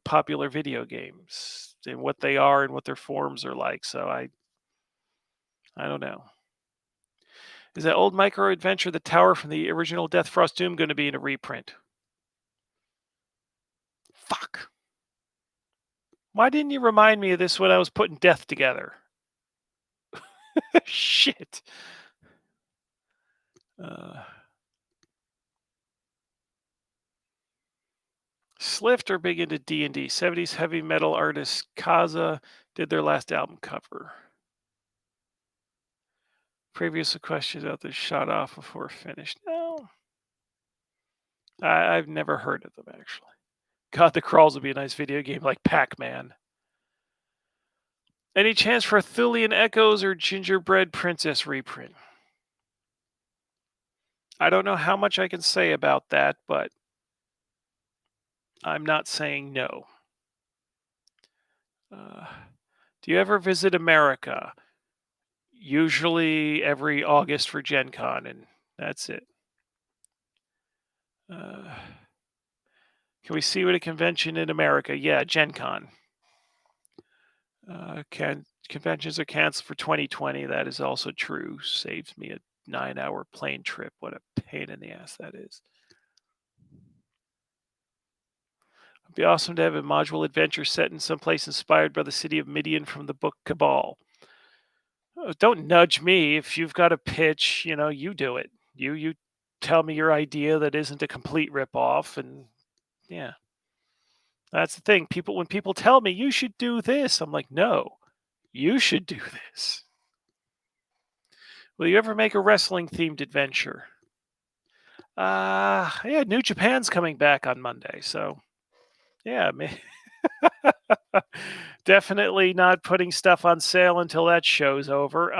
popular video games and what they are and what their forms are like. So I don't know. Is that old micro adventure, The Tower from the original Death Frost Doom, going to be in a reprint? Fuck. Why didn't you remind me of this when I was putting Death together? Shit. Uh, Slift are big into D&D. 70s heavy metal artist Kaza did their last album cover. Previous questions out there shot off before finished. No. I've never heard of them, actually. God, the Crawls would be a nice video game like Pac-Man. Any chance for a Thulian Echoes or Gingerbread Princess reprint? I don't know how much I can say about that, but I'm not saying no. Do you ever visit America? Usually every August for Gen Con, and that's it. Can we see what a convention in America? Yeah, Gen Con. Conventions are canceled for 2020. That is also true. Saves me a 9-hour plane trip. What a pain in the ass that is. It'd be awesome to have a module adventure set in some place inspired by the city of Midian from the book Cabal. Don't nudge me. If you've got a pitch, you do it. You tell me your idea that isn't a complete ripoff, and yeah. That's the thing. When people tell me you should do this, I'm like, no, you should do this. Will you ever make a wrestling themed adventure? Yeah, New Japan's coming back on Monday, so yeah, definitely not putting stuff on sale until that show's over.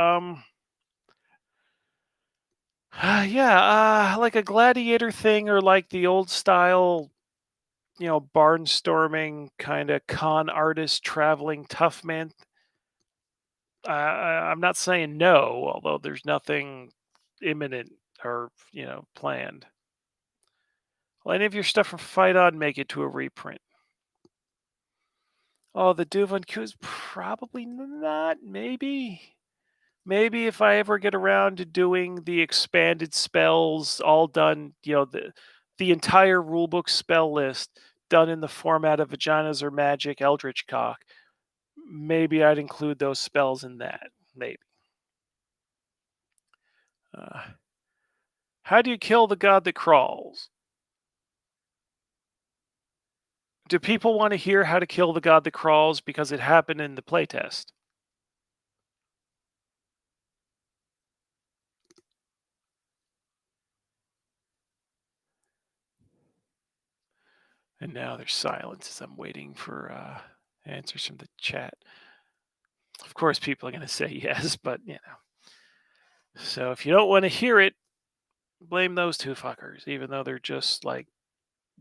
Yeah, like a gladiator thing or like the old style, barnstorming kind of con artist traveling tough man. I'm not saying no, although there's nothing imminent or, planned. Will any of your stuff from Fight On make it to a reprint? Oh, the Duvon Q's probably not. Maybe if I ever get around to doing the expanded spells, all done, the entire rulebook spell list done in the format of vaginas or magic, eldritch cock. Maybe I'd include those spells in that. Maybe. Uh, how do you kill the god that crawls? Do people want to hear how to kill the god that crawls because it happened in the playtest? And now there's silence as I'm waiting for answers from the chat. Of course, people are going to say yes, but So if you don't want to hear it, blame those two fuckers, even though they're just like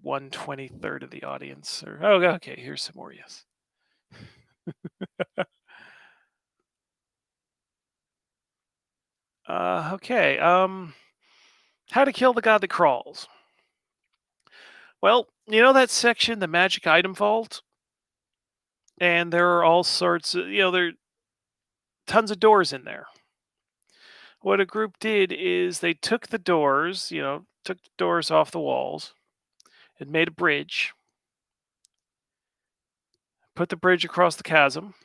1/23 of the audience. Or oh, okay, here's some more yes. Okay. How to kill the god that crawls? Well, you know that section, the magic item vault, and there are all sorts of, there are tons of doors in there. What a group did is they took the doors, took the doors off the walls and made a bridge, put the bridge across the chasm,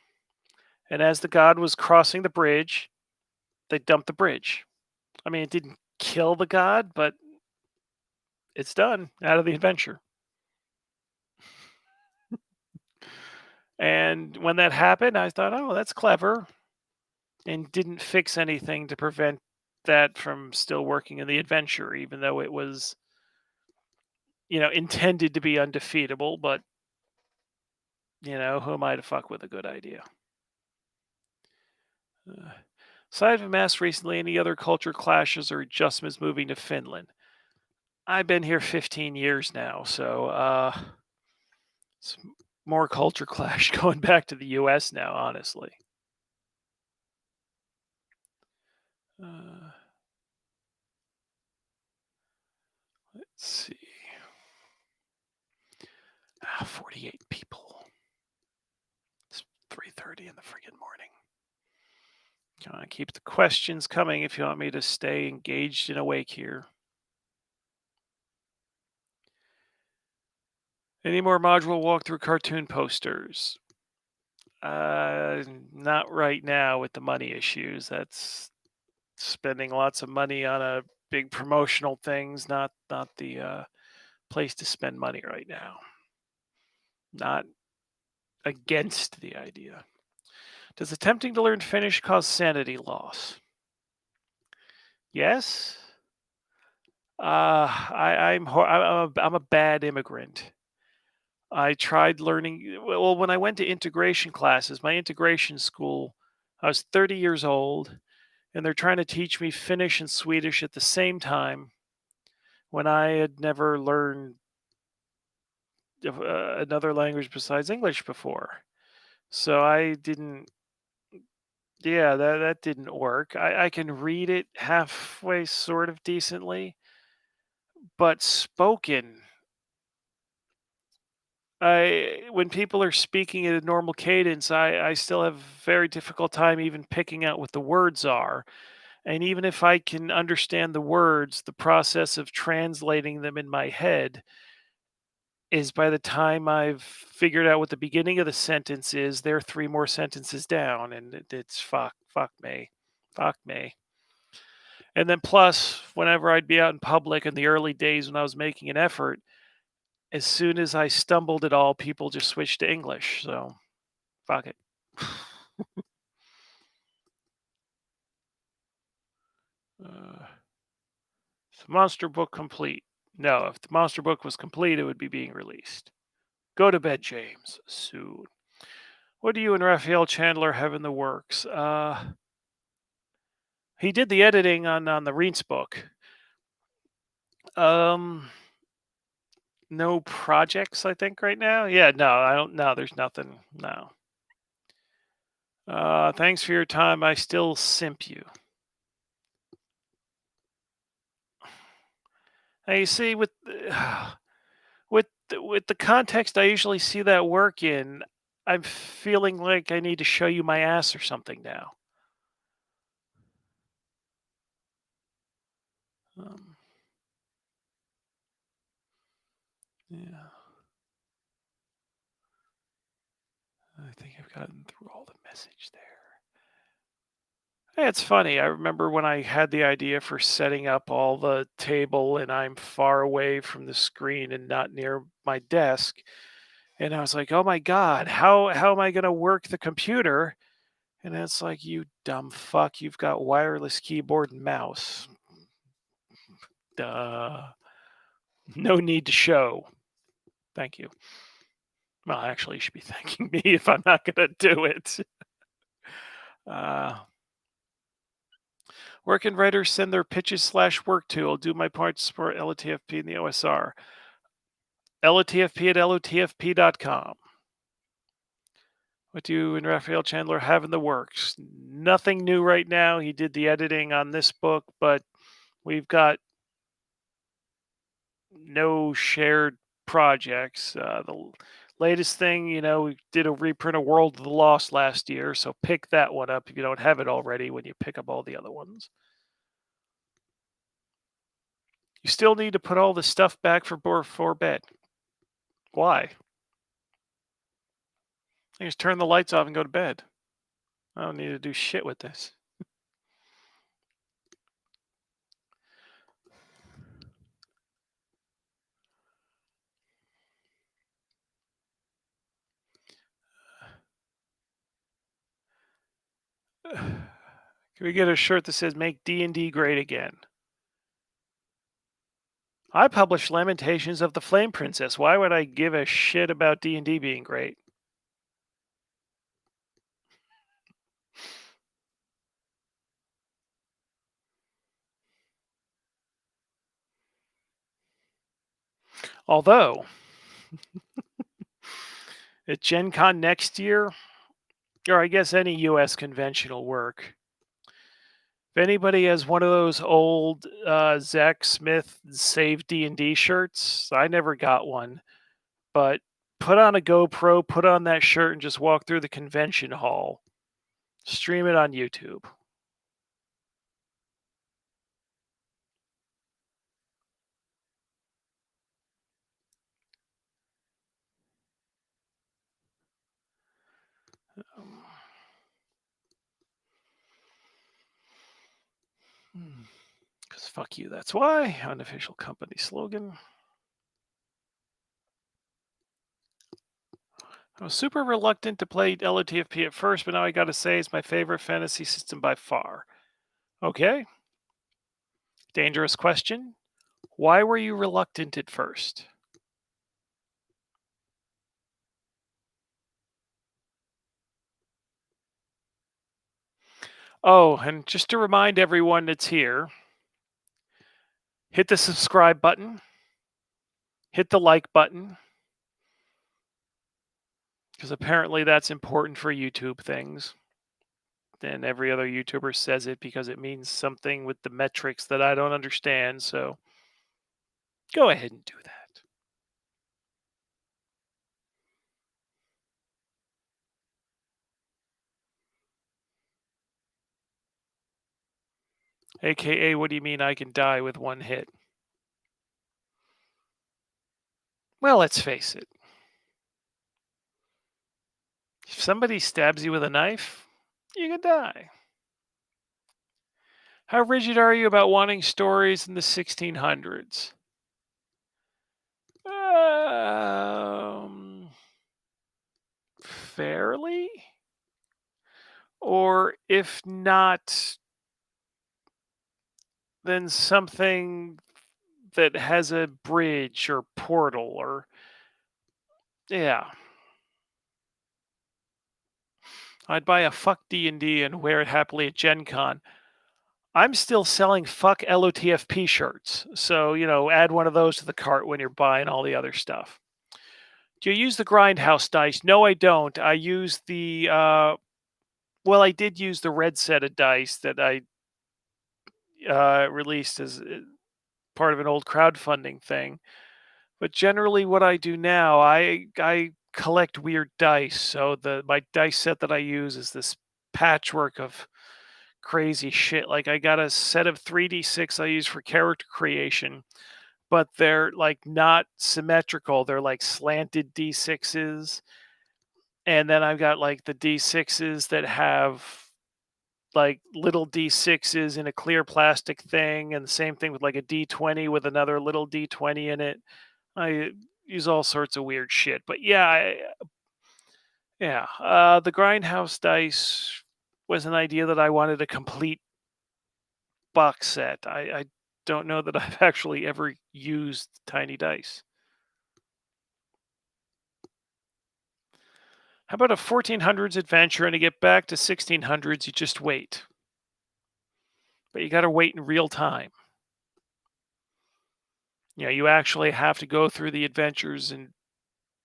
and as the god was crossing the bridge, they dumped the bridge. I mean, it didn't kill the god, but it's done out of the adventure. And when that happened, I thought, oh, that's clever, and didn't fix anything to prevent that from still working in the adventure, even though it was, intended to be undefeatable. But, who am I to fuck with a good idea? Aside from Mass recently, any other culture clashes or adjustments moving to Finland? I've been here 15 years now, so it's more culture clash going back to the US now, honestly. Uh, let's see. 48 people. It's 3:30 in the friggin' morning. Keep the questions coming if you want me to stay engaged and awake here. Any more module walkthrough cartoon posters? Not right now with the money issues. That's spending lots of money on a big promotional things. Not the place to spend money right now. Not against the idea. Does attempting to learn Finnish cause sanity loss? Yes. I'm a bad immigrant. I tried learning. Well, when I went to integration classes, my integration school, I was 30 years old, and they're trying to teach me Finnish and Swedish at the same time when I had never learned another language besides English before. So I didn't. Yeah, that didn't work. I can read it halfway, sort of decently, but spoken, when people are speaking at a normal cadence, I still have very difficult time even picking out what the words are. And even if I can understand the words, the process of translating them in my head is by the time I've figured out what the beginning of the sentence is, they're three more sentences down, and it's fuck me, fuck me. And then plus, whenever I'd be out in public in the early days when I was making an effort, as soon as I stumbled at all, people just switched to English. So fuck it. Uh, is the monster book complete? No, if the monster book was complete, it would be being released. Go to bed, James. Soon. What do you and Raphael Chandler have in the works? He did the editing on the Reents book. Um, no projects, I think, right now. Yeah, no, I don't. No, there's nothing. No. Thanks for your time. I still simp you. Now you see, with with the context I usually see that work in, I'm feeling like I need to show you my ass or something now. Um, yeah, I think I've gotten through all the message there. Hey, it's funny. I remember when I had the idea for setting up all the table and I'm far away from the screen and not near my desk. And I was like, oh my God, how am I gonna work the computer? And it's like, you dumb fuck, you've got wireless keyboard and mouse. Duh. No need to show. Thank you. Well, actually, you should be thanking me if I'm not gonna do it. Uh, Working writers send their pitches/work to. I'll do my part to support LOTFP and the OSR. LOTFP at LOTFP.com. What do you and Raphael Chandler have in the works? Nothing new right now. He did the editing on this book, but we've got no shared projects. The latest thing, we did a reprint of World of the Lost last year, so pick that one up if you don't have it already when you pick up all the other ones. You still need to put all the stuff back for bed. Why? I just turn the lights off and go to bed. I don't need to do shit with this. Can we get a shirt that says "Make D&D Great Again"? I published Lamentations of the Flame Princess. Why would I give a shit about D&D being great? Although, at Gen Con next year, or I guess any US conventional work, if anybody has one of those old Zach Smith Save D&D shirts, I never got one, but put on a GoPro, put on that shirt, and just walk through the convention hall. Stream it on YouTube. Because fuck you, that's why. Unofficial company slogan. I was super reluctant to play LOTFP at first, but now I gotta say it's my favorite fantasy system by far. Okay. Dangerous question. Why were you reluctant at first? Oh, and just to remind everyone that's here, hit the subscribe button, hit the like button, because apparently that's important for YouTube things. And every other YouTuber says it because it means something with the metrics that I don't understand. So go ahead and do that. AKA, what do you mean I can die with one hit? Well, let's face it. If somebody stabs you with a knife, you can die. How rigid are you about wanting stories in the 1600s? Fairly? Or if not, then something that has a bridge or portal or yeah. I'd buy a fuck D&D and wear it happily at Gen Con. I'm still selling fuck LOTFP shirts. So, add one of those to the cart when you're buying all the other stuff. Do you use the Grindhouse dice? No, I don't. I use I did use the red set of dice that I released as part of an old crowdfunding thing. But generally, what I do now, I collect weird dice. So my dice set that I use is this patchwork of crazy shit. Like I got a set of 3d6 I use for character creation, but they're like not symmetrical. They're like slanted d6s, and then I've got like the d6s that have like little d6s in a clear plastic thing, and the same thing with like a d20 with another little d20 in it. I use all sorts of weird shit, but the Grindhouse dice was an idea that I wanted a complete box set. I don't know that I've actually ever used tiny dice. How about a 1400s adventure, and to get back to 1600s, you just wait. But you got to wait in real time. You actually have to go through the adventures and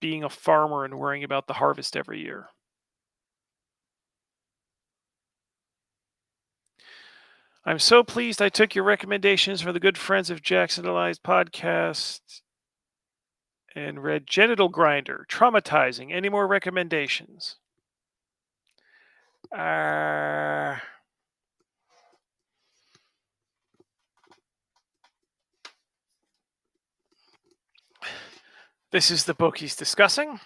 being a farmer and worrying about the harvest every year. I'm so pleased I took your recommendations for the Good Friends of Jackson Elias podcast and read Genital Grinder. Traumatizing. Any more recommendations? Uh, this is the book he's discussing.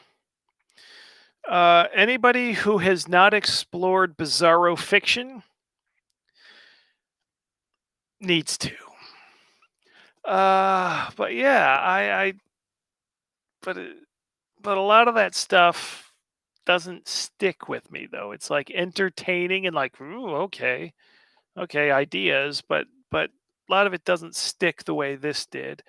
Anybody who has not explored bizarro fiction needs to. But yeah, but but a lot of that stuff doesn't stick with me though. It's like entertaining and like, ooh, okay, ideas, but a lot of it doesn't stick the way this did.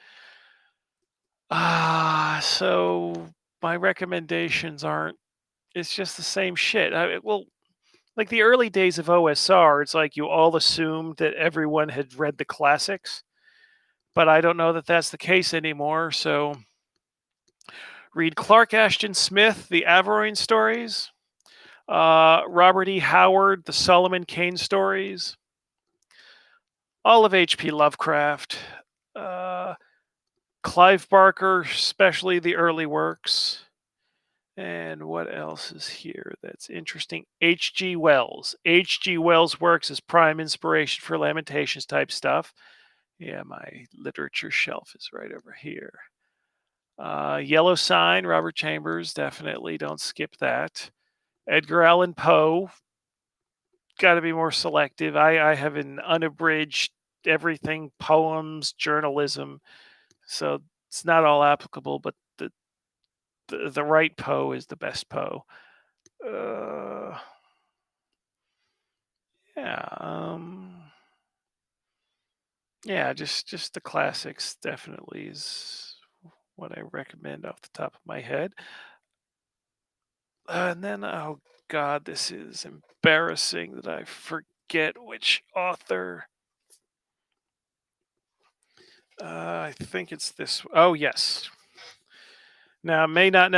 So my recommendations aren't. It's just the same shit. Like the early days of OSR, it's like you all assumed that everyone had read the classics, but I don't know that that's the case anymore. So read Clark Ashton Smith, The Averoyne Stories, Robert E. Howard, The Solomon Kane Stories, all of H.P. Lovecraft, uh, Clive Barker, especially the early works. And what else is here that's interesting? H.G. Wells. H.G. Wells' works as prime inspiration for Lamentations type stuff. Yeah, my literature shelf is right over here. Yellow Sign, Robert Chambers, definitely don't skip that. Edgar Allan Poe, got to be more selective. I have an unabridged everything poems journalism, so it's not all applicable, but the right Poe is the best Poe. Uh, yeah, yeah, just the classics definitely is what I recommend off the top of my head. And then, oh God, this is embarrassing that I forget which author. I think it's this. Oh yes. Now, it may not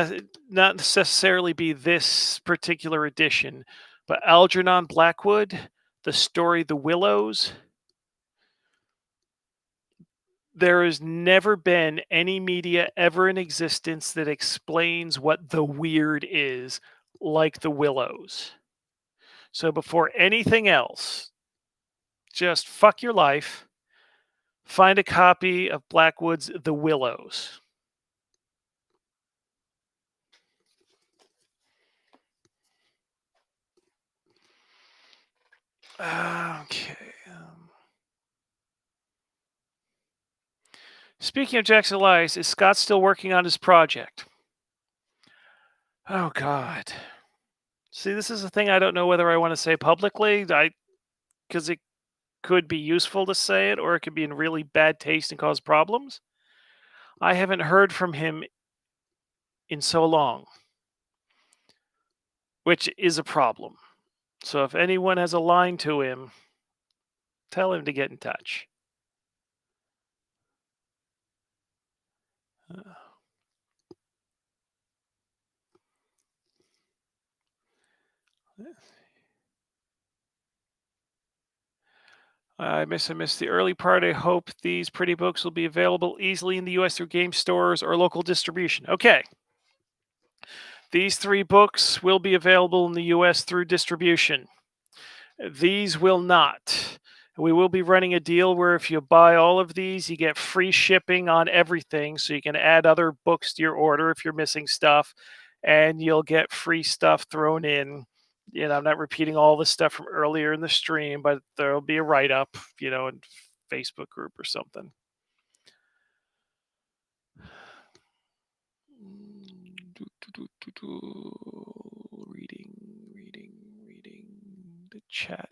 necessarily be this particular edition, but Algernon Blackwood, the story "The Willows." There has never been any media ever in existence that explains what the weird is like The Willows. So before anything else, just fuck your life. Find a copy of Blackwood's The Willows. Okay. Speaking of Jackson Elias, is Scott still working on his project? Oh God. See, this is a thing I don't know whether I want to say publicly. Because it could be useful to say it, or it could be in really bad taste and cause problems. I haven't heard from him in so long, which is a problem. So if anyone has a line to him, Tell him to get in touch. I missed the early part. I hope these pretty books will be available easily in the US through game stores or local distribution. Okay. These 3 books will be available in the US through distribution. These will not. We will be running a deal where if you buy all of these, you get free shipping on everything. So you can add other books to your order if you're missing stuff, and you'll get free stuff thrown in. I'm not repeating all the stuff from earlier in the stream, but there'll be a write up, in Facebook group or something. Reading the chat.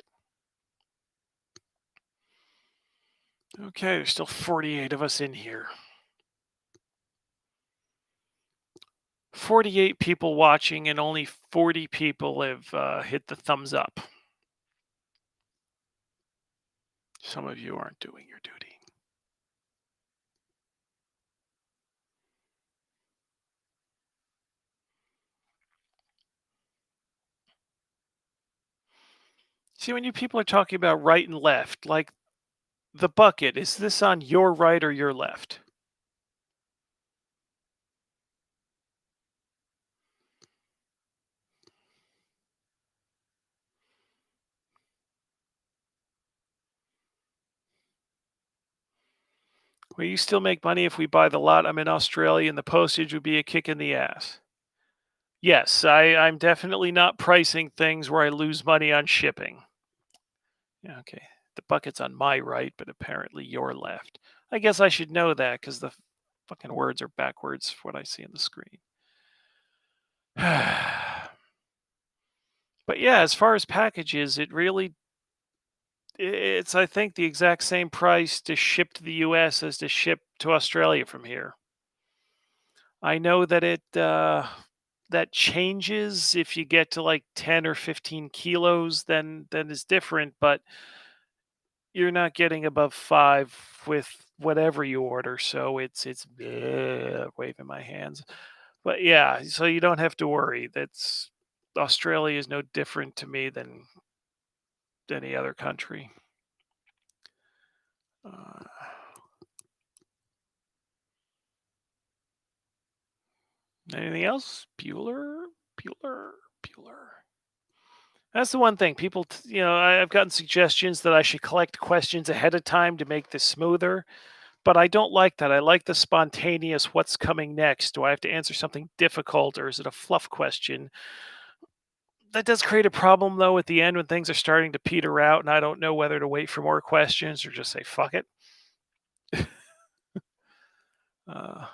Okay, there's still 48 of us in here. 48 people watching, and only 40 people have hit the thumbs up. Some of you aren't doing your duty. See, when you people are talking about right and left, like the bucket, is this on your right or your left? Will you still make money if we buy the lot? I'm in Australia and the postage would be a kick in the ass. Yes, I'm definitely not pricing things where I lose money on shipping. Yeah, okay. The bucket's on my right, but apparently your left. I guess I should know that because the fucking words are backwards for what I see on the screen. But yeah, as far as packages, it's I think the exact same price to ship to the US as to ship to Australia from here. I know that that changes if you get to like 10 or 15 kilos, then it's different, but you're not getting above 5 with whatever you order, so it's waving my hands. But yeah, so you don't have to worry. That's Australia is no different to me than any other country. Uh, Anything else? Bueller. That's the one thing people, I've gotten suggestions that I should collect questions ahead of time to make this smoother, but I don't like that. I like the spontaneous what's coming next. Do I have to answer something difficult or is it a fluff question? That does create a problem though at the end when things are starting to peter out and I don't know whether to wait for more questions or just say fuck it. Uh,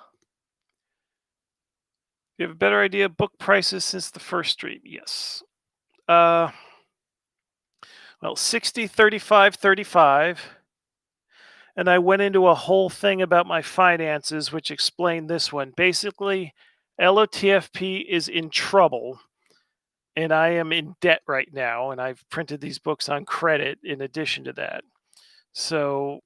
you have a better idea of book prices since the first stream? Yes. Well, 60, 35, 35. And I went into a whole thing about my finances, which explained this one. Basically, LOTFP is in trouble, and I am in debt right now, and I've printed these books on credit in addition to that. So,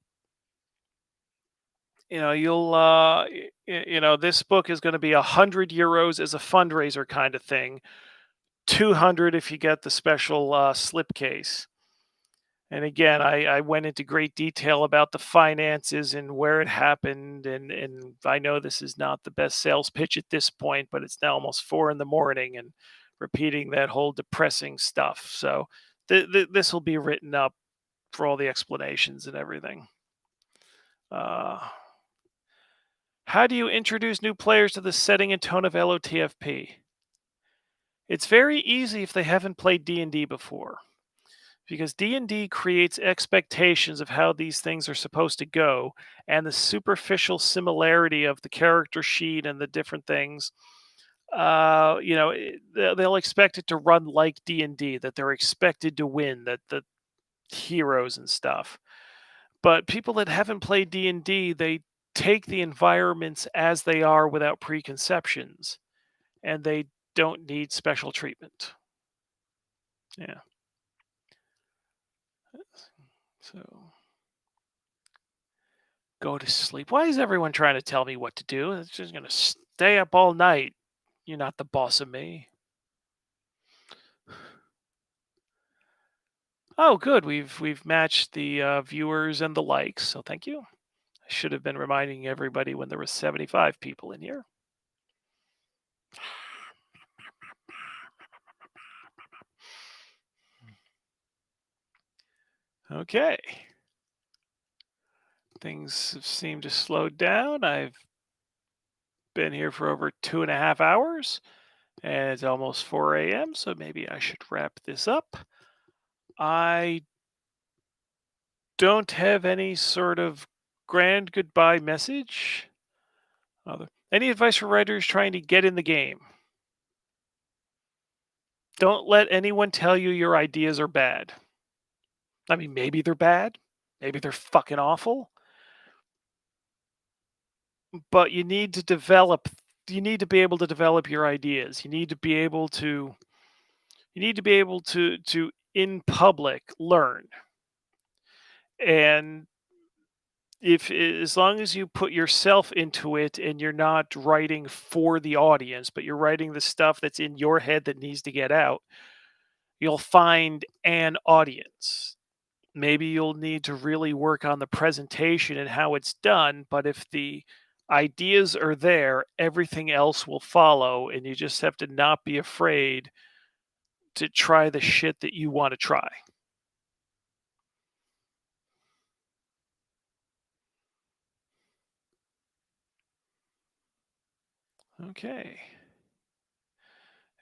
this book is going to be 100 euros as a fundraiser kind of thing, 200 if you get the special slipcase. And again, I went into great detail about the finances and where it happened. And I know this is not the best sales pitch at this point, but it's now almost 4 a.m. and repeating that whole depressing stuff. So this will be written up for all the explanations and everything. How do you introduce new players to the setting and tone of LOTFP? It's very easy if they haven't played D&D before. Because D&D creates expectations of how these things are supposed to go, and the superficial similarity of the character sheet and the different things, they'll expect it to run like D&D, that they're expected to win, that the heroes and stuff. But people that haven't played D&D, they take the environments as they are without preconceptions, and they don't need special treatment. Yeah. So go to sleep. Why is everyone trying to tell me what to do? It's just going to stay up all night. You're not the boss of me. Oh, good. We've matched the viewers and the likes. So thank you. I should have been reminding everybody when there was 75 people in here. Okay. Things have seemed to slow down. I've been here for over 2.5 hours, and it's almost 4 a.m., so maybe I should wrap this up. I don't have any sort of grand goodbye message. Any advice for writers trying to get in the game? Don't let anyone tell you your ideas are bad. I mean, maybe they're bad, maybe they're fucking awful, but you need to be able to develop your ideas. You need to be able to in public learn. And if as long as you put yourself into it and you're not writing for the audience, but you're writing the stuff that's in your head that needs to get out, you'll find an audience. Maybe you'll need to really work on the presentation and how it's done, but if the ideas are there, everything else will follow, and you just have to not be afraid to try the shit that you want to try. Okay.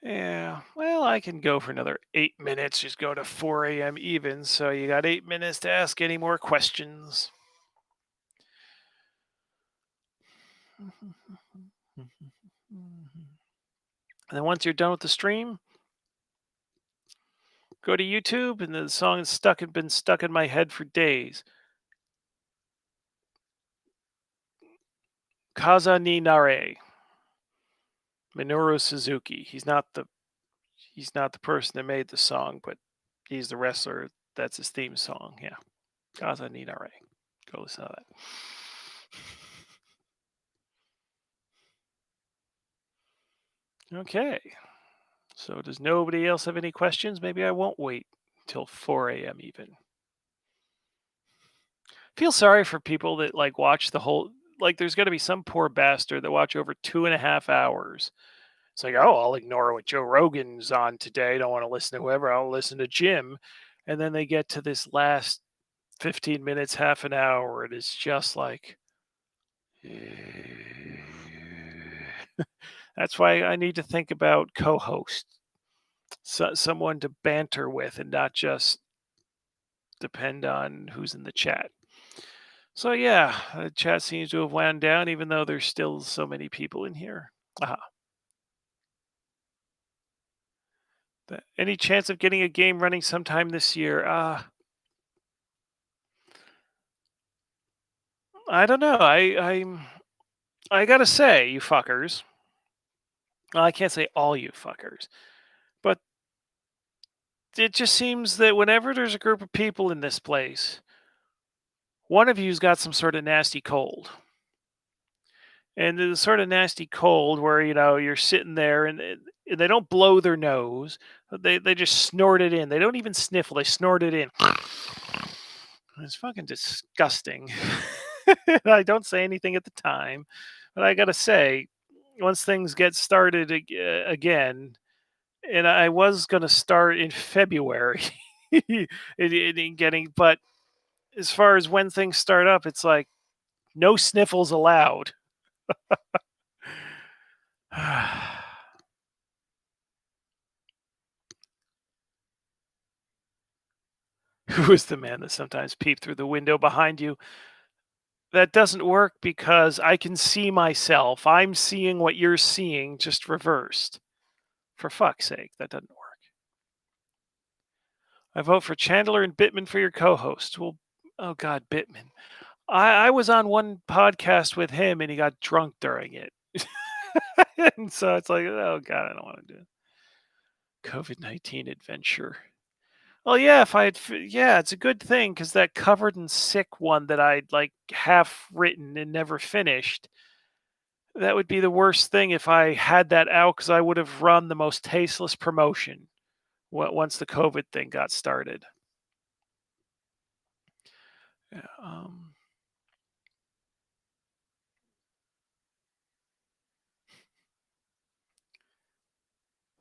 Yeah, well, I can go for another 8 minutes, just go to 4 a.m. even. So you got 8 minutes to ask any more questions. And then once you're done with the stream, go to YouTube, and the song is stuck and been stuck in my head for days. Kaza ni Nare, Minoru Suzuki. He's not the person that made the song, but he's the wrestler. That's his theme song. Yeah, Kaza ni Nare. Go listen to that. Okay. So does nobody else have any questions? Maybe I won't wait till 4 a.m. even. Feel sorry for people that like watch the whole. Like, there's got to be some poor bastard that watch over 2.5 hours. It's like, oh, I'll ignore what Joe Rogan's on today. Don't want to listen to whoever. I'll listen to Jim. And then they get to this last 15 minutes, half an hour, and it's just like, that's why I need to think about co-host, someone to banter with, and not just depend on who's in the chat. So yeah, the chat seems to have wound down, even though there's still so many people in here. Aha. Any chance of getting a game running sometime this year? I don't know. I gotta say, you fuckers. Well, I can't say all you fuckers, but it just seems that whenever there's a group of people in this place, one of you's got some sort of nasty cold. And the sort of nasty cold where, you're sitting there, and they don't blow their nose. They just snort it in. They don't even sniffle. They snort it in. It's fucking disgusting. I don't say anything at the time, but I gotta say, once things get started again, and I was gonna start in February, in getting, but as far as when things start up, it's like no sniffles allowed. Who is the man that sometimes peep through the window behind you? That doesn't work because I can see myself. I'm seeing what you're seeing, just reversed. For fuck's sake, that doesn't work. I vote for Chandler and Bittman for your co-host. Well, oh God, Bittman. I was on one podcast with him, and he got drunk during it. And so it's like, oh God, I don't want to do it. COVID-19 adventure. Well, yeah, if yeah, it's a good thing because that Covered in Sick one that I'd like half written and never finished, that would be the worst thing if I had that out because I would have run the most tasteless promotion once the COVID thing got started. Yeah,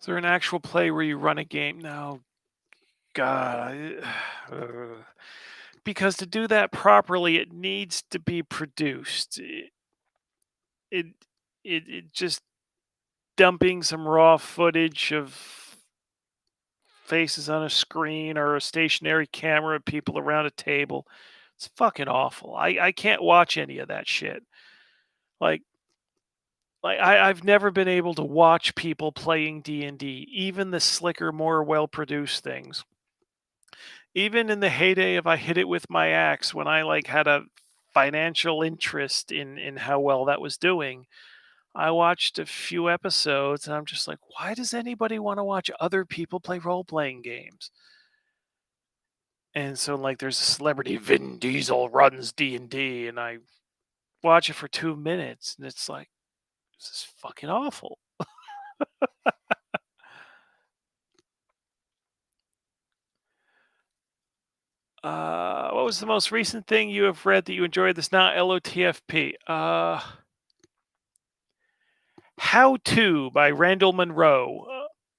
is there an actual play where you run a game? No, God. Because to do that properly, it needs to be produced. It, it just dumping some raw footage of faces on a screen or a stationary camera of people around a table. It's fucking awful. I can't watch any of that shit. Like I've never been able to watch people playing D&D, even the slicker, more well-produced things. Even in the heyday of I hit it with my axe when I like had a financial interest in how well that was doing. I watched a few episodes and I'm just like, why does anybody want to watch other people play role-playing games? And so like there's a celebrity Vin Diesel runs D&D and I watch it for 2 minutes and it's like this is fucking awful. What was the most recent thing you have read that you enjoyed that's not LOTFP? How To by Randall Munroe.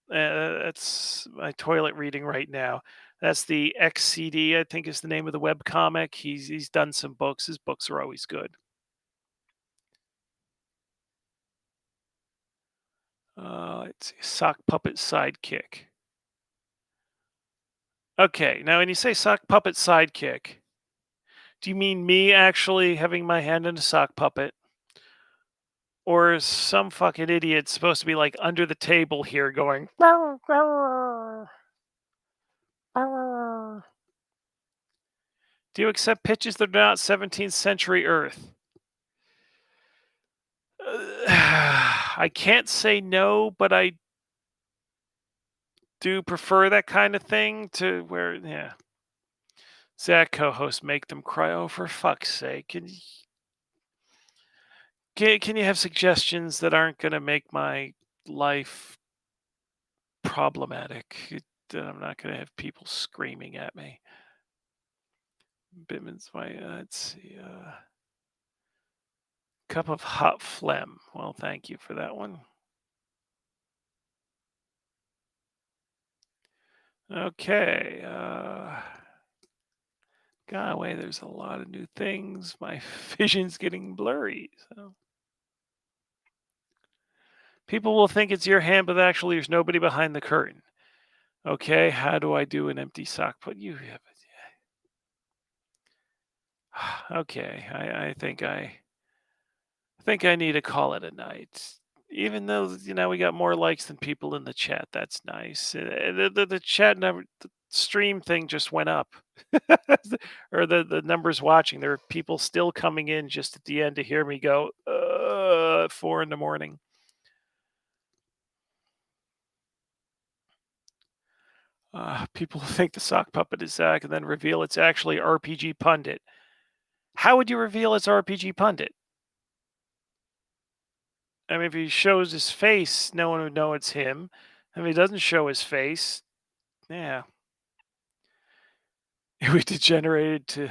That's my toilet reading right now. That's the XCD, I think is the name of the web comic. He's done some books. His books are always good. Let's see. Sock Puppet Sidekick. Okay, now when you say sock puppet sidekick, do you mean me actually having my hand in a sock puppet? Or is some fucking idiot supposed to be like under the table here going, "Row, row, row." Do you accept pitches that are not 17th century Earth? I can't say no, but I do prefer that kind of thing to where, yeah. Zach co-host make them cry. Oh, for fuck's sake! Can you have suggestions that aren't going to make my life problematic? I'm not going to have people screaming at me. Bitman's my. Let's see. Cup of hot phlegm. Well, thank you for that one. Okay. God, wait, there's a lot of new things. My vision's getting blurry. So people will think it's your hand, but actually there's nobody behind the curtain. Okay, how do I do an empty sock put? You have it. Okay, I think I need to call it a night. Even though we got more likes than people in the chat, that's nice. The chat number, the stream thing just went up, or the numbers watching. There are people still coming in just at the end to hear me go at 4 in the morning. People think the sock puppet is Zach and then reveal it's actually RPG Pundit. How would you reveal it's RPG Pundit? I mean, if he shows his face, no one would know it's him. If he doesn't show his face, yeah. We degenerated to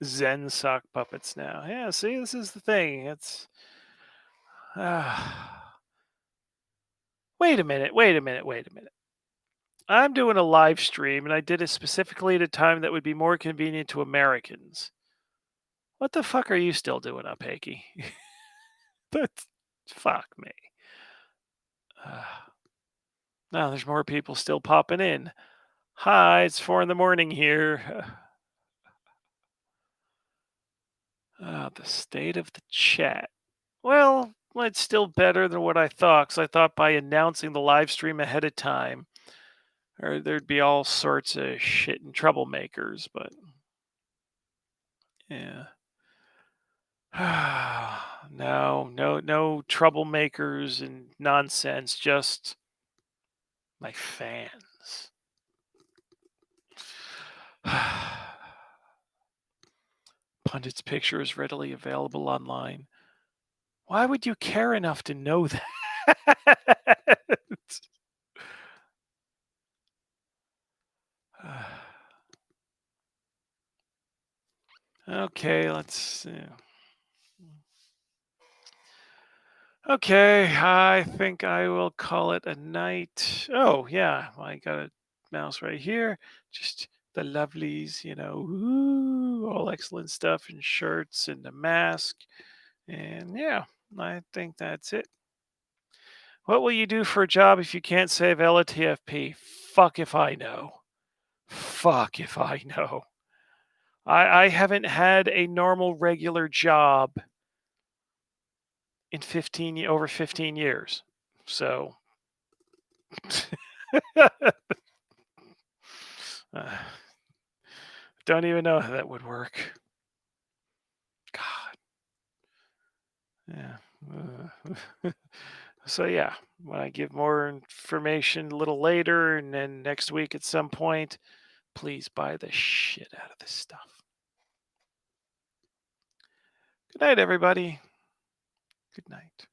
Zen sock puppets now. Yeah, see, this is the thing. It's. Wait a minute, wait a minute, wait a minute. I'm doing a live stream and I did it specifically at a time that would be more convenient to Americans. What the fuck are you still doing up, Hakey? That's. Fuck me. Now there's more people still popping in. Hi, it's 4 in the morning here. The state of the chat. Well, it's still better than what I thought, because I thought by announcing the live stream ahead of time, or there'd be all sorts of shit and troublemakers, but yeah. No troublemakers and nonsense, just my fans. pundit's picture is readily available online. Why would you care enough to know that? Okay, let's see. Okay, I think I will call it a night. Oh, yeah, I got a mouse right here. Just the lovelies, ooh, all excellent stuff and shirts and the mask. And yeah, I think that's it. What will you do for a job if you can't save LTFP? Fuck if I know. Fuck if I know. I haven't had a normal regular job in over 15 years. So uh, don't even know how that would work. God. Yeah. So yeah, when I give more information a little later and then next week at some point, please buy the shit out of this stuff. Good night, everybody. Good night.